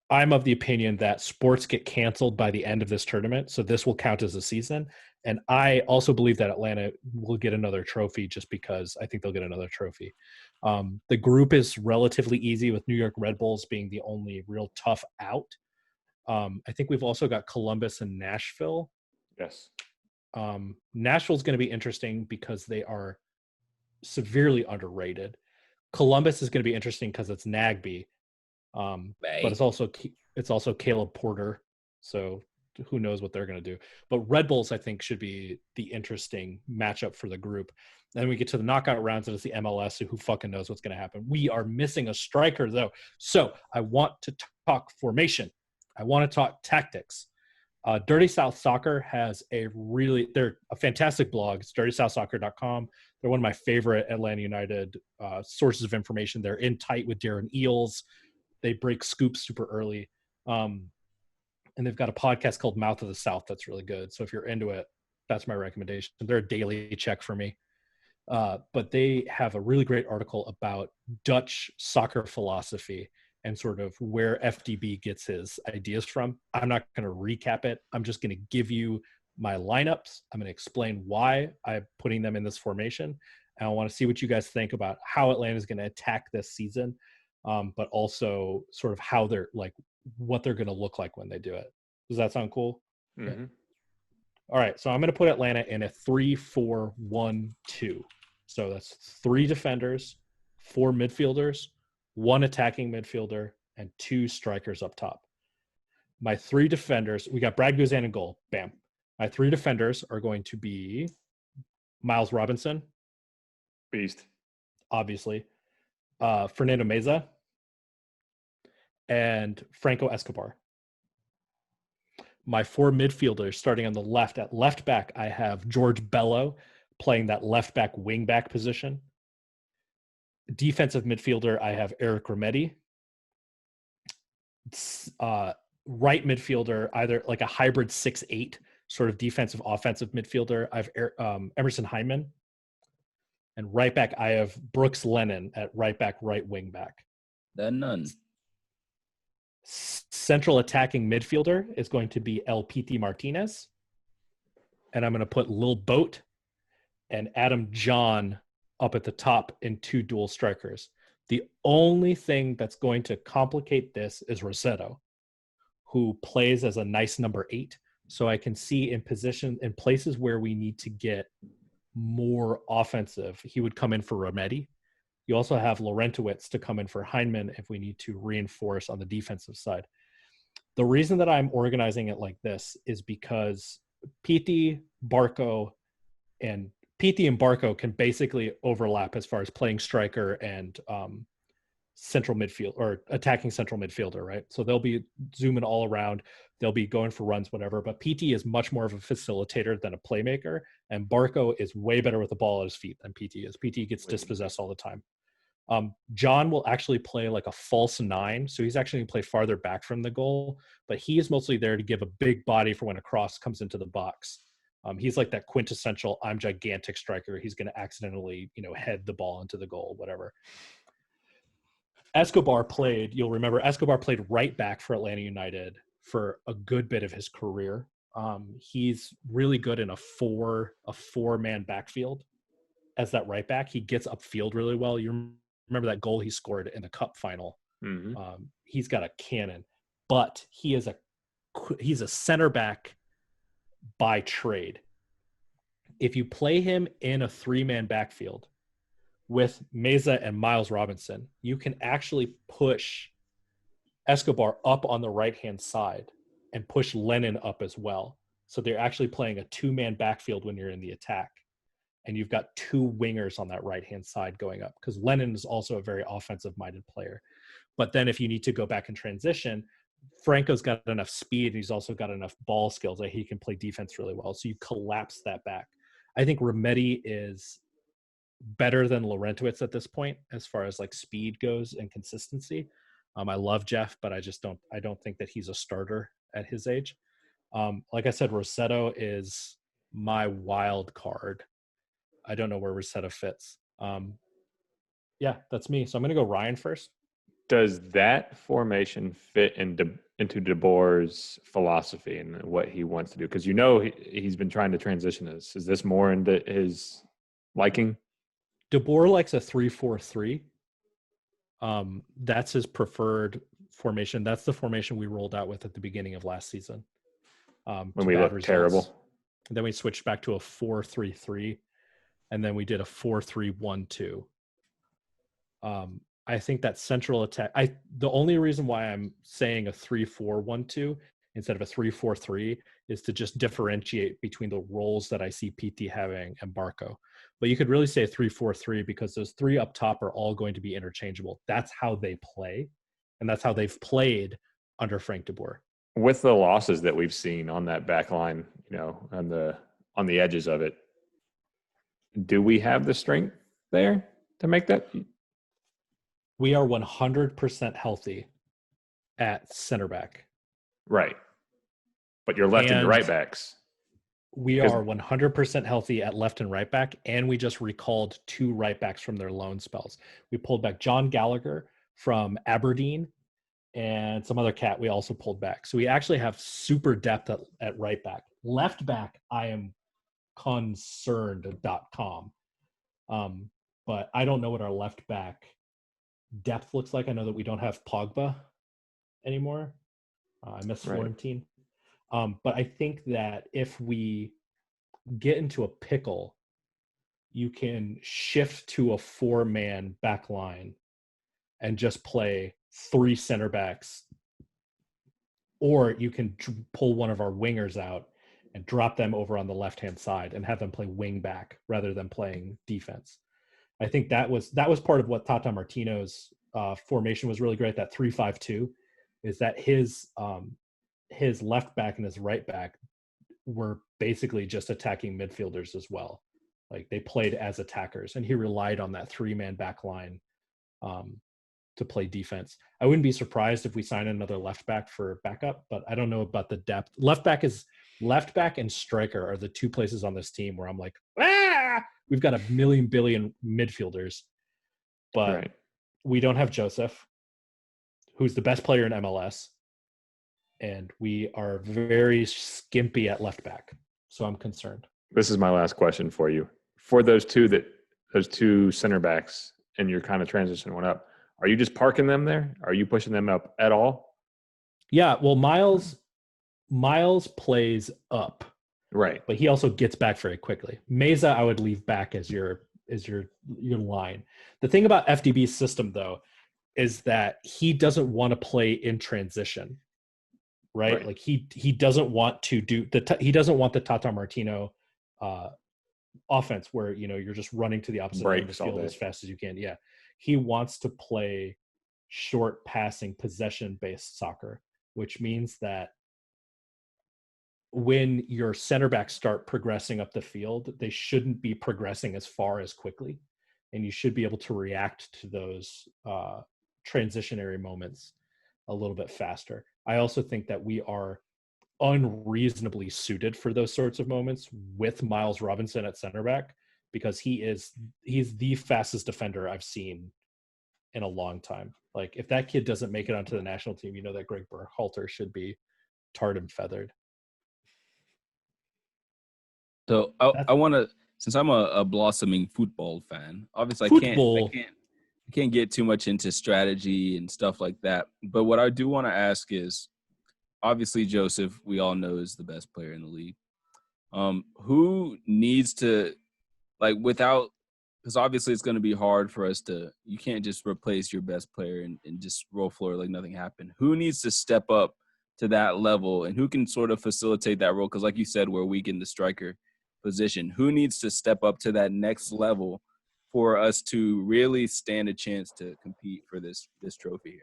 I'm of the opinion that sports get canceled by the end of this tournament, so this will count as a season. And I also believe that Atlanta will get another trophy just because I think they'll get another trophy. The group is relatively easy with New York Red Bulls being the only real tough out. I think we've also got Columbus and Nashville. Yes. Nashville's going to be interesting because they are severely underrated. Columbus is going to be interesting because it's Nagby. But it's also Caleb Porter, so who knows what they're going to do. But Red Bulls, I think, should be the interesting matchup for the group. Then we get to the knockout rounds, and it's the MLS, so who fucking knows what's going to happen. We are missing a striker, though. So I want to talk formation. I want to talk tactics. Dirty South Soccer has they're a fantastic blog. It's dirtysouthsoccer.com. They're one of my favorite Atlanta United sources of information. They're in tight with Darren Eales. They break scoops super early. And they've got a podcast called Mouth of the South that's really good. So if you're into it, that's my recommendation. They're a daily check for me. But they have a really great article about Dutch soccer philosophy and sort of where FDB gets his ideas from. I'm not going to recap it. I'm just going to give you my lineups. I'm going to explain why I'm putting them in this formation. And I want to see what you guys think about how Atlanta is going to attack this season. But also sort of how they're like what they're going to look like when they do it. Does that sound cool? Mm-hmm. All right. So I'm going to put Atlanta in a 3-4-1-2. So that's 3 defenders, 4 midfielders, 1 attacking midfielder, and 2 strikers up top. My 3 defenders, we got Brad Guzan in goal. Bam. My 3 defenders are going to be Miles Robinson. Beast. Obviously. Fernando Meza. And Franco Escobar. My 4 midfielders starting on the left. At left back, I have George Bello playing that left back wing back position. Defensive midfielder, I have Eric Remedi. Right midfielder, either like a hybrid 6-8 sort of defensive offensive midfielder, I have Emerson Hyman. And right back, I have Brooks Lennon at right back, right wing back. Then none. Central attacking midfielder is going to be El Piti Martinez. And I'm going to put Lil Boat and Adam John up at the top in 2 dual strikers. The only thing that's going to complicate this is Rossetto, who plays as a nice number 8. So I can see in places where we need to get more offensive, he would come in for Remedi. You also have Laurentowicz to come in for Heinemann if we need to reinforce on the defensive side. The reason that I'm organizing it like this is because Piti, Barco, and can basically overlap as far as playing striker and central midfield or attacking central midfielder, right? So they'll be zooming all around. They'll be going for runs, whatever. But PT is much more of a facilitator than a playmaker. And Barco is way better with the ball at his feet than PT is. PT gets dispossessed all the time. John will actually play like a false 9. So he's actually going to play farther back from the goal. But he is mostly there to give a big body for when a cross comes into the box. He's like that quintessential, I'm gigantic striker. He's going to accidentally, head the ball into the goal, whatever. You'll remember Escobar played right back for Atlanta United for a good bit of his career. He's really good in a four-man backfield as that right back. He gets upfield really well. You remember that goal he scored in the cup final. Mm-hmm. He's got a cannon, but he's a center back by trade. If you play him in a 3-man backfield with Meza and Miles Robinson, you can actually push Escobar up on the right-hand side and push Lennon up as well. So they're actually playing a 2-man backfield when you're in the attack. And you've got 2 wingers on that right-hand side going up because Lennon is also a very offensive-minded player. But then if you need to go back and transition, Franco's got enough speed, and he's also got enough ball skills that he can play defense really well. So you collapse that back. I think Remedi is better than Laurentowicz at this point as far as like speed goes and consistency. I love Jeff, but I don't think that he's a starter at his age. Like I said, Rossetto is my wild card. I don't know where Rossetto fits. Yeah, that's me. So I'm going to go Ryan first. Does that formation fit into DeBoer's philosophy and what he wants to do? Because he's been trying to transition this. Is this more into his liking? DeBoer likes a 3-4-3. That's his preferred formation. That's the formation we rolled out with at the beginning of last season. When we looked terrible. Then we switched back to a 4-3-3, and then we did a 4-3-1-2. I think that central attack. The only reason why I'm saying a 3-4-1-2 instead of a 3-4-3 is to just differentiate between the roles that I see PT having and Barco. But you could really say 3-4-3 because those three up top are all going to be interchangeable. That's how they play, and that's how they've played under Frank DeBoer. With the losses that we've seen on that back line, on the edges of it, do we have the strength there to make that? We are 100% healthy at center back. Right. But your left and your right backs. We are 100% healthy at left and right back, and we just recalled 2 right backs from their loan spells. We pulled back John Gallagher from Aberdeen, and some other cat we also pulled back. So we actually have super depth at right back. Left back, I am concerned.com. But I don't know what our left back depth looks like. I know that we don't have Pogba anymore. I miss Florentine. But I think that if we get into a pickle, you can shift to a 4-man back line and just play 3 center backs. Or you can pull one of our wingers out and drop them over on the left-hand side and have them play wing back rather than playing defense. I think that was part of what Tata Martino's formation was really great. That 3-5-2 is that his left back and his right back were basically just attacking midfielders as well. Like they played as attackers, and he relied on that 3-man back line to play defense. I wouldn't be surprised if we sign another left back for backup, but I don't know about the depth. Left back and striker are the 2 places on this team where I'm like, we've got a billion midfielders, but we don't have Joseph, who's the best player in MLS. And we are very skimpy at left back. So I'm concerned. This is my last question for you. For those two center backs, and you're kind of transitioning one up, are you just parking them there? Are you pushing them up at all? Yeah, well, Miles plays up. Right. But he also gets back very quickly. Meza, I would leave back as your line. The thing about FDB's system, though, is that he doesn't want to play in transition. Right? Like he doesn't want to he doesn't want the Tata Martino offense where you're just running to the opposite end of the field as fast as you can. Yeah. He wants to play short passing possession based soccer, which means that when your center backs start progressing up the field, they shouldn't be progressing as far as quickly, and you should be able to react to those transitionary moments a little bit faster. I also think that we are unreasonably suited for those sorts of moments with Miles Robinson at center back, because he's the fastest defender I've seen in a long time. Like if that kid doesn't make it onto the national team, that Greg Berhalter should be tarred and feathered. So I want to, since I'm a blossoming football fan, obviously I can't get too much into strategy and stuff like that. But what I do want to ask is, obviously Joseph, we all know, is the best player in the league. Who needs to, because obviously it's going to be hard for us you can't just replace your best player and just roll floor like nothing happened. Who needs to step up to that level, and who can sort of facilitate that role? Because like you said, we're weak in the striker position. Who needs to step up to that next level for us to really stand a chance to compete for this trophy here?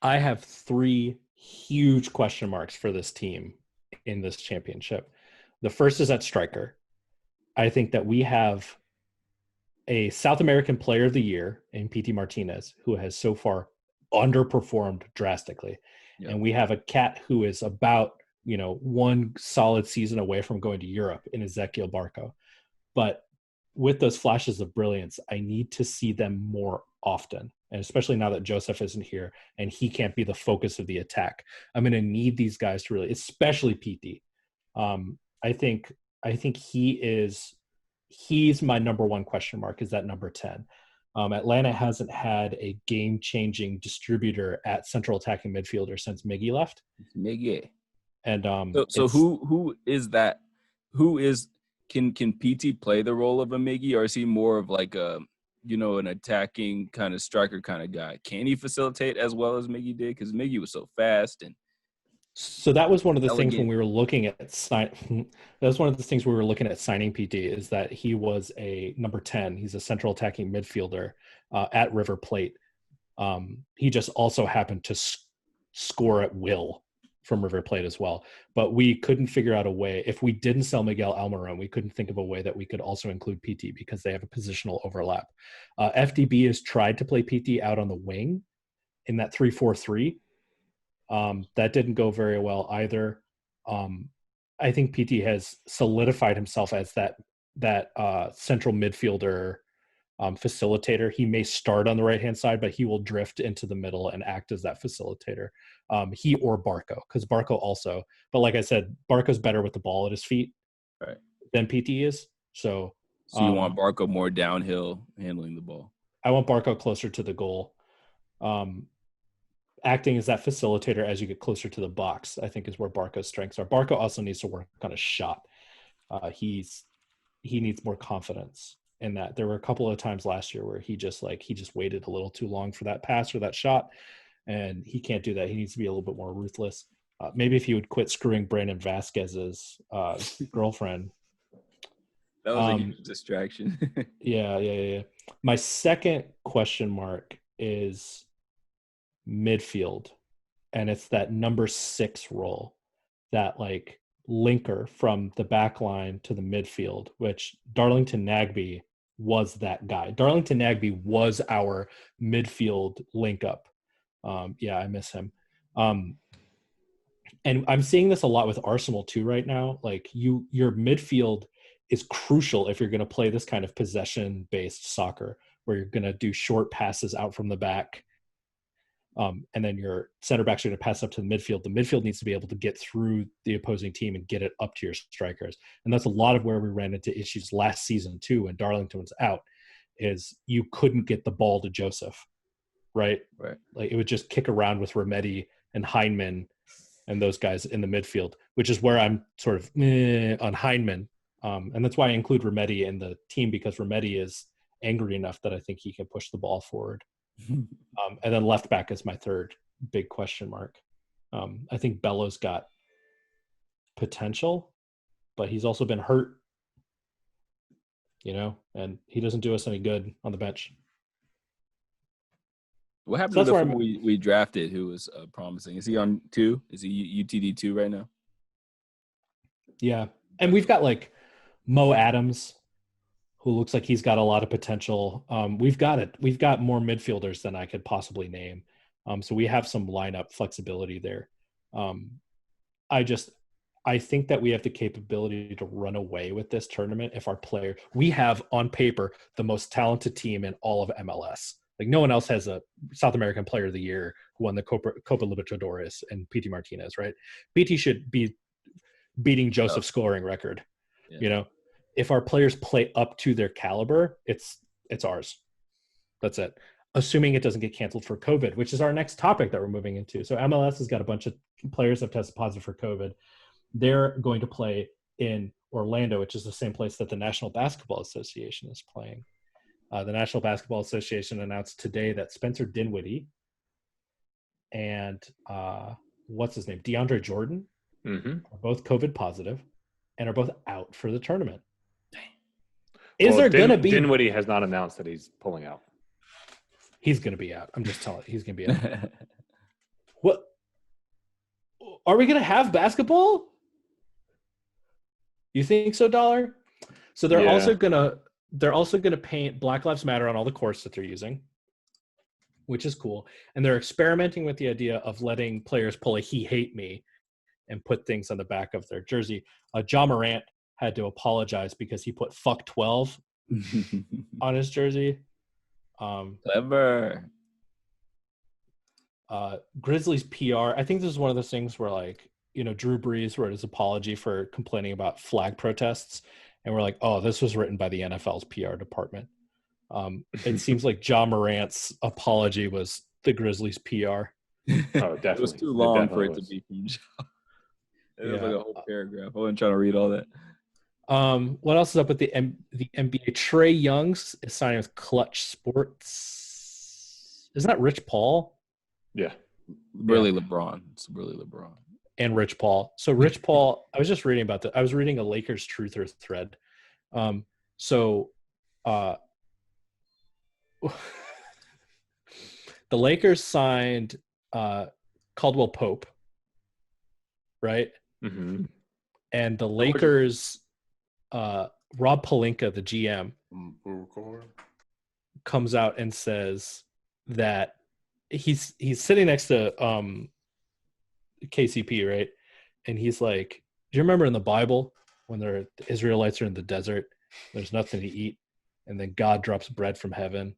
I have 3 huge question marks for this team in this championship. The first is at striker. I think that we have a South American Player of the Year in PT Martinez, who has so far underperformed drastically. Yeah. And we have a cat who is about, one solid season away from going to Europe in Ezequiel Barco. But with those flashes of brilliance, I need to see them more often. And especially now that Joseph isn't here and he can't be the focus of the attack. I'm going to need these guys to really, especially PT. I think he's my number one question mark, is that number 10. Atlanta hasn't had a game-changing distributor at central attacking midfielder since Miggy left. Miggy. And so who is that? Can PT play the role of a Miggy, or is he more of like a an attacking kind of striker kind of guy? Can he facilitate as well as Miggy did? Because Miggy was so fast and. So that was one of the things when Elegant. we were looking at that was one of the things we were looking at signing PT, is that he was a number 10. He's a central attacking midfielder at River Plate. He just also happened to score at will from River Plate as well. But we couldn't figure out a way. If we didn't sell Miguel Almiron, we couldn't think of a way that we could also include PT, because they have a positional overlap. FDB has tried to play PT out on the wing in that 3-4-3. That didn't go very well either. I think PT has solidified himself as that central midfielder facilitator. He may start on the right-hand side, but he will drift into the middle and act as that facilitator. He or Barco, because Barco also. But like I said, Barco's better with the ball at his feet than PT is. So you want Barco more downhill handling the ball? I want Barco closer to the goal. Acting as that facilitator as you get closer to the box, I think, is where Barco's strengths are. Barco also needs to work on his shot. He needs more confidence in that. There were a couple of times last year where he just waited a little too long for that pass or that shot, and he can't do that. He needs to be a little bit more ruthless. Maybe if he would quit screwing Brandon Vasquez's girlfriend. That was a huge distraction. Yeah. My second question mark is midfield, and it's that number 6 role, that like linker from the back line to the midfield, which Darlington Nagbe was that guy. Darlington Nagbe was our midfield link up. I miss him. And I'm seeing this a lot with Arsenal too right now. Like your midfield is crucial if you're going to play this kind of possession based soccer, where you're going to do short passes out from the back. And then your center backs are going to pass up to the midfield. The midfield needs to be able to get through the opposing team and get it up to your strikers. And that's a lot of where we ran into issues last season too, when Darlington was out, is you couldn't get the ball to Joseph, right? Like it would just kick around with Remedi and Heinemann and those guys in the midfield, which is where I'm sort of on Heinemann. And that's why I include Remedi in the team, because Remedi is angry enough that I think he can push the ball forward. And then left back is my third big question mark. I think Bello's got potential, but he's also been hurt, and he doesn't do us any good on the bench. What happened to the four we drafted who was promising? Is he on 2? Is he UTD 2 right now? Yeah. And we've got like Mo Adams, who looks like he's got a lot of potential. We've got more midfielders than I could possibly name. So we have some lineup flexibility there. I think that we have the capability to run away with this tournament if we have on paper the most talented team in all of MLS. Like no one else has a South American Player of the Year who won the Copa Libertadores and PT Martinez, right? PT should be beating Joseph's scoring record, If our players play up to their caliber, it's ours. That's it. Assuming it doesn't get canceled for COVID, which is our next topic that we're moving into. So MLS has got a bunch of players that have tested positive for COVID. They're going to play in Orlando, which is the same place that the National Basketball Association is playing. The National Basketball Association announced today that Spencer Dinwiddie and what's his name, DeAndre Jordan, are both COVID positive and are both out for the tournament. Dinwiddie has not announced that he's pulling out. He's going to be out. I'm just telling you, he's going to be out. What? Are we gonna have basketball? You think so, Dollar? So they're Yeah. also gonna paint Black Lives Matter on all the courts that they're using, which is cool. And they're experimenting with the idea of letting players pull a "he hate me" and put things on the back of their jersey. Ja Morant had to apologize because he put "fuck 12" on his jersey. Clever. Grizzlies PR. I think this is one of those things where, like, Drew Brees wrote his apology for complaining about flag protests, and we're like, oh, this was written by the NFL's PR department. It seems like Ja Morant's apology was the Grizzlies PR. Oh, definitely. It was too long for it to was. be from Ja. It was Yeah. like a whole paragraph. I wasn't trying to read all that. What else is up with the NBA? Trey Young's is signing with Clutch Sports. Isn't that Rich Paul? Yeah. Really LeBron. It's really LeBron. And Rich Paul. So Rich Paul, I was just reading about that. I was reading a Lakers truther thread. The Lakers signed Caldwell Pope, right? Mm-hmm. And the Lakers, Rob Pelinka, the GM, comes out and says that he's sitting next to KCP, right? And he's like, do you remember in the Bible when the Israelites are in the desert, there's nothing to eat, and then God drops bread from heaven?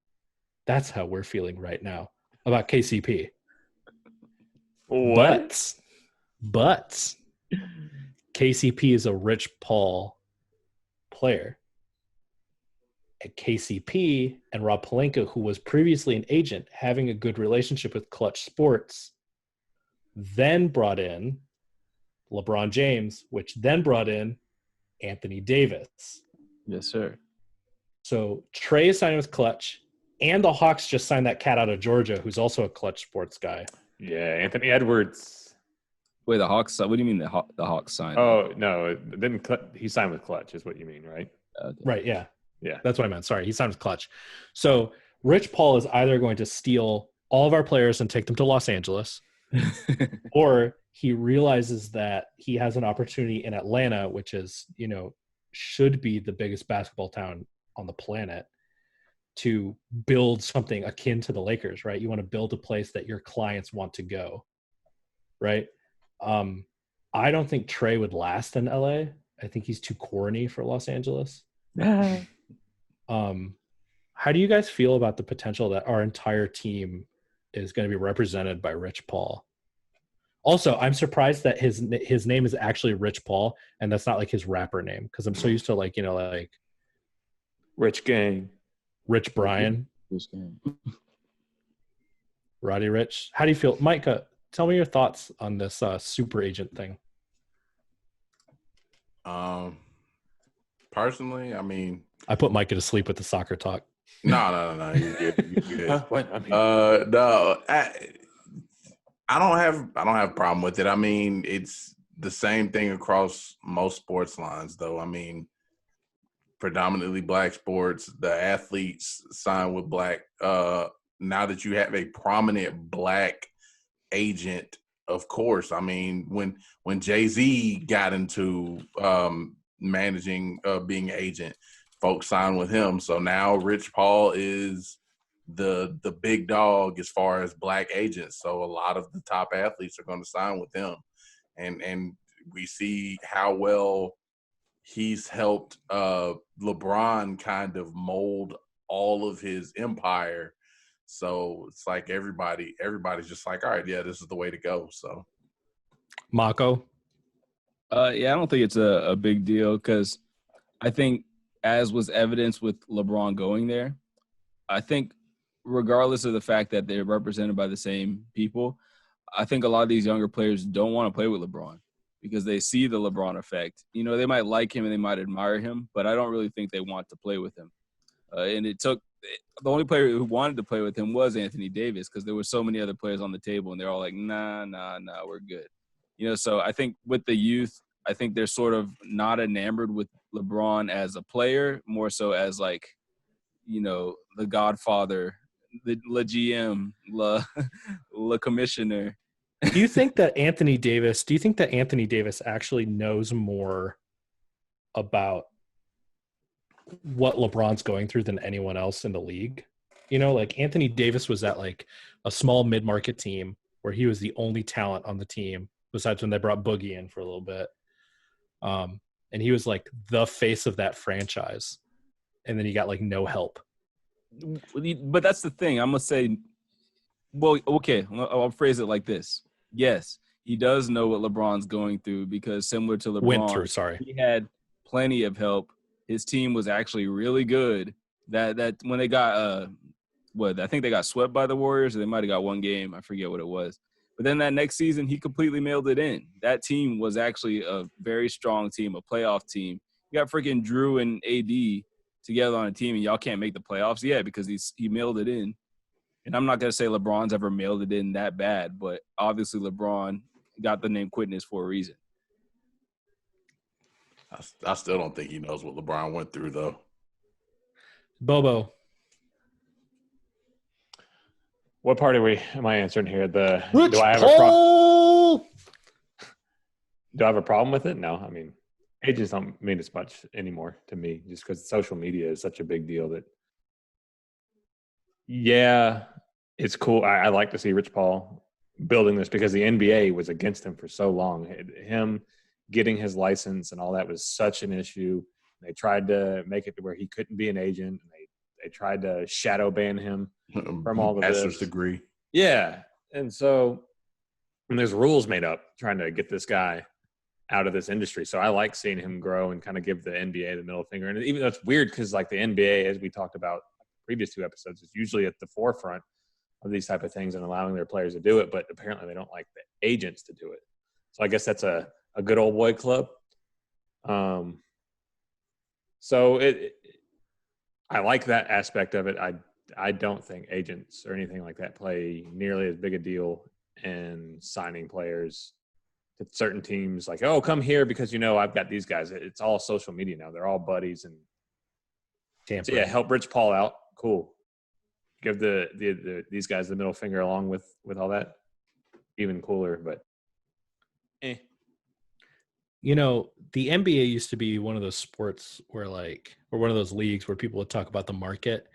That's how we're feeling right now about KCP. What? But KCP is a Rich Paul player. And KCP and Rob Pelinka, who was previously an agent, having a good relationship with Clutch Sports, then brought in LeBron James, which then brought in Anthony Davis. Yes, sir. So Trey is signing with Clutch, and the Hawks just signed that cat out of Georgia, who's also a Clutch Sports guy. Yeah, Anthony Edwards. Wait, the Hawks? What do you mean the Hawks signed? Oh, no. Then he signed with Clutch is what you mean, right? Okay. Right, yeah. Yeah. That's what I meant. Sorry, he signed with Clutch. So Rich Paul is either going to steal all of our players and take them to Los Angeles, or he realizes that he has an opportunity in Atlanta, which is, should be the biggest basketball town on the planet, to build something akin to the Lakers, right? You want to build a place that your clients want to go, right? I don't think Trey would last in LA. I think he's too corny for Los Angeles. How do you guys feel about the potential that our entire team is going to be represented by Rich Paul? Also, I'm surprised that his name is actually Rich Paul, and that's not like his rapper name, because I'm so used to like Rich Gang. Rich Brian, This game. Roddy Rich. How do you feel, Micah? Tell me your thoughts on this super agent thing. Personally, I mean, I put Micah to sleep with the soccer talk. no. You're good. You're good. What? I mean, No, I don't have a problem with it. I mean, it's the same thing across most sports lines, though. I mean, predominantly black sports, the athletes sign with black. Now that you have a prominent black agent, of course. I mean, when Jay-Z got into managing, being agent, folks signed with him. So now Rich Paul is the big dog as far as black agents. So a lot of the top athletes are going to sign with him, and we see how well he's helped LeBron kind of mold all of his empire. So it's like everybody's just like, all right, yeah, this is the way to go. So, Mako. Yeah, I don't think it's a big deal because I think, as was evidenced with LeBron going there, I think regardless of the fact that they're represented by the same people, I think a lot of these younger players don't want to play with LeBron because they see the LeBron effect. They might like him and they might admire him, but I don't really think they want to play with him. And the only player who wanted to play with him was Anthony Davis because there were so many other players on the table and they're all like, nah, we're good. So I think with the youth, I think they're sort of not enamored with LeBron as a player, more so as like, the Godfather, the GM, the commissioner. Do you think that Anthony Davis actually knows more about what LeBron's going through than anyone else in the league? You know, like Anthony Davis was at like a small mid-market team where he was the only talent on the team besides when they brought Boogie in for a little bit. And he was like the face of that franchise. And then he got like no help. But that's the thing. I'm going to say, well, okay, I'll phrase it like this. Yes, he does know what LeBron's going through because similar to LeBron, he had plenty of help. His team was actually really good. That when they got I think they got swept by the Warriors, or they might have got one game. I forget what it was. But then that next season, he completely mailed it in. That team was actually a very strong team, a playoff team. You got freaking Drew and AD together on a team, and y'all can't make the playoffs yet because he mailed it in. And I'm not going to say LeBron's ever mailed it in that bad, but obviously LeBron got the name Quitness for a reason. I still don't think he knows what LeBron went through, though. Bobo. What part am I answering here? Rich do I have Paul! Do I have a problem with it? No. I mean, agents don't mean as much anymore to me just because social media is such a big deal that, yeah, it's cool. I like to see Rich Paul building this because the NBA was against him for so long. Him getting his license and all that was such an issue. They tried to make it to where he couldn't be an agent. And they tried to shadow ban him from all of this. Master's degree. Yeah. And so and there's rules made up trying to get this guy out of this industry. So I like seeing him grow and kind of give the NBA the middle finger. And even though it's weird because like the NBA, as we talked about previous 2 episodes, is usually at the forefront of these type of things and allowing their players to do it, but apparently they don't like the agents to do it. So I guess that's a good old boy club. So I like that aspect of it. I don't think agents or anything like that play nearly as big a deal in signing players to certain teams. Like, oh, come here because I've got these guys. It's all social media now. They're all buddies and so yeah, help Rich Paul out. Cool. Give these guys the middle finger along with all that. Even cooler, but the NBA used to be one of those sports where or one of those leagues where people would talk about the market.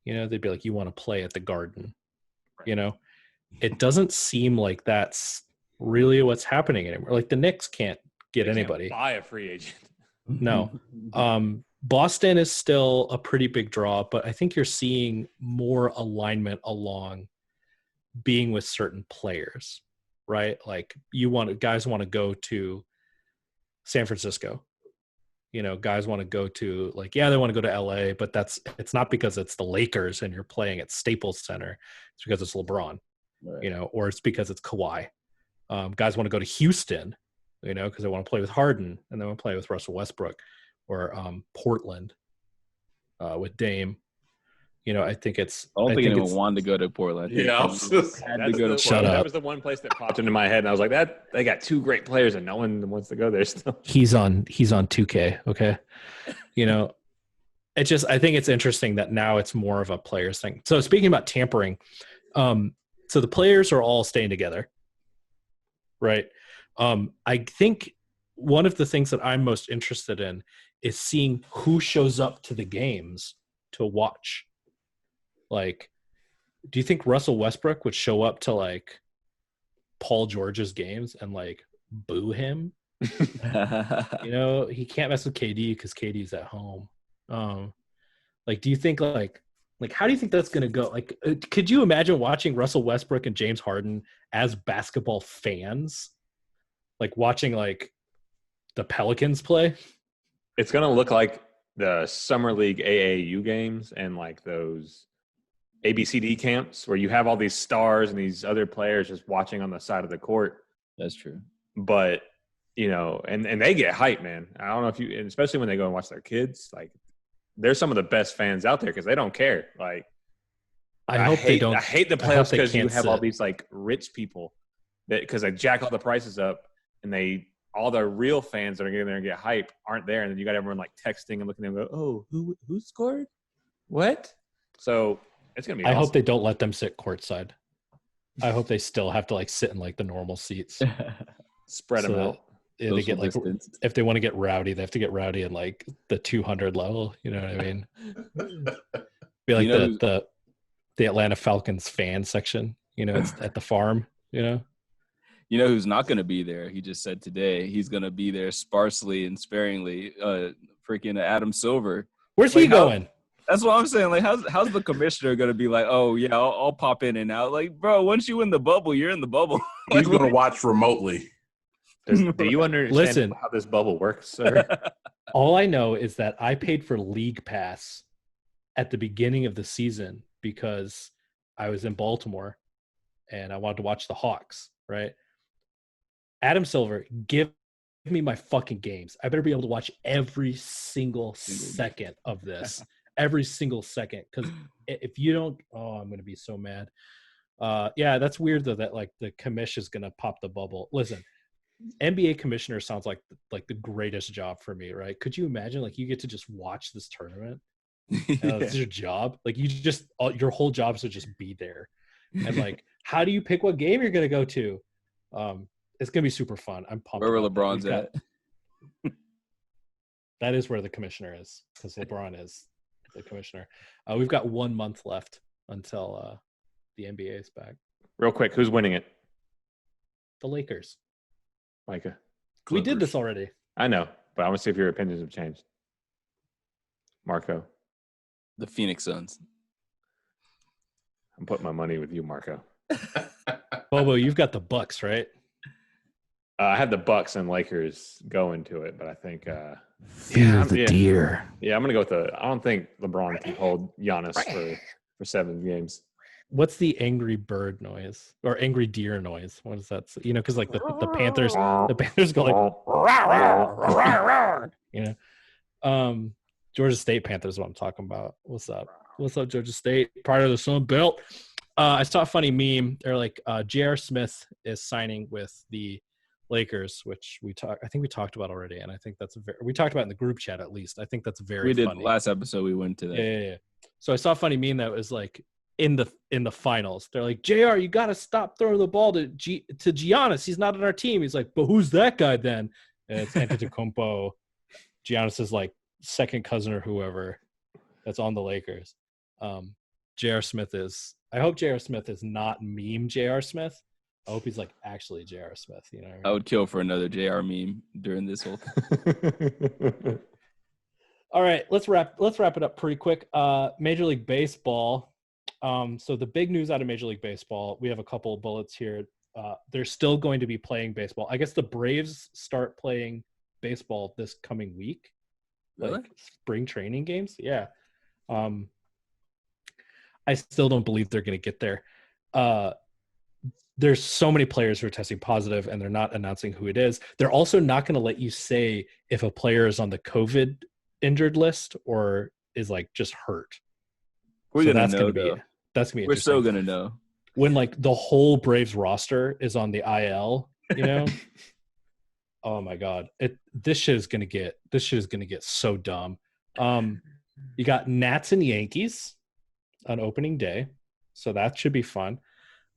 They'd be like, you want to play at the Garden. Right. It doesn't seem like that's really what's happening anymore. Like the Knicks can't get anybody. Buy a free agent. No. Boston is still a pretty big draw, but I think you're seeing more alignment along being with certain players, right? Like guys want to go to San Francisco. Guys want to go to they want to go to LA, but it's not because it's the Lakers and you're playing at Staples Center. It's because it's LeBron, right. Or it's because it's Kawhi. Guys want to go to Houston, because they want to play with Harden and they want to play with Russell Westbrook, or Portland with Dame. I think it's. I don't think anyone wanted to go to Portland. Yeah, That was the one place that popped into my head, and I was like, "That they got 2 great players, and no one wants to go there." Still, he's on 2K. Okay, it's just I think it's interesting that now it's more of a players thing. So speaking about tampering, so the players are all staying together, right? I think one of the things that I'm most interested in is seeing who shows up to the games to watch. Do you think Russell Westbrook would show up to Paul George's games and boo him? He can't mess with KD because KD's at home. Do you think how do you think that's gonna go? Could you imagine watching Russell Westbrook and James Harden as basketball fans? Watching the Pelicans play? It's gonna look like the Summer League AAU games and those ABCD camps where you have all these stars and these other players just watching on the side of the court. That's true. But, and they get hype, man. I don't know if and especially when they go and watch their kids, they're some of the best fans out there because they don't care. I hope they don't. I hate the playoffs because you have all these rich people because they jack all the prices up and all the real fans that are getting there and get hype aren't there. And then you got everyone texting and looking at them and go, oh, who scored? What? So it's going to be awesome. I hope they don't let them sit courtside. I hope they still have to like sit in like the normal seats. Spread them So out. Yeah, they Social get like distance. if they want to get rowdy, they have to get rowdy in like the 200 level. You know what I mean? Be like You know who's- the Atlanta Falcons fan section. You know, it's at the farm. You know, You know who's not going to be there? He just said today he's going to be there sparsely and sparingly. Freaking Adam Silver. where's Like, he going? That's what I'm saying. Like, how's the commissioner going to be like? Oh yeah, I'll pop in and out. Like, bro, once you in the bubble, you're in the bubble. He's going to watch remotely. Do you understand Listen. how this bubble works, sir? All I know is that I paid for League Pass at the beginning of the season because I was in Baltimore and I wanted to watch the Hawks, right? Adam Silver, give me my fucking games. I better be able to watch every single second of this. Every single second. Because if you don't, I'm going to be so mad. Yeah, that's weird though that like the commish is going to pop the bubble. Listen, NBA commissioner sounds like the greatest job for me, right? Could you imagine like you get to just watch this tournament? It's your job. Like you just your whole job is to just be there. And like, how do you pick what game you're gonna go to? It's gonna be super fun. I'm pumped. Wherever about that. LeBron's at. That is where the commissioner is because LeBron is the commissioner. We've got 1 month left until the NBA is back. Real quick, who's winning it? The Lakers. Micah. We did this already. I know, but I want to see if your opinions have changed. Marco. The Phoenix Suns. I'm putting my money with you, Marco. Bobo, you've got the Bucks, right? I had the Bucks and Lakers going to it, but I think deer. Yeah, I'm gonna go with I don't think LeBron can hold Giannis for 7 games. What's the angry bird noise or angry deer noise? What is that? You know, because like the Panthers go like, you know, Georgia State Panthers is what I'm talking about. What's up? What's up, Georgia State? Part of the Sun Belt. I saw a funny meme. They're like, J.R. Smith is signing with the Lakers, which I think we talked about already, and I think we talked about in the group chat at least. I think that's very. We did funny. Last episode. We went to that. Yeah. So I saw a funny meme that was like in the finals. They're like, JR, you got to stop throwing the ball to Giannis. He's not on our team. He's like, but who's that guy then? And it's Antetokounmpo. Giannis is like second cousin or whoever that's on the Lakers. J.R. Smith is. I hope J.R. Smith is not meme J.R. Smith. I hope he's like actually J.R. Smith. You know what I mean? I would kill for another JR meme during this whole thing. All right, let's wrap it up pretty quick. Major League Baseball. So the big news out of Major League Baseball, we have a couple of bullets here. They're still going to be playing baseball. I guess the Braves start playing baseball this coming week. Really? Like spring training games. Yeah. I still don't believe they're going to get there. There's so many players who are testing positive and they're not announcing who it is. They're also not going to let you say if a player is on the COVID injured list or is like just hurt. We're So gonna that's know. Gonna be Though. that's gonna be We're interesting. still gonna know. When like the whole Braves roster is on the IL, you know. Oh my God! This shit is gonna get so dumb. You got Nats and Yankees on opening day, so that should be fun.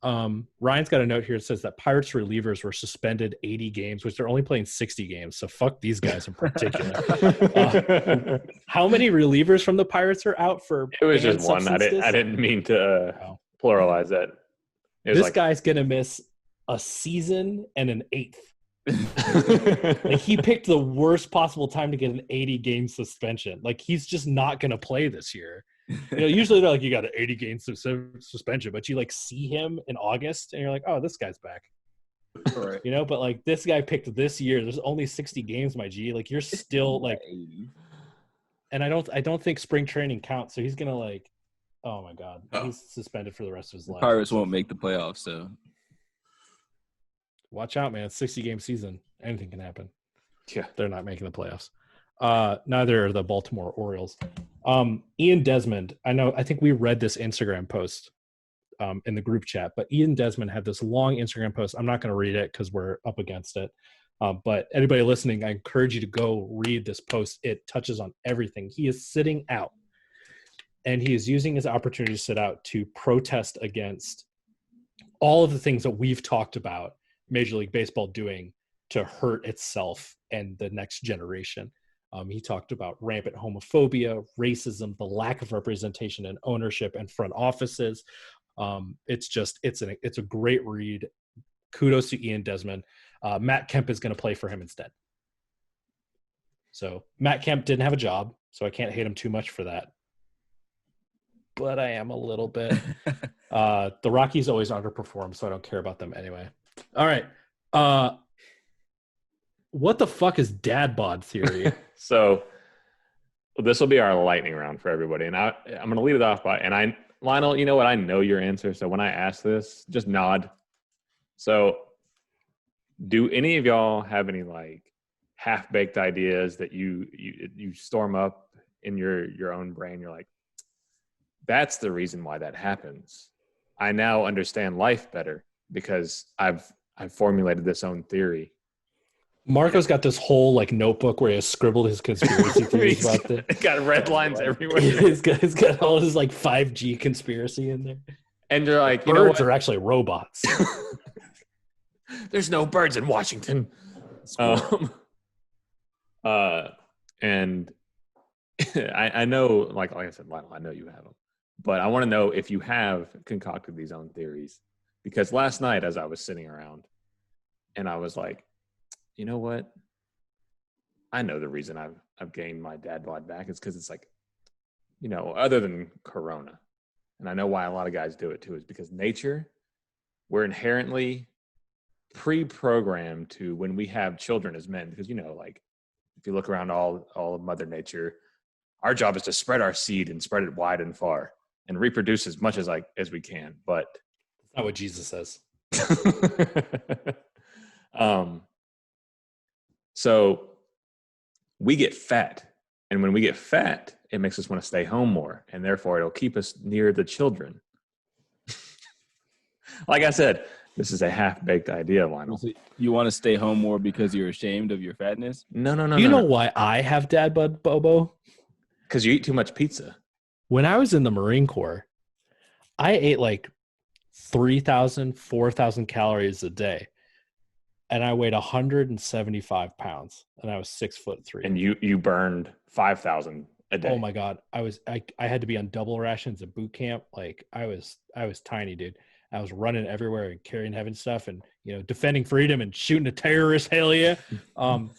Ryan's got a note here that says that Pirates relievers were suspended 80 games, which they're only playing 60 games. So fuck these guys in particular. How many relievers from the Pirates are out for? It was banned just one. I substances? didn't mean to pluralize that. It was This like, guy's gonna miss a season and an eighth. Like he picked the worst possible time to get an 80 game suspension. Like he's just not gonna play this year. You know, usually they're like, you got an 80 game suspension, but you like see him in August and you're like, oh, this guy's back. Right. You know, but like this guy picked this year. There's only 60 games, my G. Like you're still like, and I don't think spring training counts. So he's gonna like, oh my God, he's suspended for the rest of his life. Pirates won't make the playoffs, so Watch out, man. It's 60 game season. Anything can happen. Yeah, they're not making the playoffs. Neither are the Baltimore Orioles. Ian Desmond, I think we read this Instagram post in the group chat, but Ian Desmond had this long Instagram post. I'm not going to read it because we're up against it. But anybody listening, I encourage you to go read this post. It touches on everything. He is sitting out, and he is using his opportunity to sit out to protest against all of the things that we've talked about Major League Baseball doing to hurt itself and the next generation. He talked about rampant homophobia, racism, the lack of representation and ownership and front offices. It's a great read. Kudos to Ian Desmond. Matt Kemp is going to play for him instead. So Matt Kemp didn't have a job, so I can't hate him too much for that. But I am a little bit. The Rockies always underperform, so I don't care about them anyway. All right. What the fuck is dad bod theory? So this will be our lightning round for everybody. And I'm going to lead it off by, Lionel, you know what? I know your answer. So when I ask this, just nod. So do any of y'all have any like half-baked ideas that you storm up in your own brain? You're like, that's the reason why that happens. I now understand life better because I've formulated this own theory. Marco's got this whole like notebook where he has scribbled his conspiracy theories about this. It's got red lines everywhere. He's got all his like 5G conspiracy in there. And you're like, you Birds know what? are actually robots. There's no birds in Washington. And I know, like I said, Lionel, I know you have them, but I want to know if you have concocted these own theories, because last night as I was sitting around and I was like, you know what? I know the reason I've gained my dad bod back is because it's like, you know, other than Corona, and I know why a lot of guys do it too, is because nature, we're inherently pre-programmed to, when we have children as men, because, you know, like if you look around all of Mother Nature, our job is to spread our seed and spread it wide and far and reproduce as much as we can. But that's not what Jesus says. So we get fat, and when we get fat, it makes us want to stay home more, and therefore it'll keep us near the children. Like I said, this is a half-baked idea, Lionel. You want to stay home more because you're ashamed of your fatness? No. Do you know why I have dad bod, Bobo? Because you eat too much pizza. When I was in the Marine Corps, I ate like 3,000, 4,000 calories a day. And I weighed 175 pounds, and I was 6'3". And you burned 5,000 a day. Oh my God. I had to be on double rations at boot camp. Like I was tiny, dude. I was running everywhere and carrying heavy stuff and, you know, defending freedom and shooting a terrorist. Hell yeah. And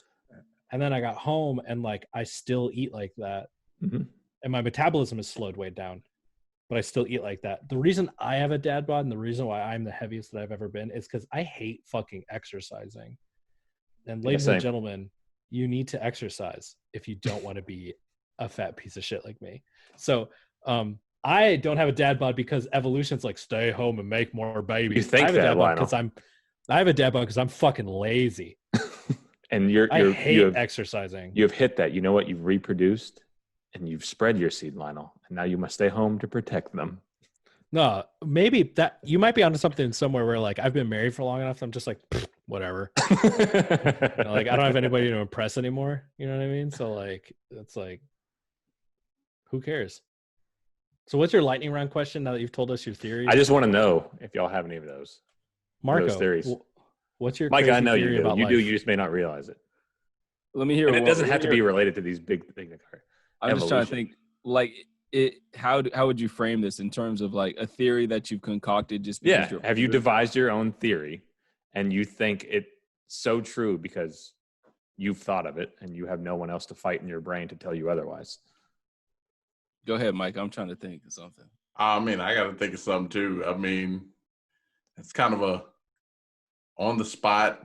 then I got home and like, I still eat like that. Mm-hmm. And my metabolism has slowed way down, but I still eat like that. The reason I have a dad bod and the reason why I'm the heaviest that I've ever been is because I hate fucking exercising. And ladies and gentlemen, you need to exercise if you don't want to be a fat piece of shit like me. So I don't have a dad bod because evolution's like stay home and make more babies. You think I have that, a dad bod Lionel? I have a dad bod because I'm fucking lazy. And I hate exercising. You have hit that. You know what? You've reproduced and you've spread your seed, Lionel. And now you must stay home to protect them. No, maybe that you might be onto something somewhere where like I've been married for long enough. I'm just like, whatever. You know, like I don't have anybody to impress anymore. You know what I mean? So like, it's like, who cares? So what's your lightning round question now that you've told us your theory? I just want to know if y'all have any of those. Marco, those theories. What's your Mike, crazy I know you theory do. about You life? do. You just may not realize it. Let me hear. And it doesn't have to be related to these big things. I'm just trying to think. Like it. How would you frame this in terms of like a theory that you've concocted? Just because Yeah. Have you devised your own theory, and you think it's so true because you've thought of it, and you have no one else to fight in your brain to tell you otherwise? Go ahead, Mike. I'm trying to think of something. I mean, I got to think of something too. I mean, it's kind of a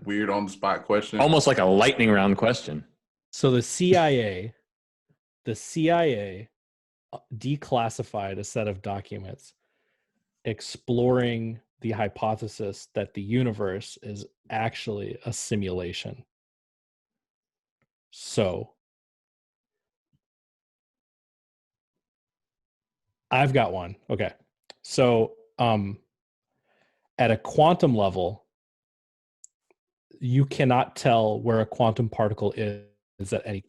weird on the spot question. Almost like a lightning round question. So the CIA declassified a set of documents exploring the hypothesis that the universe is actually a simulation. So I've got one. Okay. So at a quantum level, you cannot tell where a quantum particle is at any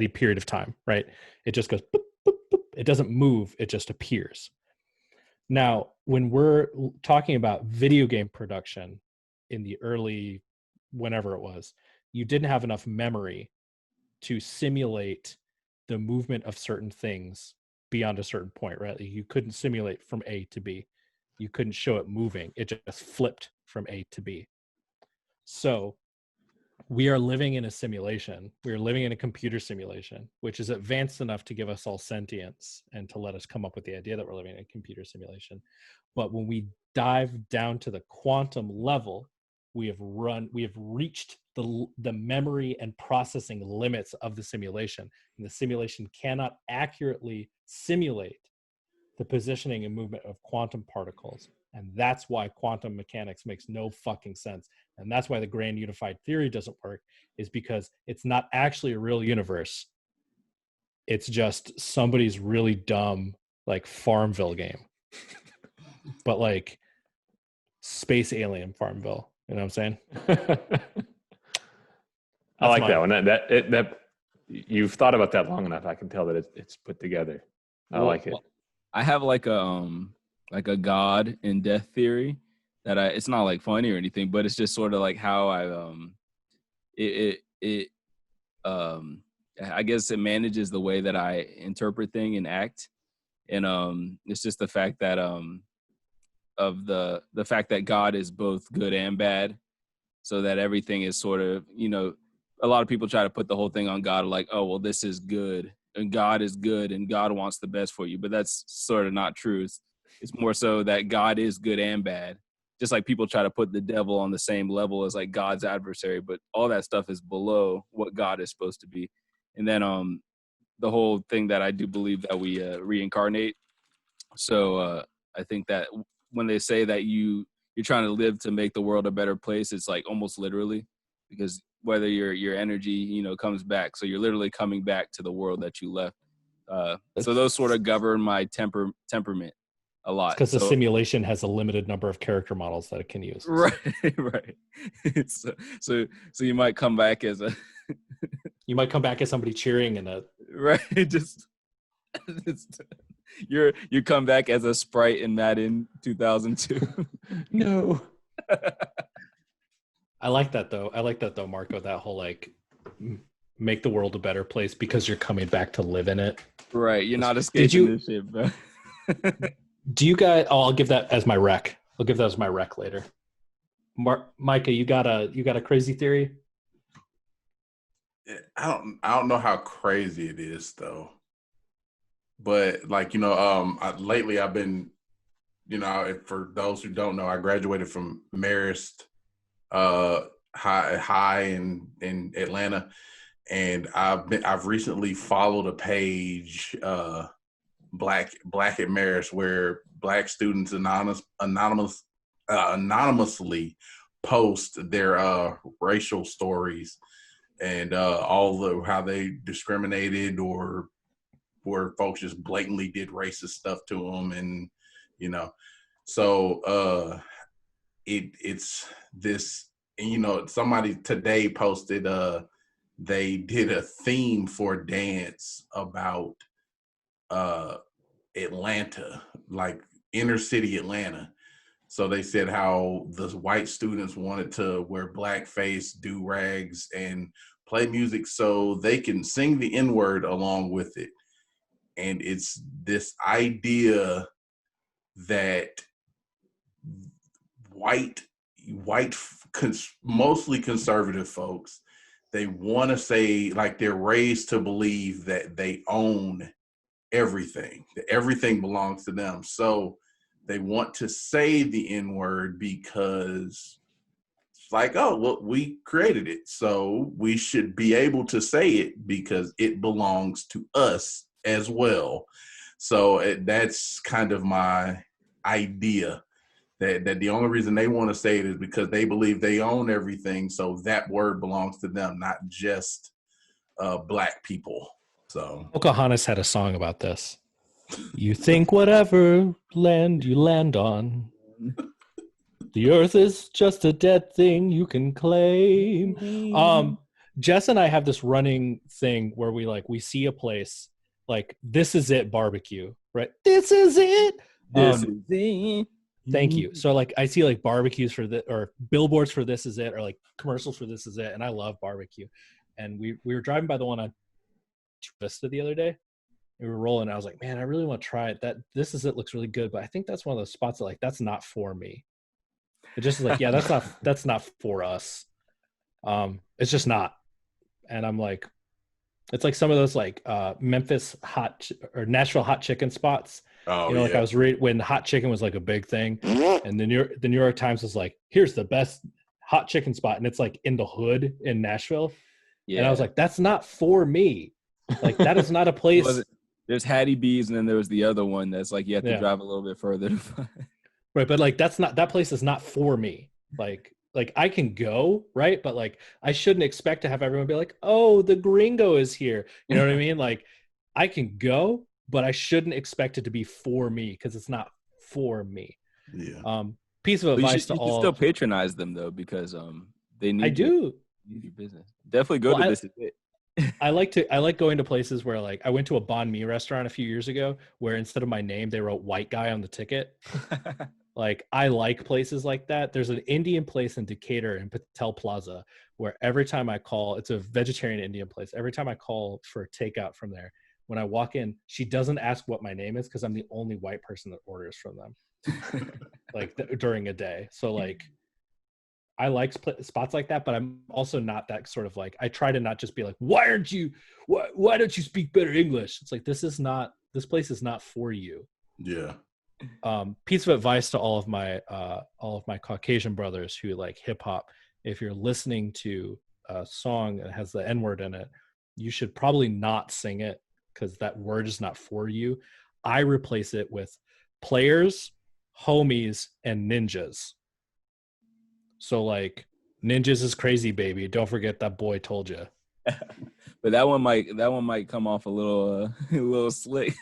period of time, right? It just goes boop, boop, boop. It doesn't move, it just appears. Now, when we're talking about video game production in the early, whenever it was, you didn't have enough memory to simulate the movement of certain things beyond a certain point, right? You couldn't simulate from A to B. You couldn't show it moving. It just flipped from A to B. So we are living in a simulation. We are living in a computer simulation, which is advanced enough to give us all sentience and to let us come up with the idea that we're living in a computer simulation. But when we dive down to the quantum level, we have reached the memory and processing limits of the simulation. And the simulation cannot accurately simulate the positioning and movement of quantum particles. And that's why quantum mechanics makes no fucking sense. And that's why the grand unified theory doesn't work, is because it's not actually a real universe. It's just somebody's really dumb, like, Farmville game. But like space alien Farmville. You know what I'm saying? I like that one. That you've thought about that long enough. I can tell that it's put together. I like it. I have like a God and death theory that it's not like funny or anything, but it's just sort of like how I guess it manages the way that I interpret thing and act. And it's just the fact that of the fact that God is both good and bad, so that everything is sort of, a lot of people try to put the whole thing on God, like, oh, well, this is good and God is good and God wants the best for you. But that's sort of not true. It's more so that God is good and bad. Just like people try to put the devil on the same level as like God's adversary, but all that stuff is below what God is supposed to be. And then the whole thing that I do believe that we reincarnate. So I think that when they say that you're trying to live to make the world a better place, it's like almost literally, because whether your energy, comes back. So you're literally coming back to the world that you left. So those sort of govern my temperament a lot. Because the simulation has a limited number of character models that it can use. Right, right. So you might come back as you might come back as somebody cheering in a right. You come back as a sprite in Madden 2002. No. I like that though, Marco. That whole like make the world a better place because you're coming back to live in it. Right. You're not escaping this shit, bro. Do you guys? Oh, I'll give that as my rec. I'll give that as my rec later. Micah, you got a crazy theory? I don't know how crazy it is though, but like lately I've been, for those who don't know, I graduated from Marist High in Atlanta, and I've recently followed a page, Black at Marist, where Black students anonymously post their racial stories and all how they discriminated or where folks just blatantly did racist stuff to them, and so it's this, and somebody today posted they did a theme for dance about Atlanta, like inner city Atlanta. So they said how the white students wanted to wear blackface, do rags, and play music so they can sing the N-word along with it. And it's this idea that white, mostly conservative folks, they want to say, like, they're raised to believe that they own everything, that everything belongs to them. So they want to say the N-word because it's like, oh, well, we created it, so we should be able to say it because it belongs to us as well. So that's kind of my idea, that the only reason they want to say it is because they believe they own everything, so that word belongs to them, not just Black people. So Pocahontas had a song about this. You think whatever land you land on, the earth is just a dead thing you can claim. Jess and I have this running thing where we see a place like, this is it barbecue, right? This is it This Um, is it. Thank you. So like I see like barbecues for the or billboards for This Is It or like commercials for This Is It, and I love barbecue. And we were driving by the one on Vista the other day. We were rolling. I was like, man, I really want to try it. That This Is It looks really good, but I think that's one of those spots that like that's not for me. It just is like, yeah, that's not for us. It's just not. And I'm like, it's like some of those like Memphis or Nashville hot chicken spots. Oh, You know, like I was when hot chicken was like a big thing, and the New York Times was like, here's the best hot chicken spot, and it's like in the hood in Nashville. Yeah. And I was like, that's not for me. Like that is not a It place. wasn't- there's Hattie B's, and then there was the other one that's like you have to Yeah. drive a little bit further to find. Right, but like that place is not for me. Like I can go, right? But like I shouldn't expect to have everyone be like, "Oh, the gringo is here." You know what I mean? Like I can go, but I shouldn't expect it to be for me because it's not for me. Yeah. Piece of But advice to you should all. still patronize them though, because they need I do. your business. Definitely go Well, to This Is It. I like going to places where like I went to a banh mi restaurant a few years ago where instead of my name they wrote white guy on the ticket. Like I like places like that. There's an Indian place in Decatur in Patel Plaza where every time I call, it's a vegetarian Indian place. Every time I call for takeout from there, when I walk in, she doesn't ask what my name is because I'm the only white person that orders from them like during a day. So like I like spots like that, but I'm also not that sort of like, I try to not just be like, why don't you speak better English? It's like, this place is not for you. Yeah. Piece of advice to all of my Caucasian brothers who like hip hop. If you're listening to a song that has the N-word in it, you should probably not sing it because that word is not for you. I replace it with players, homies, and ninjas. So like ninjas is crazy, baby. Don't forget that boy told you. But that one might come off a little a little slick.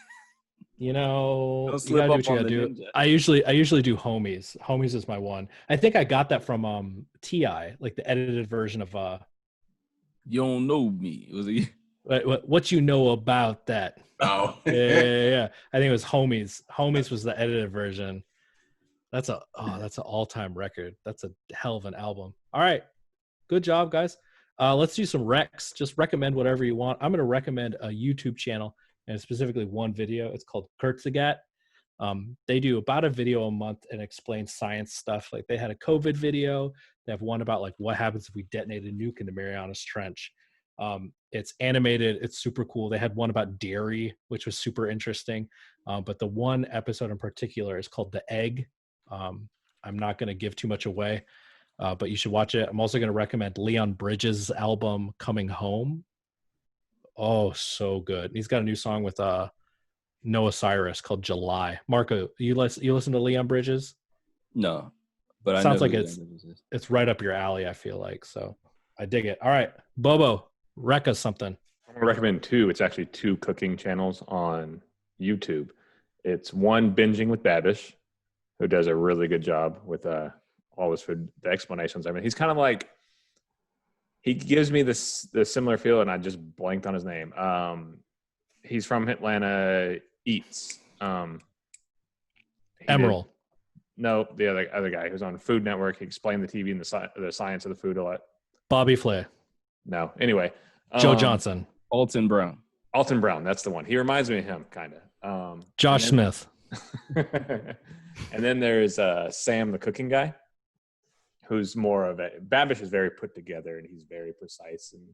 You know, Don't you slip gotta do up what you on gotta the do. ninja. I usually do homies. Homies is my one. I think I got that from Ti, like the edited version of You don't know me. Was it? what you know about that. Oh. Yeah. I think it was homies. Homies was the edited version. That's an all-time record. That's a hell of an album. All right. Good job, guys. Let's do some recs. Just recommend whatever you want. I'm going to recommend a YouTube channel and specifically one video. It's called Kurtzagat. They do about a video a month and explain science stuff. Like they had a COVID video. They have one about like what happens if we detonate a nuke in the Marianas Trench. It's animated. It's super cool. They had one about dairy, which was super interesting. But the one episode in particular is called The Egg. I'm not going to give too much away, but you should watch it. I'm also going to recommend Leon Bridges' album Coming Home. Oh, so good. He's got a new song with Noah Cyrus called July. Marco, you listen to Leon Bridges? No, but I Sounds know like it's right up your alley, I feel like. So I dig it. All right, Bobo, wreck us something. I'm going to recommend two. It's actually two cooking channels on YouTube. It's one, Binging with Babish, who does a really good job with all his food, the explanations. I mean, he's kind of like, he gives me the similar feel, and I just blanked on his name. He's from Atlanta Eats. Emerald. No, the other guy who's on Food Network. He explained the TV and the science of the food a lot. Bobby Flay. No, anyway. Joe Johnson. Alton Brown. Alton Brown, that's the one. He reminds me of him, kind of. Josh Smith. And then there's Sam, the cooking guy, who's more of a Babish is very put together and he's very precise, and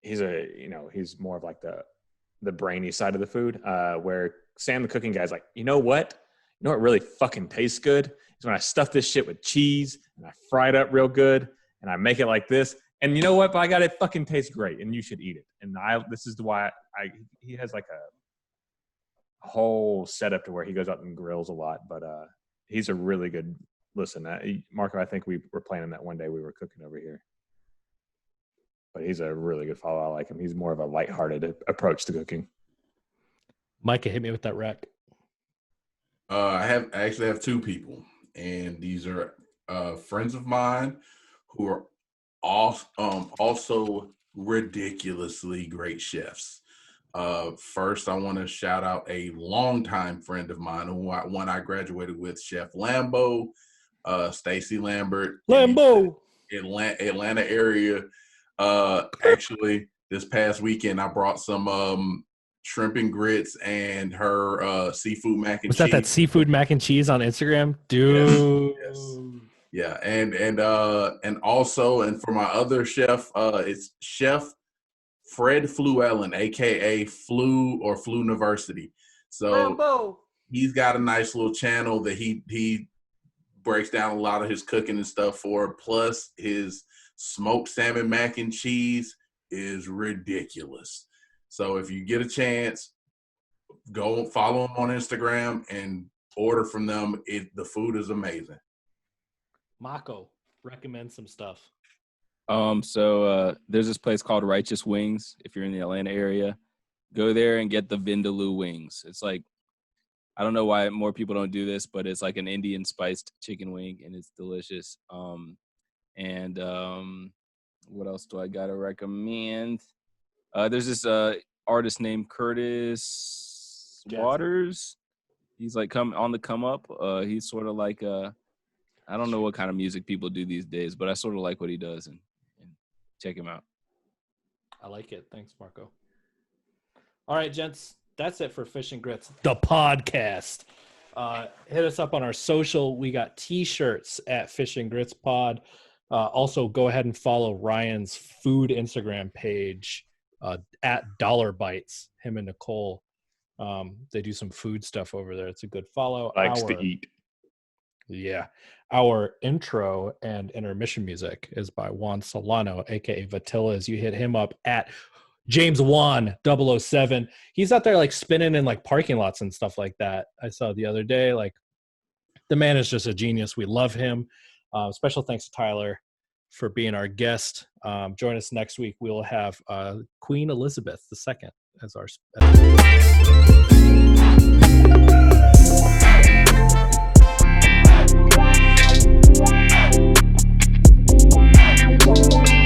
he's more of like the brainy side of the food. Where Sam, the cooking guy, is like, you know what really fucking tastes good is when I stuff this shit with cheese and I fry it up real good and I make it like this. And you know what? By God, it fucking tastes great, and you should eat it. And this is why he has like a whole setup to where he goes out and grills a lot. But he's a really good listen. Marco, I think we were planning that one day we were cooking over here. But he's a really good follow. I like him. He's more of a lighthearted approach to cooking. Micah, hit me with that rec. I actually have two people, and these are friends of mine who are also ridiculously great chefs. First, I want to shout out a longtime friend of mine, one I graduated with, Chef Lambo, Stacy Lambert, Lambo. Atlanta area. Actually, this past weekend, I brought some shrimp and grits and her seafood mac and Was cheese. that seafood mac and cheese on Instagram, dude? Yes. Yeah, and also, and for my other chef, it's Chef Fred Fluellen, aka Flu or Flu University. So he's got a nice little channel that he breaks down a lot of his cooking and stuff for. Plus, his smoked salmon mac and cheese is ridiculous. So if you get a chance, go follow him on Instagram and order from them. The food is amazing. Mako, recommend some stuff. So there's this place called Righteous Wings. If you're in the Atlanta area, go there and get the Vindaloo wings. It's like, I don't know why more people don't do this, but it's like an Indian spiced chicken wing, and it's delicious. And what else do I gotta recommend? There's this artist named Curtis Waters. He's like come up. He's sort of like I don't know what kind of music people do these days, but I sort of like what he does, and check him out. I like it. Thanks, Marco. All right, gents, that's it for Fish and Grits, the podcast. Hit us up on our social. We got T-shirts at Fish and Grits Pod. Also, go ahead and follow Ryan's food Instagram page at Dollar Bites. Him and Nicole, they do some food stuff over there. It's a good follow. Likes to eat. Yeah. Our intro and intermission music is by Juan Solano, aka Vatilas. You hit him up at James Juan 007. He's out there like spinning in like parking lots and stuff like that. I saw the other day. Like, the man is just a genius. We love him. Special thanks to Tyler for being our guest. Join us next week. We'll have Queen Elizabeth II as our